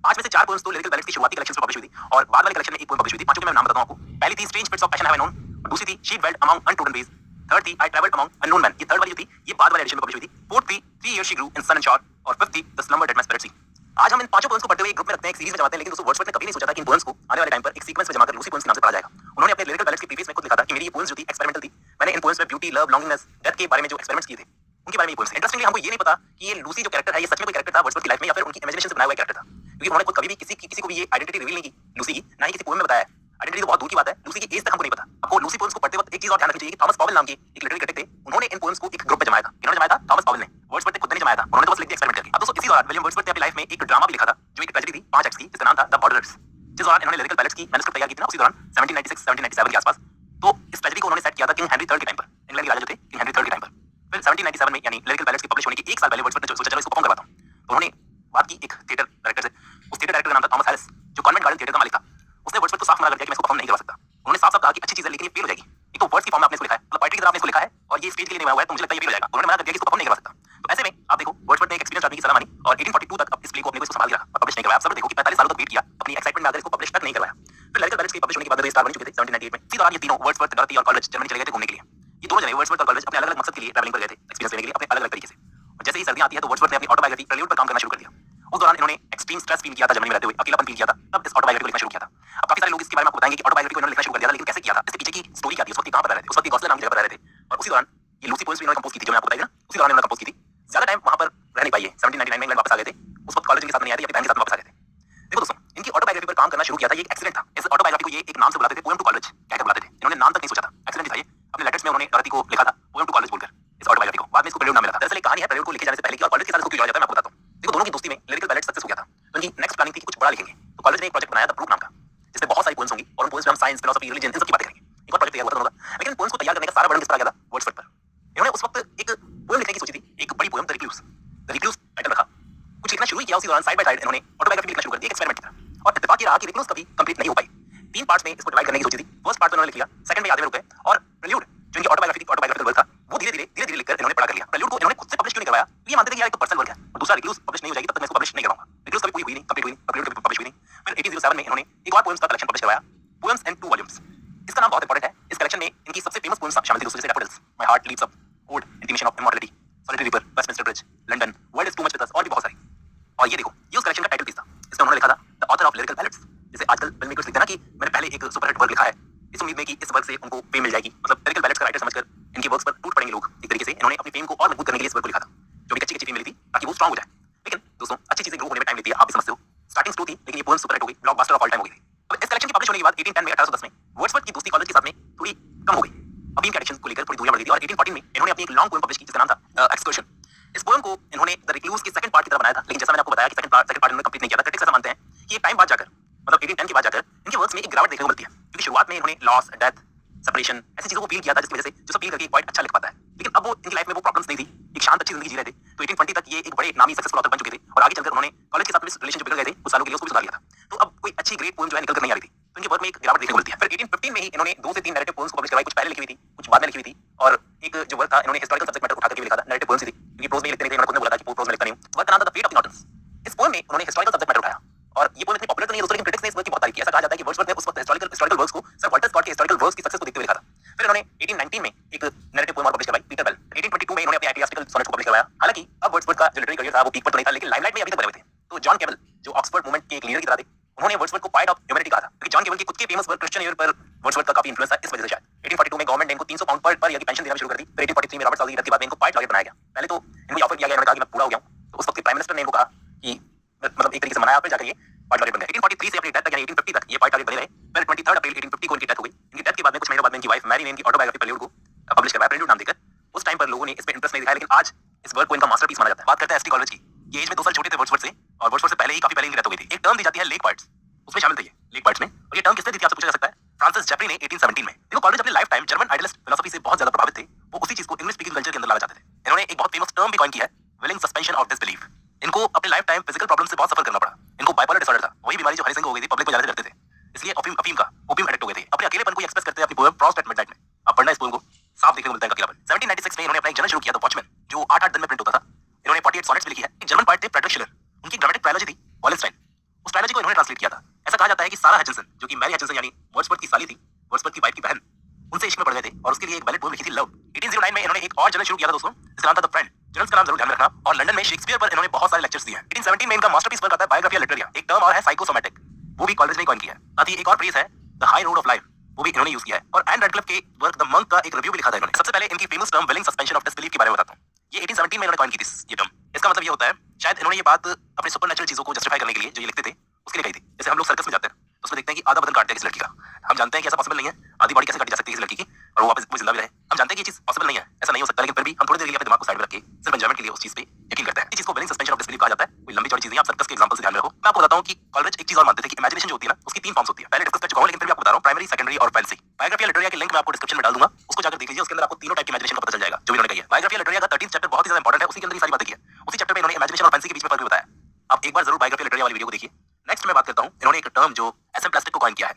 5 में से 4 पोएम्स तो लिरिकल बैलेट्स की शुरुआती कलेक्शन में पब्लिश हुई थी और बाद वाले कलेक्शन में एक पोएम पब्लिश हुई थी। पांचों के मैं नाम बताता हूं आपको। पहली थी strange fits of passion have I known, दूसरी थी she dwelt among untrodden ways, third थी I travelled among unknown men, ये थर्ड वाली जो थी ये बाद वाले एडिशन में पब्लिश हुई थी। फोर्थ थी 3 years she grew in sun and shower और फिफ्थ थी the slumber did my spirit seal. आज हम इन पांचों पोएम्स को पढ़ते हुए एक ग्रुप में रखते हैं, एक सीरीज में जमाते हैं। लेकिन दोस्तों वर्ड्सवर्थ ने कभी नहीं सोचा था कि इन पोएम्स को आने वाले टाइम पर एक सीक्वेंस में जमा कर लूसी पोएम्स के नाम से पढ़ा जाएगा। उन्होंने अपने लिरिकल बैलेट्स के प्रीफेस में खुद लिखा था कि मेरी ये पोएम्स जो थी एक्सपेरिमेंटल थी। मैंने इन पोएम्स में ब्यूटी, लव, लॉन्गिंगनेस, डेथ के बारे में जो एक्सपेरिमेंट्स किए थे उनके बारे में ये पोएम्स। इंटरेस्टिंगली हमको ये नहीं पता कि ये लूसी जो कैरेक्टर है ये सच में कोई कैरेक्टर था वर्ड्सवर्थ की लाइफ में या फिर उनकी इमेजिनेशन से बनाया हुआ कैरेक्टर था, क्योंकि उन्होंने खुद कभी भी किसी को भी ये आइडेंटिटी रिवील नहीं की लूसी की, ना ही किसी पोएम में बताया है। आइडेंटिटी तो बहुत दूर की बात है, लूसी की एज तक हमको नहीं पता। आपको लूसी पोएम्स को पढ़ते वक्त एक चीज और ध्यान रखनी चाहिए कि थॉमस पॉवेल नाम के एक लिटरेरी क्रिटिक थे, उन्होंने इन पोएम्स को एक ग्रुप में जमाया था। किन्होंने जमाया था? थॉमस पॉवेल ने। वर्ड्सवर्थ ने खुद ने जमाया था, उन्होंने तो बस लिख दिया एक्सपेरिमेंट करके। अब दोस्तों इसी दौरान विलियम वर्ड्सवर्थ ने अपनी लाइफ में एक ड्रामा भी लिखा था जो एक ट्रेजेडी थी 5 एक्ट्स की, जिसका नाम था द बॉर्डरर्स। जिस दौरान इन्होंने लिरिकल बैलेट्स की मैन्युस्क्रिप्ट तैयार की थी ना, उसी दौरान 1796 1797 के आसपास, तो इस ट्रेजेडी को उन्होंने सेट किया था किंग हेनरी III के टाइम पर, इंग्लैंड के राजा जो थे किंग हेनरी III के टाइम पर। फिर 1797 में यानी लिरिकल बैलेट्स के पब्लिश होने के 1 साल पहले वर्ड्सवर्थ ने सोचा चलो इसको परफॉर्म करवाता हूं। तो उन्होंने बात की एक थिएटर डायरेक्टर से। उस थिएटर डायरेक्टर का नाम था थॉमस हैरिस, जो कॉन्वेंट गार्डन थिएटर का मालिक था। उसने वर्ड्सवर्थ को साफ मना कर दिया कि मैं इसको परफॉर्म नहीं करवा सकता। उन्होंने साफ-साफ कहा कि अच्छी चीज है लेकिन ये फेल हो जाएगी। एक तो वर्ड्स की फॉर्म में आपने इसको लिखा है, मतलब पोएट्री की तरह आपने इसको लिखा है और ये स्टेज के लिए नहीं बना हुआ है, तो मुझे लगता है ये फेल हो जाएगा। उन्होंने मना कर दिया कि इसको परफॉर्म नहीं करवा सकता। तो ऐसे में आप देखो वर्ड्सवर्थ ने एक एक्सपीरियंस आदमी की सलाह मानी और 1842 तक अब इस प्ले को अपने को इसको संभाल के रखा और पब्लिश नहीं करवाया। आप सब देखो कि 45 सालों तक वेट किया, अपनी एक्साइटमेंट में आकर इसको पब्लिश तक नहीं करवाया। फिर लिरिकल बैलेट्स की पब्लिश होने के बाद ये स्टार बन चुके थे 1798 में। इसी दौरान ये तीनों वर्ड्सवर्थ, डॉरथी और कॉलेज जर्मनी चले गए थे घूमने के लिए। ये दोनों जने वर्ड्सवर्थ और कॉलेज अपने अलग-अलग मकसद के लिए ट्रैवलिंग पर गए थे, एक्सपीरियंस लेने के लिए अपने अलग-अलग तरीके से। और जैसे ही सर्दियां आती है तो वर्ड्सवर्थ ने अपनी ऑटोबायोग्राफी प्रेल्यूड पर काम करना शुरू कर दिया। उस दौरान इन्होंने एक्सट्रीम स्ट्रेस फील किया था जर्मनी में रहते हुए, अकेलापन फील किया था, तब इस ऑटोबायोग्राफी को लिखना शुरू किया था। अब काफी सारे लोग इसके बारे में आपको बताएंगे कि ऑटोबायोग्राफी को इन्होंने लिखना शुरू कर दिया था, लेकिन कैसे किया था, इसके पीछे की स्टोरी क्या थी, उस वक्त कहां पर रह रहे थे, उस वक्त गॉस्लर नाम की जगह पर रह रहे थे और उसी दौरान ये लूसी पोएम्स भी इन्होंने कंपोज की थी जो मैं आपको बताई ना, उसी दौरान इन्होंने कंपोज की थी। ज्यादा टाइम वहां पर रह नहीं पाई है, 1799 में इंग्लैंड वापस आ गए थे। उस वक्त कॉलेज के साथ नहीं आए थे, अपनी बहन के साथ वापस आ गए थे। देखो दोस्तों इनकी ऑटोबायोग्राफी पर काम करना शुरू किया था, ये एक एक्सीडेंट था। इस ऑटोबायोग्राफी को ये एक नाम से बुलाते थे, पोएम टू कॉलेज कहकर बुलाते थे। इन्होंने नाम तक नहीं सोचा था, एक्सीडेंट था ये। अपने लेटर्स में उन्होंने डॉरथी को लिखा था पोएम टू कॉलेज बोलकर इस ऑटोबायोग्राफी को। बाद में इसको प्रेल्यूड नाम मिला था। दरअसल एक कहानी है प्रेल्यूड को लिखे जाने से पहले की और कॉलेज के साथ इसको क्यों जोड़ा जाता है मैं आपको बताता हूं। देखो दोनों की दोस्ती में लिरिकल बैलेट सक्सेस हो गया था, तो इनकी नेक्स्ट प्लानिंग थी कि कुछ बड़ा लिखेंगे। तो कॉलेज ने एक प्रोजेक्ट बनाया था प्रूफ नाम का, जिसमें बहुत सारी पोएम्स होंगी और उन पोएम्स में हम साइंस, फिलॉसफी, रिलीजन इन सब की बातें करेंगे। एक और प्रोजेक्ट तैयार हुआ था दोनों का, लेकिन पोएम्स को तैयार करने का सारा बर्डन किस पर आ गया था? वर्ड्सवर्थ पर। इन्होंने उस वक्त एक पोएम लिखने की सोची थी, एक बड़ी poem the recluse. The recluse title रखा, कुछ लिखना शुरू किया। उसी दौरान साइड बाय साइड इन्होंने ऑटोबायोग्राफी लिखना शुरू कर दी, एक एक्सपेरिमेंट की तरह। और इत्तेफाक ये रहा कि रिक्लूस कभी कंप्लीट नहीं हो पाई। 3 पार्ट्स में इसको डिवाइड करने की सोची थी। फर्स्ट पार्ट तो इन्होंने लिख लिया, सेकंड में आधे में रुक गए और प्रेल्यूड जो इनकी ऑटोबायोग्राफिकल वर्क था वो धीरे-धीरे लिखकर इन्होंने पढ़ा कर लिया। प्रेल्यूड को इन्होंने खुद से पब्लिश क्यों नहीं करवाया? ये मानते थे कि यार एक तो पर्सनल वर्क है और दूसरा रिक्लूस पब्लिश नहीं हो जाएगी तब तक मैं इसको पब्लिश नहीं कराऊंगा। रिक्लूस कभी पूरी हुई नहीं, कंप्लीट हुई नहीं, प्रेल्यूड कभी पब्लिश हुई नहीं। फिर 1807 में इन्होंने एक और पोएम्स का कलेक्शन पब्लिश करवाया, पोएम्स इन 2 वॉल्यूम्स। इसका नाम बहुत इंपॉर्टेंट है। इस कलेक्शन में इनकी सबसे फेमस पोएम्स शामिल थी दोस्तों, जैसे daffodils, my heart leaps up, ode, intimation of immortality, solitary river, Westminster bridge, London, world is too much with us और भी बहुत सारी। और ये देखो ये उस कलेक्शन का टाइटल पीस था। इसमें उन्होंने लिखा था the author of lyrical ballads. जैसे आजकल फिल्म मेकर्स लिखते हैं ना कि मैंने पहले एक सुपरहिट वर्क लिखा है इस उम्मीद में कि इस वर्क से उनको फेम मिल जाएगी, मतलब लिरिकल बैलेट्स का राइटर समझकर इनके वर्क्स पर टूट पड़ेंगे लोग। एक तरीके से इन्होंने अपनी फेम को और मजबूत करने के लिए इस वर्क को लिखा था, जो भी कच्ची-कच्ची फेम मिली थी ताकि वो स्ट्रांग हो जाए। लेकिन दोस्तों अच्छी चीजें ग्रो होने में टाइम लेती है, आप भी समझते हो। स्टार्टिंग स्लो थी लेकिन ये पोएम सुपरहिट हो गई, ब्लॉकबस्टर ऑफ ऑल टाइम हो गई थी। अब इस कलेक्शन की पब्लिश होने के बाद 1810 में 1810 में वर्ड्सवर्थ की दोस्ती कॉलेज के साथ में थोड़ी कम हो गई। अभी इनके एडिक्शन को लेकर थोड़ी दूरियां बढ़ गई थी और 1814 में इन्होंने अपनी एक लॉन्ग पोएम पब्लिश की जिसका नाम था एक्सकर्शन। इस पोएम को इन्होंने द रिक्लूस के सेकंड पार्ट की तरह बनाया था, लेकिन जैसा मैंने आपको बताया कि सेकंड पार्ट इन्होंने कंप्लीट नहीं किया था। क्रिटिक्स ऐसा मानते हैं कि एक टाइम बाद जाकर, मतलब 1810 के बाद जाकर इनके वर्क्स में एक गिरावट देखने को मिलती है, क्योंकि शुरुआत में इन्होंने लॉस, डेथ, सेपरेशन ऐसी चीजों को फील किया था जिसकी वजह से जो सब फील करके क्वाइट अच्छा लिख पाता है। लेकिन अब वो इनकी लाइफ में वो प्रॉब्लम्स नहीं थी, एक शांत अच्छी जिंदगी जी रहे थे। तो 1820 तक ये एक बड़े नामी सक्सेसफुल ऑथर बन चुके थे और आगे चलकर उन्होंने कॉलेज के साथ में रिलेशन जो बिगड़ गए थे कुछ सालों के लिए उसको भी सुधार लिया था। तो अब कोई अच्छी ग्रेट पोएम जो है निकल कर नहीं आ रही थी, तो इनके वर्क में एक गिरावट देखने को मिलती है। फिर 1815 में ही इन्होंने 2 से 3 नैरेटिव पोएम्स को पब्लिश करवाई, कुछ पहले लिखी हुई थी, कुछ बाद में लिखी हुई थी, और एक जो वर्क था इन्होंने हिस्टोरिकल सब्जेक्ट मैटर उठा करके भी लिखा था, नैरेटिव पोएम्स ही थी, क्योंकि प्रोज में लिखते नहीं थे, उन्होंने खुद ने बोला था कि प्रोज में लिखता नहीं हूं। वर्क का नाम था the fate of the Nortons. इस पोएम में उन्होंने हिस्टोरिकल सब्जेक्ट मैटर उठाया, और ये पोएम इतनी पॉपुलर तो नहीं है दोस्तों, लेकिन क्रिटिक्स ने इस वर्क की बहुत तारीफ की। ऐसा कहा जाता है कि वर्ड्सवर्थ ने उस वक्त हिस्टोरिकल वर्क्स को सर वाल्टर स्कॉट के हिस्टोरिकल वर्क्स की सक्सेस को देखते हुए लिखा था। फिर उन्होंने 1819 में एक नैरेटिव पोएम और पब्लिश करवाई, पीटर बेल। 1822 में इन्होंने अपने आइडियास्टिकल सोनेट्स को पब्लिश करवाया। हालांकि अब वर्ड्सवर्थ का जो लिटरेरी करियर था वो पीक पर तो नहीं था, लेकिन लाइमलाइट में अभी तक बने हुए थे। तो जॉन केवल जो ऑक्सफोर्ड मूवमेंट के एक लीडर की तरह थे, उन्होंने वर्ड्सवर्थ को पोएट ऑफ ह्यूमैनिटी कहा था, क्योंकि जॉन केवल के खुद के फेमस वर्क क्रिश्चियन ईयर पर वर्ड्सवर्थ का काफी इंफ्लुएंस था। इस वजह से शायद 1842 में गवर्नमेंट ने इनको 300 पाउंड पर ईयर की पेंशन देना शुरू कर दी। फिर 1843 में रॉबर्ट साउदी की डेथ के बाद में इनको पोएट लॉरेट बनाया गया। पहले तो इनको ऑफर किया गया, इन्होंने कहा कि मैं पूरा हो गया हूं, तो उस वक्त के प्राइम मिनिस्टर ने इनको कहा कि मतलब एक तरीके से मनाया, फिर जाकर ये पोएट लॉरेट बन गए। 1843 से अपनी डेथ तक यानी 1850 तक ये पोएट लॉरेट बने रहे। फिर 23 अप्रैल 1850 को इनकी डेथ हो गई। इनकी डेथ के बाद में कुछ महीनों बाद में इनकी वाइफ मैरी ने इनकी ऑटोबायोग्राफी प्रेल्यूड को पब्लिश करवाया, प्रेल्यूड नाम देकर। उस टाइम पर लोगों ने इसमें इंटरेस्ट नहीं दिखाया, लेकिन आज इस वर्क को इनका मास्टरपीस माना जाता है। बात करते हैं एसटी कॉलेज की। ये एज में 2 साल छोटे थे वर्ड्सवर्थ से, और वर्ड्सवर्थ से पहले ही काफी पहले इनकी डेथ हो गई थी। एक टर्म दी जाती है लेक पोएट्स, उसमें शामिल थे ये लेक पोएट्स में, और ये टर्म किसने दी थी आपसे पूछा जा सकता है। फ्रांसिस जेफरी ने 1817 में। देखो कॉलेज अपने life time German idealist philosophy से बहुत ज्यादा प्रभावित थे, वो उसी चीज को इंग्लिश स्पीकिंग कल्चर के अंदर लाना चाहते थे। इन्होंने एक बहुत फेमस टर्म भी कॉइन किया है, विलिंग सस्पेंशन ऑफ डिसबिलीफ। इनको अपने लाइफ टाइम फिजिकल प्रॉब्लम से बहुत सफर करना पड़ा। इनको बाइपोलर डिसऑर्डर था, वही बीमारी जो हनी सिंह को हो गई थी, पब्लिक में जाने से डरते थे, इसलिए अफीम का ओपियम एडिक्ट हो गए थे। अपने अकेलेपन को एक्सप्रेस करते हैं अपनी पोएम फ्रॉस्ट एट मिडनाइट में। आप पढ़ना इस पोएम को, साफ देखने को मिलता है अकेलापन। 1796 में इन्होंने अपना एक जर्नल शुरू किया, द वॉचमैन, जो 8-8 दिन में प्रिंट होता था। इन्होंने 48 सॉनेट्स भी लिखी है। एक जर्मन पोएट थे फ्रेडरिक शिलर, उनकी ड्रामेटिक ट्रायलॉजी थी वॉलेंस्टाइन। उस ट्रायलॉजी को इन्होंने ट्रांसलेट किया था। ऐसा कहा जाता है कि सारा हचिंसन, जो कि मैरी हचिंसन यानी वर्ड्सवर्थ की साली थी, वर्ड्सवर्थ की वाइफ की बहन, उनसे इश्क में पड़ गए थे, और उसके लिए एक बैलेट पोएम लिखी थी, लव। 1809 में इन्होंने एक और जर्नल शुरू किया था दोस्तों, जिसका नाम था द फ्रेंड। जर्नल्स का नाम जरूर ध्यान में रखना। और लंदन में शेक्सपियर पर इन्होंने बहुत सारे लेक्चर्स दिए हैं। 1817 में इनका मास्टरपीस वर्क आता है बायोग्राफी लिटरेरिया। एक टर्म और है साइकोसोमैटिक, वो भी कॉलेज ने कॉइन किया है। साथ ही एक और फ्रेज है the high road of life, वो भी इन्होंने यूज किया है। और एन रेडक्लिफ के वर्क द मंक का एक रिव्यू भी लिखा था इन्होंने। सबसे पहले इनकी famous term willing suspension of disbelief के बारे में बताता हूं। ये 1817 में इन्होंने कॉइन की थी ये टर्म। इसका मतलब ये होता है, शायद इन्होंने ये बात अपने सुपरनैचुरल चीजों को जस्टिफाई करने के लिए जो ये लिखते थे उसके लिए कही थी। जैसे हम लोग सर्कस में जाते हैं तो उसमें देखते हैं कि आधा बदन काट दिया किसी लड़की का, हम जानते हैं कि ऐसा पॉसिबल नहीं है, आधी बॉडी कैसे काटी जा सकती है किसी लड़की की और वो वापस वो जिंदा भी रहे। हम जानते हैं कि ये चीज पॉसिबल नहीं है, ऐसा नहीं हो सकता, लेकिन फिर भी हम थोड़ी देर के लिए अपने दिमाग को साइड में रख के सिर्फ एंजॉयमेंट के लिए उस चीज पे यकीन करते हैं। इस चीज को विलिंग सस्पेंशन ऑफ डिसबिलीफ कहा जाता है। कोई लंबी चौड़ी चीज नहीं, आप सर्कस के एग्जांपल से ध्यान में रखो। मैं आपको बताता हूं कि कॉलेज एक चीज और मानते थे कि इमेजिनेशन जो होती है ना, उसकी 3 फॉर्म्स होती है। पहले डिस्कस कर चुका हूं, लेकिन फिर भी आपको बता रहा हूं, प्राइमरी, सेकेंडरी और फैंसी। बायोग्राफी लिटरेरिया के लिंक मैं आपको डिस्क्रिप्शन में डाल दूंगा, उसको जाकर देख लीजिए। उसके अंदर आपको तीनों टाइप की इमेजिनेशन का पता चल जाएगा जो भी इन्होंने कही है। बायोग्राफी लिटरेरिया का 13th चैप्टर बहुत ही ज्यादा इंपॉर्टेंट है, उसी के अंदर ये सारी बातें की है। उसी चैप्टर में इन्होंने इमेजिनेशन और फैंसी के बीच में फर्क भी बताया। आप एक बार जरूर बायोग्राफी लिटरेरिया वाली वीडियो को देखिए। नेक्स्ट मैं बात करता हूं, इन्होंने एक टर्म जो एसएम प्लास्टिक को कॉइन किया है,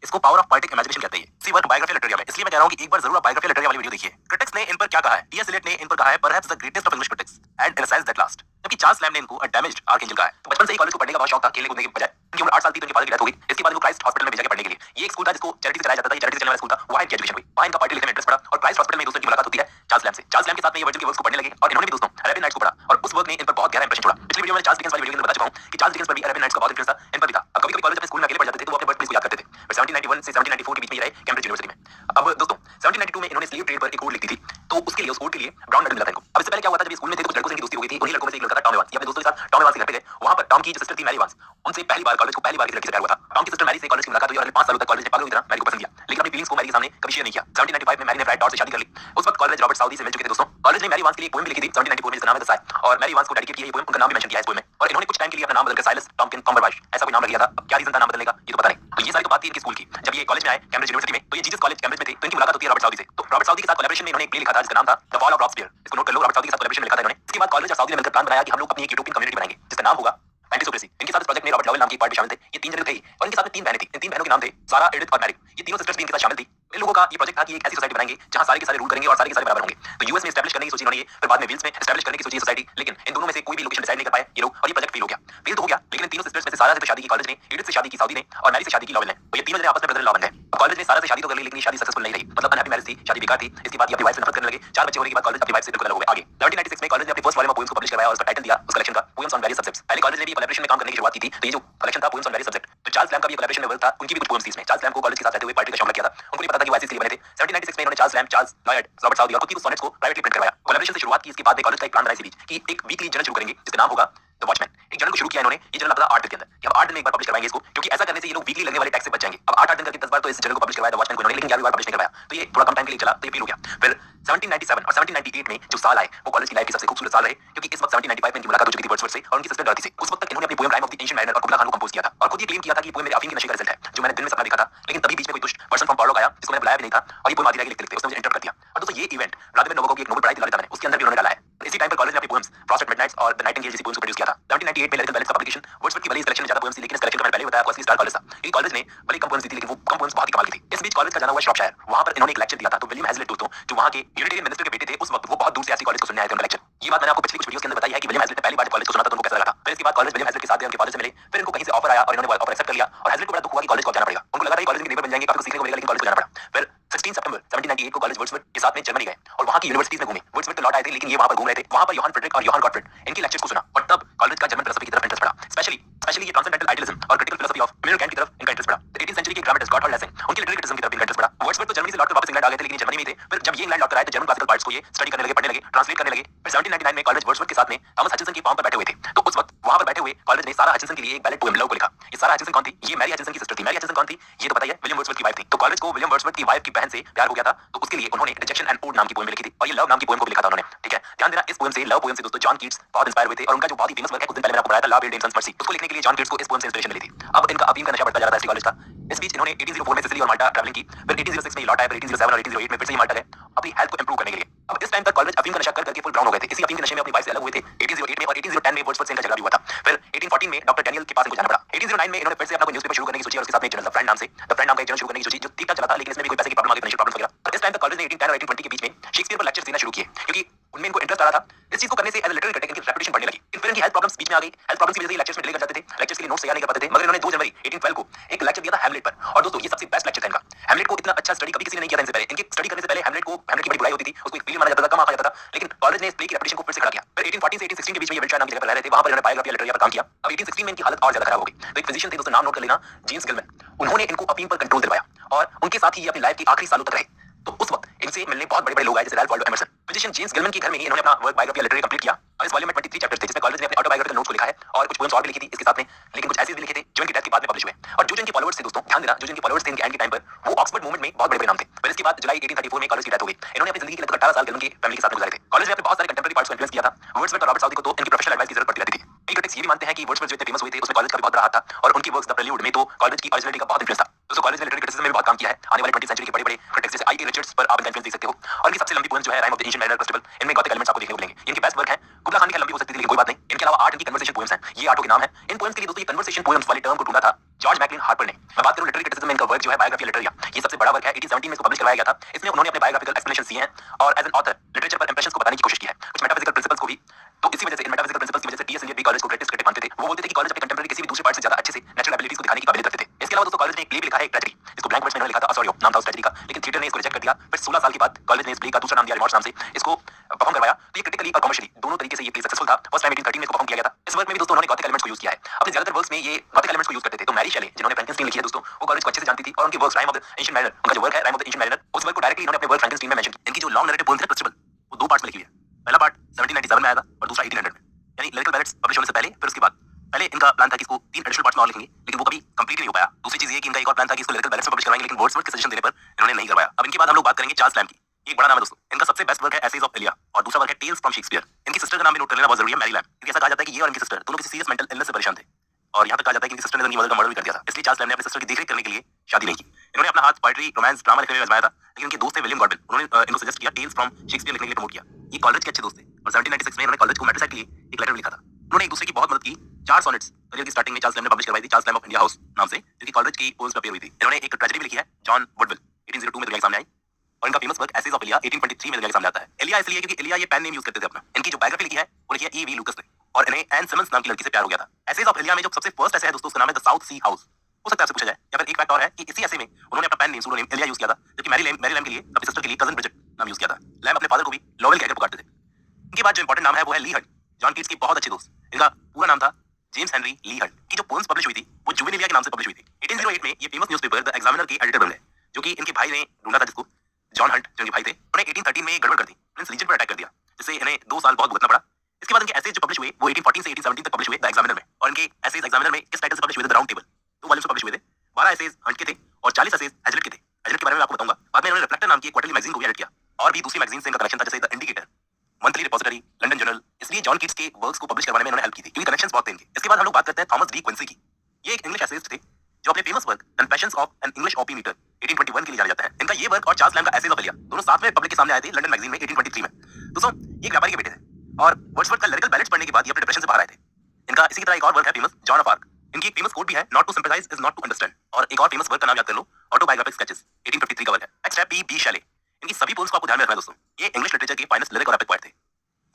इसको पावर ऑफ पोएटिक इमेजिनेशन कहते हैं। इसी वर्क बायोग्राफी लिटरेरिया में, इसलिए मैं कह रहा हूं कि एक बार जरूर आप बायोग्राफी लिटरेरिया वाली वीडियो देखिए। क्रिटिक्स ने इन पर क्या कहा है। टी.एस. एलियट ने इन पर कहा है, perhaps the greatest of English critics and in a sense that last. जबकि चार्ल्स लैम्ब ने इनको अ डैमेज्ड आर्कएंजल कहा है। तो बचपन से ही कॉलेज को पढ़ने का बहुत शौक था, खेलने कूदने के बजाय। उनकी उम्र 8 साल थी तो उनके फादर की डेथ हो गई। इसके बाद वो क्राइस्ट हॉस्पिटल में भेजा गया पढ़ने के लिए। ये एक स्कूल था जिसको चैरिटी से चलाया जाता था, ये चैरिटी से चलने वाला स्कूल था। वहां इनकी एजुकेशन हुई, वहां इनका पोएट्री लिखने में इंटरेस्ट पड़ा, और क्राइस्ट हॉस्पिटल में दोस्तों की मुलाकात होती है चार्ल्स लैम्ब से। चार्ल्स लैम्ब के साथ में ये वर्जिल के वर्क्स को पढ़ने लगे, और इन्होंने भी दोस्तों अरेबियन नाइट्स को पढ़ा, और उस वर्क ने इन पर बहुत गहरा इंप्रेशन छोड़ा। पिछली वीडियो में चार्ल्स डिकेंस वाली वीडियो के अंदर बता चुका हूं कि चार्ल्स डिकेंस पर भी अरेबियन नाइट्स का बहुत इंफ्लुएंस था, इन पर भी था। अब कभी-कभी कॉलेज अपने स्कूल में अकेले पढ़ जाते थे तो वो अपने बर्थ प्लेस को याद करते थे। फिर 1791 से 1794 के बीच में ये रहे कैम्ब्रिज यूनिवर्सिटी में। अब दोस्तों 1792 में इन्होंने स्लेव ट्रेड पर एक कोड लिख दी थी, तो उसके लिए, उस कोड के लिए ब्राउन मेडल मिला था इनको। अब इससे पहले क्या हुआ था, जब स्कूल में थे तो कुछ लड़कों से इनकी दोस्ती हो गई थी। उन्हीं लड़कों में से एक लड़का था टॉम एवांस। ये अपने दोस्तों के साथ टॉम एवांस के घर पे गए। वहां पर टॉम की जो सिस्टर थी मैरी एवांस, उनसे पहली बार कॉलेज की लड़की से प्यार हुआ था। टॉम की सिस्टर मैरी से कॉलेज की मुलाकात हुई, और अगले 5 सालों तक कॉलेज ने पागलों की तरह मैरी को पसंद किया, लेकिन अपनी फीलिंग्स को मैरी के सामने कभी शेयर नहीं किया। 1795 में मैरी ने फ्रैड टॉड से शादी कर ली। उस वक्त कॉलेज रॉबर्ट साउदी से मिल चुके थे दोस्तों। कॉलेज ने मैरी एवांस के लिए पोएम भी लिखी थी 1794 में, जिसका नाम है द साय, और मैरी एवांस को डेडिकेट किया ये पोएम। उनका नाम भी मेंशन किया है इस पोएम में, और इन्होंने कुछ टाइम के लिए अपना नाम बदलकर साइलस टॉमकिन कॉम्बरबैच ऐसा कोई नाम रख लिया था। अब क्या रीजन था नाम बदलने का ये तो पता नहीं। तो ये सारी तो बात थी इनके स्कूल की। जब ये कॉलेज में आए कैम्ब्रिज यूनिवर्सिटी में, तो ये जीसस कॉलेज कैम्ब्रिज में थे, तो इनकी मुलाकात होती है रॉबर्ट साउदी से। तो रॉबर्ट साउदी के साथ कोलैबोरेशन में इन्होंने एक प्ले लिखा था जिसका नाम था द फॉल ऑफ रॉबस्पियर। इसको नोट कर लो, रॉबर्ट साउदी के साथ कोलैबोरेशन में लिखा था इन्होंने। इसके बाद कॉलेज और साउदी ने मिलकर प्लान बनाया कि हम लोग अपनी एक यूटोपियन कम्युनिटी बनाएंगे जिसका नाम होगा पैंटिसोक्रेसी। इनके साथ इस प्रोजेक्ट में रॉबर्ट लॉवेल नाम की एक पार्टी शामिल थे। ये 3 जने थे, और इनके साथ में 3 बहनें थी। इन 3 बहनों के नाम थे सारा, एडिथ और मैरी। ये तीनों सिस्टर्स भी इनके साथ शामिल थी। इन लोगों का ये प्रोजेक्ट था कि एक ऐसी सोसाइटी बनाएंगे जहां सारे के सारे रूल करेंगे और सारे के सारे बराबर होंगे। तो यूएस में एस्टैब्लिश करने की सोची इन्होंने, फिर बाद में वेल्स में एस्टैब्लिश करने की सोची सोसाइटी, लेकिन इन दोनों में से कोई भी लोकेशन डिसाइड नहीं कर पाए ये लोग, और ये प्रोजेक्ट फेल हो गया। फेल तो हो गया, लेकिन इन तीनों सिस्टर्स में से सारा से तो शादी की कॉलेज ने, एडिथ से शादी की साउदी ने, और मैरी से शादी की लॉवेल ने। तो ये तीनों जने आपस में ब्रदर इन लॉ बन गए। कॉलेज ने सारा से शादी तो कर ली, लेकिन ये शादी सक्सेसफुल नहीं रही, मतलब अनहैप्पी मैरिज थी, शादी बेकार थी। इसके बाद ये अपनी वाइफ से नफरत करने लगे। 4 बच्चे होने के बाद कॉलेज अपनी वाइफ से बिल्कुल अलग हो गए। आगे 1796 में कॉलेज ने अपनी फर्स्ट वॉल्यूम ऑफ पोएम्स को पब्लिश करवाया, और उसका टाइटल दिया उस कलेक्शन का पोएम्स ऑन वेरियस सब्जेक्ट्स। पहले कॉलेज ने भी कोलैबोरेशन में काम करने की शुरुआत की थी, तो ये जो कलेक्शन था पोएम्स ऑन वेरियस सब्जेक्ट, तो चार्ल्स लैम्ब का भी कोलैबोरेशन में वर्क था, उनकी भी कुछ पोएम्स थी इसमें। चार्ल्स लैम्ब को कॉलेज के साथ रहते हुए पोएट्री का शौक लग गया था। उनको नहीं पता था कि वो ऐसे इसलिए बने थे। 1796 में इन्होंने Charles Lamb, Charles Lloyd, Robert Southey और खुद की कुछ सोनेट्स को प्राइवेटली प्रिंट करवाया। कोलैबोरेशन से शुरुआत की। इसके बाद में कॉलेज का एक प्लान बनाया इसी बीच कि एक वीकली जर्नल शुरू करेंगे जिसका नाम होगा द वॉचमैन। एक जर्नल को शुरू किया इन्होंने। ये जर्नल आता था 8 दिन के अंदर, कि हम 8 दिन में एक बार पब्लिश करवाएंगे इसको, क्योंकि ऐसा करने से ये लोग वीकली लगने वाले टैक्स से बच जाएंगे। अब 8-8 दिन करके 10 बार तो इस जर्नल को पब्लिश करवाया द वॉचमैन को इन्होंने, लेकिन 11वीं बार पब्लिश नहीं करवाया, तो ये थोड़ा कम टाइम के लिए चला, तो ये फेल हो गया। फिर 1797 और 1798 में जो साल आए वो कॉलेज की लाइफ के सबसे खूबसूरत साल रहे, क्योंकि इस वक्त 1795 में इनकी मुलाकात हो चुकी थी वर्ड्सवर्थ से और उनकी सिस्टर डॉर्थी से। उस वक्त तक इन्होंने अपनी poem rhyme of the ancient mariner और कुबला खान को कंपोज किया था, और खुद ये क्लेम किया था कि ये पोएम मेरे अफीम के नशे का रिजल्ट है जो मैंने दिन में सपना देखा था। लेकिन तभी बीच में कोई दुष्ट पर्सन फ्रॉम पार्लोक आया जिसको मैंने बुलाया भी नहीं था, और ये पोएम आधी रह गई लिखते लिखते, उसने मुझे इंटरप्ट कर दिया। और दोस्तों ये इवेंट व्लादिमीर नबोकोव की एक नोबेल प्राइज दिला देता है, उसके अंदर भी उन्होंने डाला है। इसी टाइम पर कॉलेज ने अपनी पोएम्स फ्रॉस्ट एट मिडनाइट और द नाइटिंगेल जैसी पोएम्स को प्रोड्यूस किया था। 1798 में लिरिकल बैलेट्स का पब्लिकेशन वर्ड्सवर्थ की भले इस कलेक्शन में ज्यादा पोएम्स थी, लेकिन इस कलेक्शन का मैंने पहले बताया आपको असली स्टार कॉलेज था। ये कॉलेज ने भले कम पोएम्स दी थी, लेकिन वो कम पोएम्स बहुत ही कमाल की थी। इस बीच कॉलेज का जाना हुआ शॉपशायर, वहां पर इन्होंने एक लेक्चर दिया था। तो विलियम हैजलिट दोस्तों, जो वहां के यूनिटेरियन मिनिस्टर के बेटे थे, उस वक्त वो बहुत दूर से ऐसी कॉलेज को सुनने आए थे उनका लेक्चर। ये बात मैंने आपको पिछली कुछ वीडियोस के अंदर बताई है कि विलियम हैजलिट ने पहली बार कॉलेज को सुना था तो उनको कैसा लगा था। फिर इसके बाद कॉलेज विलियम हैजलिट के साथ गए, उनके फादर से मिले, फिर इनको कहीं से ऑफर आया और इन्होंने ऑफर एक्सेप्ट कर लिया। और हैजलिट को बड़ा दुख हुआ कि कॉलेज को जाना पड़ेगा। उनको लगा था कॉलेज के नेबर बन जाएंगे, काफी कुछ सीखने को मिलेगा, लेकिन कॉलेज को जाना पड़ा। फिर 16 सितंबर 1798 को कॉलेज वर्ड्सवर्थ के साथ में जर्मनी गए और वहां की यूनिवर्सिटीज में घूमे। वर्ड्सवर्थ तो लौट आए थे, लेकिन ये वहां पर घूम रहे थे। वहां पर योहान फ्रेडरिक और योहान गॉटफ्रिड इनकी लेक्चर्स को सुना और तब कॉलेज का जर्मन फिलोसफी की तरफ इंटरेस्ट पड़ा। स्पेशली ये ट्रांसेंडेंटल आइडियलिज्म और critical philosophy of Immanuel Kant की तरफ इनका इंटरेस्ट पड़ा। 18th सेंचुरी के ग्रामेटिस्ट गॉटहार्ड लेसिंग उनकी लिटरेरी क्रिटिसिज्म की तरफ इनका इंटरेस्ट पड़ा। वर्ड्सवर्थ तो जर्मनी से लौटकर वापस इंग्लैंड आ गए थे, लेकिन जर्मनी में थे। फिर जब ये इंग्लैंड लौटकर आए तो जर्मन क्लासिकल पार्ट्स को ये स्टडी करने लगे, पढ़ने लगे, ट्रांसलेट करने लगे। फिर 1799 में कॉलेज वर्ड्सवर्थ के साथ में थॉमस हचिंसन की फार्म पर बैठे हुए थे। तो उस वक्त वहां पर बैठे हुए कॉलेज ने सारा हचिंसन के लिए एक बैलेट पोएम लव को लिखा। ये सारा हचिंसन कौन थी? ये मैरी हचिंसन की सिस्टर थी। मैरी हचिंसन कौन थी? ये तो बताइए, विलियम वर्ड्सवर्थ की वाइफ थी। तो कॉलेज को विलियम वर्ड्सवर्थ की वाइफ की बहन से प्यार हो गया था, तो उसके लिए उन्होंने रिजेक्शन एंड ओड नाम की पोएम लिखी थी और ये लव नाम की पोएम को भी लिखा था उन्होंने। ठीक है, ध्यान देना, इस पोएम से, लव पोएम से दोस्तों जॉन कीट्स बहुत इंस्पायर हुए थे और उनका जो बहुत ही फेमस वर्क है, कुछ दिन पहले मैंने आपको बताया था, ला बेल्ड एंड सन्स मर्सी, उसको लिखने के लिए जॉन कीट्स को इस पोएम से इंस्पिरेशन मिली थी। अब इनका अफीम का नशा बढ़ता जा रहा था इसी कॉलेज का। इस बीच इन्होंने 1804 में सिसिली और माल्टा ट्रैवलिंग की, फिर 1806 में लौट आए, फिर 1807 और 1808 में फिर से ये माल्टा गए अपनी हेल्थ को इंप्रूव करने के लिए। अब इस टाइम तक कॉलेज अफीम का नशा कर करके फुल ब्राउन हो गए थे। इसी अफीम के नशे में अपनी वाइफ से अलग हुए थे 1808 में और 1810 में वर्ड्सवर्थ से इनका झगड़ा भी हुआ था। फिर 1814 में डॉक्टर डैनियल के पास इनको जाना पड़ा। 1809 में इन्होंने फिर से अपना कोई न्यूज़पेपर शुरू करने की सोची और उसके साथ में एक जर्नल द फ्रेंड नाम से एक जर्नल शुरू करने की सोची, जो ठीक ठाक चला था, लेकिन इसमें भी कोई पैसे की प्रॉब्लम आ गई, फाइनेंशियल प्रॉब्लम्स वगैरह। इस टाइम तक कॉलेज ने 1810 और 1820 के बीच में शेक्सपियर पर लेक्चर्स देना शुरू किए, क्योंकि उनमें इनको इंटरेस्ट आ रहा था। इस चीज को करने से एज अ लिटरेरी क्रिटिक इनकी रेपुटेशन बढ़ने लगी। फिर इनकी हेल्थ प्रॉब्लम्स बीच में आ गई। हेल्थ प्रॉब्लम्स की वजह से लेक्चर्स में डिले कर जाते थे, लेक्चर्स के लिए नोट्स तैयार नहीं कर पाते थे। मगर इन्होंने 2 जनवरी 1812 को एक लेक्चर दिया था हैमलेट पर, और दोस्तों ये सबसे बेस्ट लेक्चर था इनका। हैमलेट को इतना अच्छा स्टडी कभी किसी ने नहीं किया था इनसे पहले। इनकी स्टडी करने से पहले हैमलेट की बड़ी बुराई होती थी, उसको एक फेलियर माना जाता था, कम आंका जाता था, लेकिन कॉलेज ने इस प्ले की रेपुटेशन को फिर से खड़ा किया। फिर 1814 से 1816 के बीच में ये विल्शायर नाम की जगह पर रह रहे थे, वहां पर इन्होंने बायोग्राफी लिटरेरी पर काम किया। अब 1816 में इनकी हालत और ज्यादा खराब हो गई। तो एक फिजिशियन थे दोस्तों, नाम नोट कर लेना, जेम्स गिलमैन। उन्होंने इनको अफीम पर कंट्रोल दिलवाया और उनके साथ ही ये अपनी लाइफ के आखिरी सालों तक रहे। तो उस वक्त इनसे मिलने बहुत बड़े-बड़े लोग आए, जैसे Ralph Waldo Emerson. Physician James Gillman के घर में ही इन्होंने अपना वर्क बायोग्राफी लिटरेरी कंप्लीट किया और इस वॉल्यूम में 23 चैप्टर्स थे, जिसमें कॉलेज ने अपने ऑटोबायोग्राफिकल नोट्स को लिखा है और कुछ पोएम्स और भी लिखी थी इसके साथ में, लेकिन कुछ ऐसे भी लिखे थे जो इनकी डेथ के बाद में पब्लिश हुए। और जो इनके फॉलोअर्स थे दोस्तों, ध्यान देना, जो इनके फॉलोअर्स थे इनके एंड के टाइम पर, वो ऑक्सफोर्ड मूवमेंट में बहुत बड़े नाम थे। फिर इसके बाद जुलाई 1834 में कॉलेज की डेथ हो गई। इन्होंने अपनी जिंदगी के लगभग 18 साल गिलमैन की फैमिली के साथ में गुजारे थे। कॉलेज ने अपने बहुत सारे कंटेम्पररी पार्ट्स को इन्फ्लुएंस किया था। वर्ड्सवर्थ और रॉबर्ट साउथी को तो इनकी प्रोफेशनल एडवाइस की जरूरत पड़ती रहती थी। कई क्रिटिक्स ये भी मानते हैं कि वर्ड्सवर्थ जो इतने फेमस हुए थे, उसमें कॉलेज का भी बहुत बड़ा हाथ था और उनकी वर्क्स द प्रेल्यूड में तो कॉलेज की ओरिजिनलिटी का बहुत इंफ्लुएंस था। दोस्तों कॉलेज ने लिटरेरी क्रिटिसिज्म में भी बहुत काम किया है। आने वाले 20th सेंचुरी के बड़े-बड़े क्रिटिक्स जैसे आई.ए. रिचर्ड्स पर आप इनका इंफ्लुएंस देख सकते हो। और इनकी सबसे लंबी पोएम जो है rhyme of the ancient mariner festival, इनमें गॉथिक एलिमेंट्स आपको देखने को मिलेंगे। इनकी बेस्ट वर्क है। कुबला खान की लंबी हो सकती थी, लेकिन कोई बात नहीं। इनके अलावा 8 इनकी कन्वर्सेशन पोएम्स हैं। ये 8 के नाम हैं। इन पोएम्स के लिए दोस्तों ये कन्वर्सेशन पोएम्स वाली टर्म को ढूंढा था जॉर्ज मैकलिन हार्पर ने। मैं बात करूं लिटरेरी क्रिटिसिज्म में इनका वर्क जो है बायोग्राफी लिटरेरिया, ये सबसे बड़ा वर्क है। 1817 में इसको पब्लिश करवाया गया था। इसमें उन्होंने अपने बायोग्राफिकल एक्सप्लेनेशंस दिए हैं और एज एन ऑथर लिटरेचर पर इंप्रेशंस को बताने की कोशिश की है, कुछ मेटाफिजिकल प्रिंसिपल्स को भी। तो इसी वजह से इन मेटाफिजिकल प्रिंसिपल्स की वजह से टी.एस. एलियट भी कॉलेज को ग्रेटेस्ट क्रिटिक मानते थे। वो बोलते थे कि कॉलेज अपने कंटेम्पररी किसी भी दूसरे पार्ट से ज्यादा अच्छे से नेचुरल एबिलिटीज को दिखाने की काबिलियत रखते थे। इसके अलावा दोस्तों कॉलेज ने एक प्ले भी लिखा है, एक ट्रेजेडी, इसको ब्लैंक वर्ड्स में इन्होंने लिखा था असोरियो, नाम था उस ट्रेजेडी का, लेकिन थिएटर ने इसको रिजेक्ट कर दिया। फिर 16 साल के बाद कॉलेज ने इस प्ले का दूसरा नाम दिया रिमॉर्स नाम से, इसको परफॉर्म करवाया। तो ये क्रिटिकली और कमर्शियली दोनों तरीके से ये प्ले सक्सेसफुल था। फर्स्ट टाइम 1813 में इसको परफॉर्म किया गया था। इस वर्क में भी दोस्तों उन्होंने गॉथिक एलिमेंट्स को यूज किया है। अपने ज्यादातर वर्क्स में ये गॉथिक एलिमेंट्स को यूज करते थे। तो मैरी शेले, जिन्होंने फ्रैंकेनस्टीन लिखी है दोस्तों, वो कॉलेज को अच्छे से जानती थी और उनके works rhyme of the ancient mariner, उनका जो वर्क है rhyme of the ancient mariner, उस वर्क को डायरेक्टली इन्होंने अपने वर्क फ्रैंकेनस्टीन में मेंशन किया। इनकी जो लॉन्ग नैरेटिव पोएम्स है क्रिस्टबल, वो 2 पार्ट्स में लिखी हुई है। पहला पार्ट 1797 में आया था और दूसरा 1800 में, यानी लिरिकल बैलेट्स पब्लिश होने से पहले, फिर उसके बाद। पहले इनका प्लान था कि इसको 3 एडिशनल पार्ट्स में और लिखेंगे, लेकिन वो कभी कंप्लीट नहीं हो पाया। दूसरी चीज ये कि इनका एक और प्लान था कि इसको लिरिकल बैलेट्स में पब्लिश करवाएंगे, लेकिन वर्ड्सवर्थ के सजेशन देने पर इन्होंने नहीं करवाया। अब इनके बाद हम लोग बात करेंगे चार्ल्स लैम्ब की। ये एक बड़ा नाम है दोस्तों। इनका सबसे बेस्ट वर्क है एसेज ऑफ एलिया और दूसरा वर्क है टेल्स फ्रॉम शेक्सपियर। इनकी सिस्टर का नाम भी नोट कर लेना बहुत जरूरी है, मैरी लैम्ब, क्योंकि ऐसा कहा जाता है कि ये और इनकी सिस्टर दोनों किसी सीरियस मेंटल इलनेस से परेशान थे और यहाँ तक कहा जाता है कि इनकी सिस्टर ने इनकी मदर का मर्डर भी कर दिया था। इसलिए चार्ल्स लैम्ब ने अपनी सिस्टर की देखरेख करने के लिए शादी नहीं की। इन्होंने अपना हाथ पोएट्री, रोमांस, ड्रामा लिखने में आजमाया था, लेकिन इनके दोस्त थे विलियम गॉडविन, उन्होंने इनको सजेस्ट किया टेल्स फ्रॉम शेक्सपियर लिखने के लिए प्रमोट किया। ये कॉलेज के अच्छे दोस्त थे और 1796 में इन्होंने कॉलेज को मैट्रिसाइड के लिए एक लेटर लिखा था। उन्होंने एक दूसरे की बहुत मदद की। 4 सॉनेट्स करियर की स्टार्टिंग में चार्ल्स लैम्ब ने पब्लिश करवाई थी, Charles lamb of India house नाम से, जो कि कॉलेज की पोएम्स में अपीयर हुई थी। इन्होंने एक ट्रेजेडी भी लिखी है, जॉन वुडविल, 1802 में दुनिया के सामने आई। और इनका famous work essays of Elia 1823 में दुनिया के सामने आता है। एलिया इसलिए क्योंकि एलिया ये पेन नेम यूज करते थे अपना। इनकी जो बायोग्राफी लिखी है वो लिखी है ई.वी. लूकस ने और इन्हें एन सिमंस नाम की लड़की से प्यार हो गया था। एसेज ऑफ एलिया में जो सबसे फर्स्ट ऐसे है दोस्तों, उसका नाम है द साउथ सी हाउस। हो सकता है आपसे पूछा जाए, या फिर एक फैक्ट और है कि इसी ऐसे में उन्होंने अपना pen name pseudo name Elia use किया था, जबकि मैरी लैम्ब के लिए अपनी सिस्टर के लिए कजन ब्रिजेट नाम यूज किया था। लैम्ब अपने फादर को भी लॉवेल कहकर पुकारते थे। इनके बाद जो इंपॉर्टेंट नाम है वो है ली हर्ट, जॉन कीट्स के बहुत अच्छे दोस्त। इनका पूरा नाम था जेम्स हेनरी ली हर्ट। की जो पोएम्स पब्लिश हुई थी वो जुवेनिलिया के नाम से पब्लिश हुई थी। 1808 में ये फेमस न्यूज़पेपर द एग्जामिनर के एडिटर बन गए, जो कि इनके भाई ने ढूंढा था, जिसको जॉन हंट, जो इनके भाई थे। उन्होंने 1813 में गड़बड़ कर दी, प्रिंस लीजन पर अटैक कर दिया, जिससे इन्हें 2 साल बहुत भुगतना पड़ा। इसके बाद इनके एसेज जो पब्लिश हुए वो 1814 से 1817 तक पब्लिश हुए द एग्जामिनर में, और इनके एसेज एग्जामिनर में किस टाइटल से पब्लिश हुए थे? The round table. 2 volumes publish हुए थे। 12 एसेज हंट के थे और 40 एसेज हैजलिट के थे। हैजलिट के बारे में आपको बताऊंगा। बाद में इन्होंने रिफ्लेक्टर नाम की क्वार्टरली मैगजीन को भी एडिट किया और भी दूसरी मैगजीन से इनका कनेक्शन था, जैसे the indicator, monthly repository, London journal. इसलिए जॉन कीट्स के वर्क्स को पब्लिश करवाने में इन्होंने हेल्प की थी, क्योंकि कनेक्शंस बहुत थे इनके। इसके बाद हम लोग बात करते हैं थॉमस डी क्विंसी की। ये एक इंग्लिश एसेइस्ट थे जो अपने famous work confessions of an English opium eater 1821 के लिए जाना जाता है। इनका ये वर्क और चार्ल्स लैम्ब का एसेज ऑफ एलिया दोनों साथ में पब्लिक के सामने आए थे लंदन मैगजीन में 1823 में। दोस्तों ये एक व्यापारी के बेटे थे और वर्ड्सवर्थ का लिरिकल बैलेट्स पढ़ने के बाद ये अपने डिप्रेशन से बाहर आए थे। इनका इसी की तरह एक और वर्क है फेमस, जॉन ऑफ आर्क। इनकी एक फेमस कोट भी है, not to sympathise is not to understand. और एक और फेमस वर्क का नाम याद कर लो, ऑटोबायोग्राफिक स्केचेस, 1853 का वर्क है। एक्स.बी. शैले। इनकी सभी पोएम्स को आपको ध्यान में रखना है दोस्तों। ये इंग्लिश लिटरेचर के फाइनेस्ट लिरिक और एपिक पोएट थे।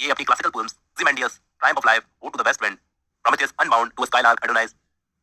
ये अपनी classical poems Ozymandias, triumph of life, ode to the west wind, Prometheus, unbound, to a skylark, Adonais,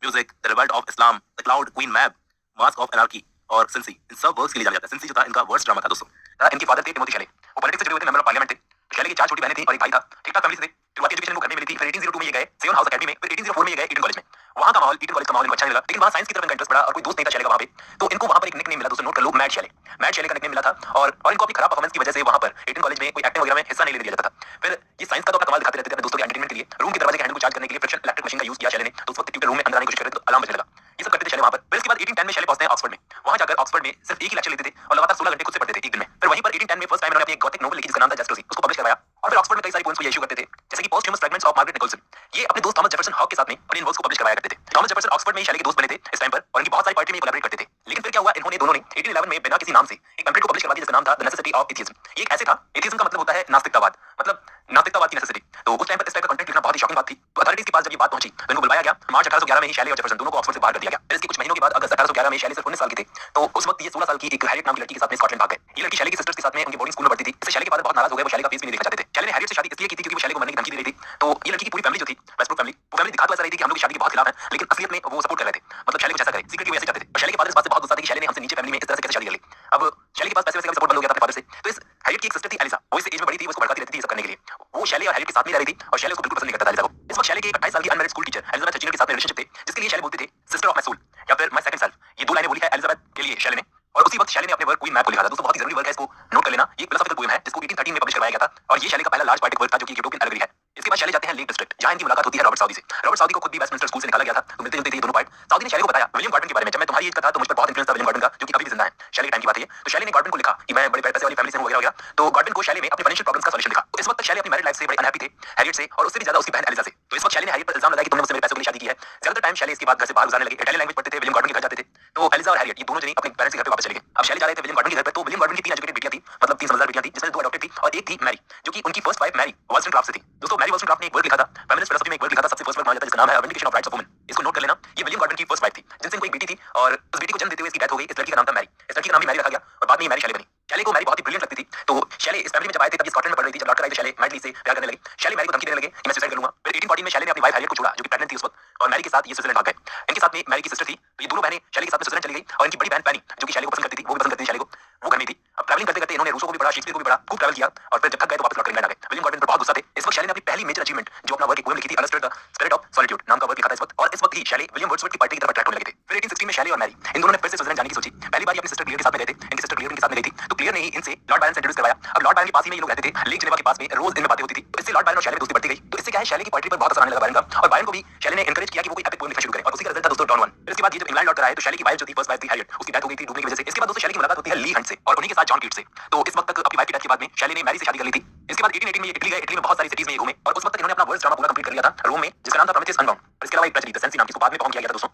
music, the revolt of Islam, the cloud, queen Mab, mask of anarchy और Cenci, इन सब works के लिए जाना जाता है। सिंसी जो था इनका वर्स्ट ड्रामा था दोस्तों। इनके फादर थे टिमोथी शैले, वो पॉलिटिक्स से जुड़े हुए थे, मेंबर ऑफ पार्लियामेंट थे। शैले की 4 छोटी बहनें थी और एक भाई था। ठीक-ठाक फैमिली से थे। शुरुआती एजुकेशन इनको घर में मिली थी। फिर 1802 में ये गए सेवन हाउस एकेडमी में, फिर 1804 में ये गए ईटन कॉलेज में। वहां का माहौल, ईटन कॉलेज का माहौल इनको अच्छा नहीं लगा, लेकिन वहां साइंस की तरफ इनका इंटरेस्ट बढ़ा और कोई दोस्त नहीं था शैले का वहां पे। तो इनको वहां पर एक निकनेम मिला दोस्तों, नोट कर लो, मैड शैले। मैड शैले का निकनेम मिला था और इनको अपनी खराब परफॉर्मेंस की वजह से वहां पर ईटन कॉलेज में कोई एक्टिंग वगैरह में हिस्सा नहीं लेने दिया जाता था। फिर ये साइंस का तो अपना कमाल दिखाते रहते थे अपने दोस्तों के एंटरटेनमेंट के लिए। रूम के दरवाजे के हैंडल को चार्ज करने के लिए फ्रिक्शन इलेक्ट्रिक मशीन का यूज किया शैले ने। तो उस वक्त ट्यूटर रूम में अंदर आने की कोशिश कर रहे थे तो अलार्म बजने लगा। ये सब करते थे शैले वहां पर। फिर इसके बाद 1810 में शैले पहुंचते हैं ऑक्सफोर्ड में। वहां जाकर ऑक्सफोर्ड में सिर्फ एक ही लेक्चर लेते थे और लगातार 16 घंटे खुद से पढ़ते थे एक दिन में। फिर वहीं पर 1810 में फर्स्ट टाइम उन्होंने अपनी एक गॉथिक नोवेल लिखी जिसका नाम था जस्ट रोजी, उसको पब्लिश करवाया। और फिर ऑक्सफोर्ड में कई सारी पोएम्स को ये इशू करते थे, जैसे कि पोस्टह्यूमस फ्रैगमेंट्स ऑफ मार्गरेट निकोलसन। ये अपने दोस्त थॉमस जेफरसन हॉक के साथ में अपने इन वर्क्स को पब्लिश करवाया करते थे। थॉमस जेफरसन ऑक्सफोर्ड में शैले के दोस्त बने थे इस टाइम पर और इनकी बहुत सारी पोएट्री में कोलैबोरेट करते थे। लेकिन फिर क्या हुआ, इन्होंने दोनों ने 1811 में बिना किसी नाम से एक पैम्फलेट को पब्लिश करवा दिया जिसका नाम था द नेसेसिटी ऑफ एथियज्म। ये एक ऐसे था, एथियज्म का मतलब होता है नास्तिकतावाद, मतलब नास्तिकतावाद की नेसेसिटी। तो उस टाइम पर इस टाइप का कंटेंट लिखना बहुत ही शॉकिंग बात थी। तो अथॉरिटीज के पास जब ये बात पहुंची तो इनको बुलाया गया। मार्च 1811 में ही शैले और जेफरसन दोनों को ऑक्सफोर्ड से बाहर कर दिया गया। फिर इसके कुछ महीनों के बाद अगस्त 1811 में शैले सिर्फ 19 साल के थे। तो उस वक्त ये 16 साल की एक हैरियट नाम की लड़की के साथ में स्कॉटलैंड भाग गए। ये लड़की शैले की सिस्टर्स के साथ में उनकी बोर्डिंग स्कूल में पढ़ती थी। इससे शैले के फादर बहुत नाराज हो गए, वो शैले का फीस भी नहीं देखना चाहते थे। शैले ने हैरियट से शादी इसलिए की थी क्योंकि वो शैले को मरने की धमकी दे रही थी। तो ये लड़की की पूरी फैमिली जो थी, वेस्टब्रुक फैमिली, वो फैमिली दिखा तो ऐसा रही थी कि हम लोग की शादी के बहुत खिलाफ है, लेकिन असलियत में वो सपोर्ट कर रहे थे। मतलब शैले कुछ ऐसा करे, सीक्रेटली वो ऐसे चाहते थे। और शैले के फादर इस बात से बहुत गुस्सा थे कि शैले ने हमसे नीचे फैमिली में इस तरह से कैसे शादी कर ली। अब शैले के पास पैसे वैसे का सपोर्ट बंद हो गया था अपने फादर से। तो इस हैरियट की एक सिस्टर थी एलिसा, वो इससे एज में बड़ी थी, वो उसको भड़काती रहती थी ये सब करने के लिए। वो शैले और हैरियट के साथ में रह रही थी और शैले उसको बिल्कुल पसंद नहीं करता था एलिसा को। इस वक्त शैले के एक 28 साल की अनमैरिड स्कूल टीचर एलिजाबेथ हचिनर के साथ में रिलेशनशिप थे, जिसके लिए शैले बोलते थे सिस्टर ऑफ माय सोल या फिर माय सेकंड सेल्फ। ये दो लाइनें बोली है एलिजाबेथ के लिए शैले ने। और उसी वक्त शैले ने अपने वर्क क्वीन मैप को लिखा था। दोस्तों बहुत ही जरूरी वर्क है, इसको नोट कर लेना। ये एक फिलोसॉफिकल पोएम है जिसको 1813 में पब्लिश करवाया गया था और ये शैले का पहला लार्ज पोएटिक वर्क था जो कि यूरोपियन एलेगरी है। इसके बाद शैले जाते हैं लेक डिस्ट्रिक्ट, जहां इनकी मुलाकात होती है रॉबर्ट साउदी से। रॉबर्ट साउदी को खुद भी वेस्टमिंस्टर स्कूल से निकाला गया था, तो मिलते जुलते थे ये दोनों पार्ट। साउदी ने शैले को बताया विलियम गॉर्डन के बारे में, जब मैं तुम्हारी एज का था तो मुझ पर बहुत इंफ्लुएंस था विलियम गॉर्डन का, जो कि अभी भी जिंदा है। शैले के टाइम की बात है ये। तो शैले ने गॉर्डन को लिखा कि मैं बड़े पैसे वाली फैमिली से हूं वगैरह वगैरह। तो गॉर्डन को शैले में अपने फाइनेंशियल प्रॉब्लम्स का सॉल्यूशन दिखा। तो इस वक्त शैले अपनी मैरिड लाइफ से बड़े अनहैप्पी थे, हैरियट से और उससे भी ज्यादा उसकी बहन एलिजा से। तो इस वक्त शैले ने हैरियट पर इल्जाम लगाया कि तुमने मुझसे मेरे पैसों के लिए शादी की है। ज्यादातर टाइम शैले इसके बाद घर से बाहर गुजारने लगे। इटालियन लैंग्वेज पढ़ते थे, विलियम गॉर्डन के घर जाते थे। तो एलिजा और हैरियट ये दोनों जने अपने पेरेंट्स के घर पे वापस चले गए। अब शैले जा रहे थे विलियम गॉर्डन के घर पे। तो विलियम गॉर्डन की 3 एजुकेटेड बेटियां थी, मतलब 3 समझदार बेटियां थी, जिसमें 2 अडॉप्टेड थी और एक थी मैरी, जो कि उनकी फर्स्ट वाइफ मैरी वॉलस्टनक्राफ्ट से थी। दोस्तों मैरी वॉलस्टनक्राफ्ट ने एक वर्क लिखा था, फेमिनिस्ट फिलॉसफी में एक वर्क लिखा था, सबसे फर्स्ट वर्क माना जाता है जिसका नाम है vindication of rights of women. इसको नोट कर लेना। ये विलियम गॉर्डन की फर्स्ट वाइफ थी, जिनसे इनको एक बेटी थी और उस बेटी को जन्म देते हुए इसकी डेथ हो गई। इस लड़की का नाम था मैरी। इस लड़की का नाम भी मैरी रखा गया और बाद में ये मैरी शैले बनी। शैले को मैरी बहुत ही ब्रिलियंट लगती थी। तो शैले इस फैमिली में जब आए थे तब ये स्कॉटलैंड में पढ़ रही थी। जब लौटकर आई तो शैले मैरी से प्यार करने लगे। शैले मैरी को धमकी देने लगे कि मैं सुसाइड कर लूंगा। फिर 1814 में शैले ने अपनी वाइफ हैरियट को छोड़ा, जो कि प्रेग्नेंट थी उस वक्त, और मैरी के साथ ये स्विट्जरलैंड भाग गए। इनके साथ में मैरी की सिस्टर थी, तो ये दोनों बहनें शैले के साथ में स्विट्जरलैंड चली गई और इनकी बड़ी बहन पैनी, जो कि शैले को पसंद करती थी, वो भी पसंद करती थी शैले को, वो घर में थी। अब ट्रैवलिंग करते करते इन्होंने रूसो को भी पढ़ा, शेक्सपियर को भी पढ़ा, खूब ट्रैवल किया और फिर जब थक गए तो वापस लौटकर इंग्लैंड आ गए। विलियम गॉर्डन पर बहुत गुस्सा थे। इस वक्त शैले ने अपनी पहली मेजर अचीवमेंट जो अपना वर्क एक पोएम लिखी थी, अलिस्टर द स्पिरिट ऑफ सॉलिट्यूड नाम का वर्क लिखा था इस वक्त। और इस वक्त ही शैले विलियम वर्ड्सवर्थ की पोएट्री की तरफ अट्रैक्ट होने लगे थे। फिर 1816 में शैले और मैरी इन दोनों ने फिर से स्विट्जरलैंड जाने की सोची। पहली बार ये अपनी सिस्टर क्लियर के साथ में गए थे। इनकी सिस्टर क्लियर इनके साथ में गई थी, तो क्लियर ने ही इनसे लॉर्ड बायरन से इंट्रोड्यूस करवाया। अब लॉर्ड बायरन के पास ही में ये लोग रहते थे, लेक जिनेवा के पास में, रोज इनमें बातें होती थी। तो इससे लॉर्ड बायरन और शैले में दोस्ती बढ़ती गई। तो इससे क्या है, शैले की पोएट्री पर बहुत असर आने लगा बायरन का, और बायरन को भी शैले ने एनकरेज किया कि वो कोई एपिक पोएम लिखना शुरू करे। और उसी का रिजल्ट था दोस्तों डॉन वन। फिर इसके बाद ये जब इंग्लैंड लौटकर आए तो शैले की वाइफ जो थी, फर्स्ट वाइफ थी हैरियट, उसकी डेथ हो गई थी डूबने की वजह से। इसके बाद दोस्तों शैले की मुलाकात होती है ली हंट से और उन्हीं के साथ जॉन कीट्स से। तो इस वक्त तक अपनी वाइफ की डेथ के बाद में शैले ने मैरी से शादी कर ली थी। इसके बाद 1818 में ये इटली गए। इटली में बहुत सारी सिटीज में ये घूमे और उस वक्त इन्होंने अपना वर्स्ट ड्रामा पूरा कंप्लीट कर लिया था रोम में, जिसका नाम था प्रोमेथियस अनबाउंड। और इसके अलावा एक ट्रेजेडी द सेंसी नाम की, इसको बाद में परफॉर्म किया गया था दोस्तों।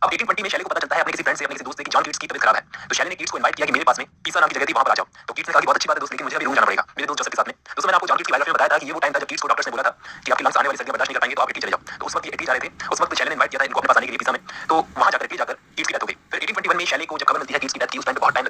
अब 1820 में शैले को पता चलता है अपने किसी फ्रेंड से, अपने किसी दोस्त से कि जॉन कीट्स की तबीयत खराब है। तो शैले ने कीट्स को इनवाइट किया कि मेरे पास में पीसा नाम की जगह थी, वहां पर आ जाओ। तो कीट्स ने कहा कि बहुत अच्छी बात है दोस्त, लेकिन मुझे अभी रूम जाना पड़ेगा मेरे दोस्त जोसेफ के साथ में। दोस्तों मैंने आपको जॉन कीट्स की बायोग्राफी में बताया था कि ये वो टाइम था जब कीट्स को डॉक्टर्स ने बोला था कि आपके लंग्स आने वाली सर्दियां बर्दाश्त नहीं कर पाएंगे, तो आप इटली चले जाओ। तो उस वक्त ये इटली जा रहे थे। उस वक्त शैले ने इनवाइट किया था इनको अपने पास आने के लिए पीसा में। तो वहां जाकर कीट्स की डेथ हो गई। फिर 1821 में शैले को जब खबर मिलती है कीट्स की डेथ की, उस टाइम पे बहुत टाइम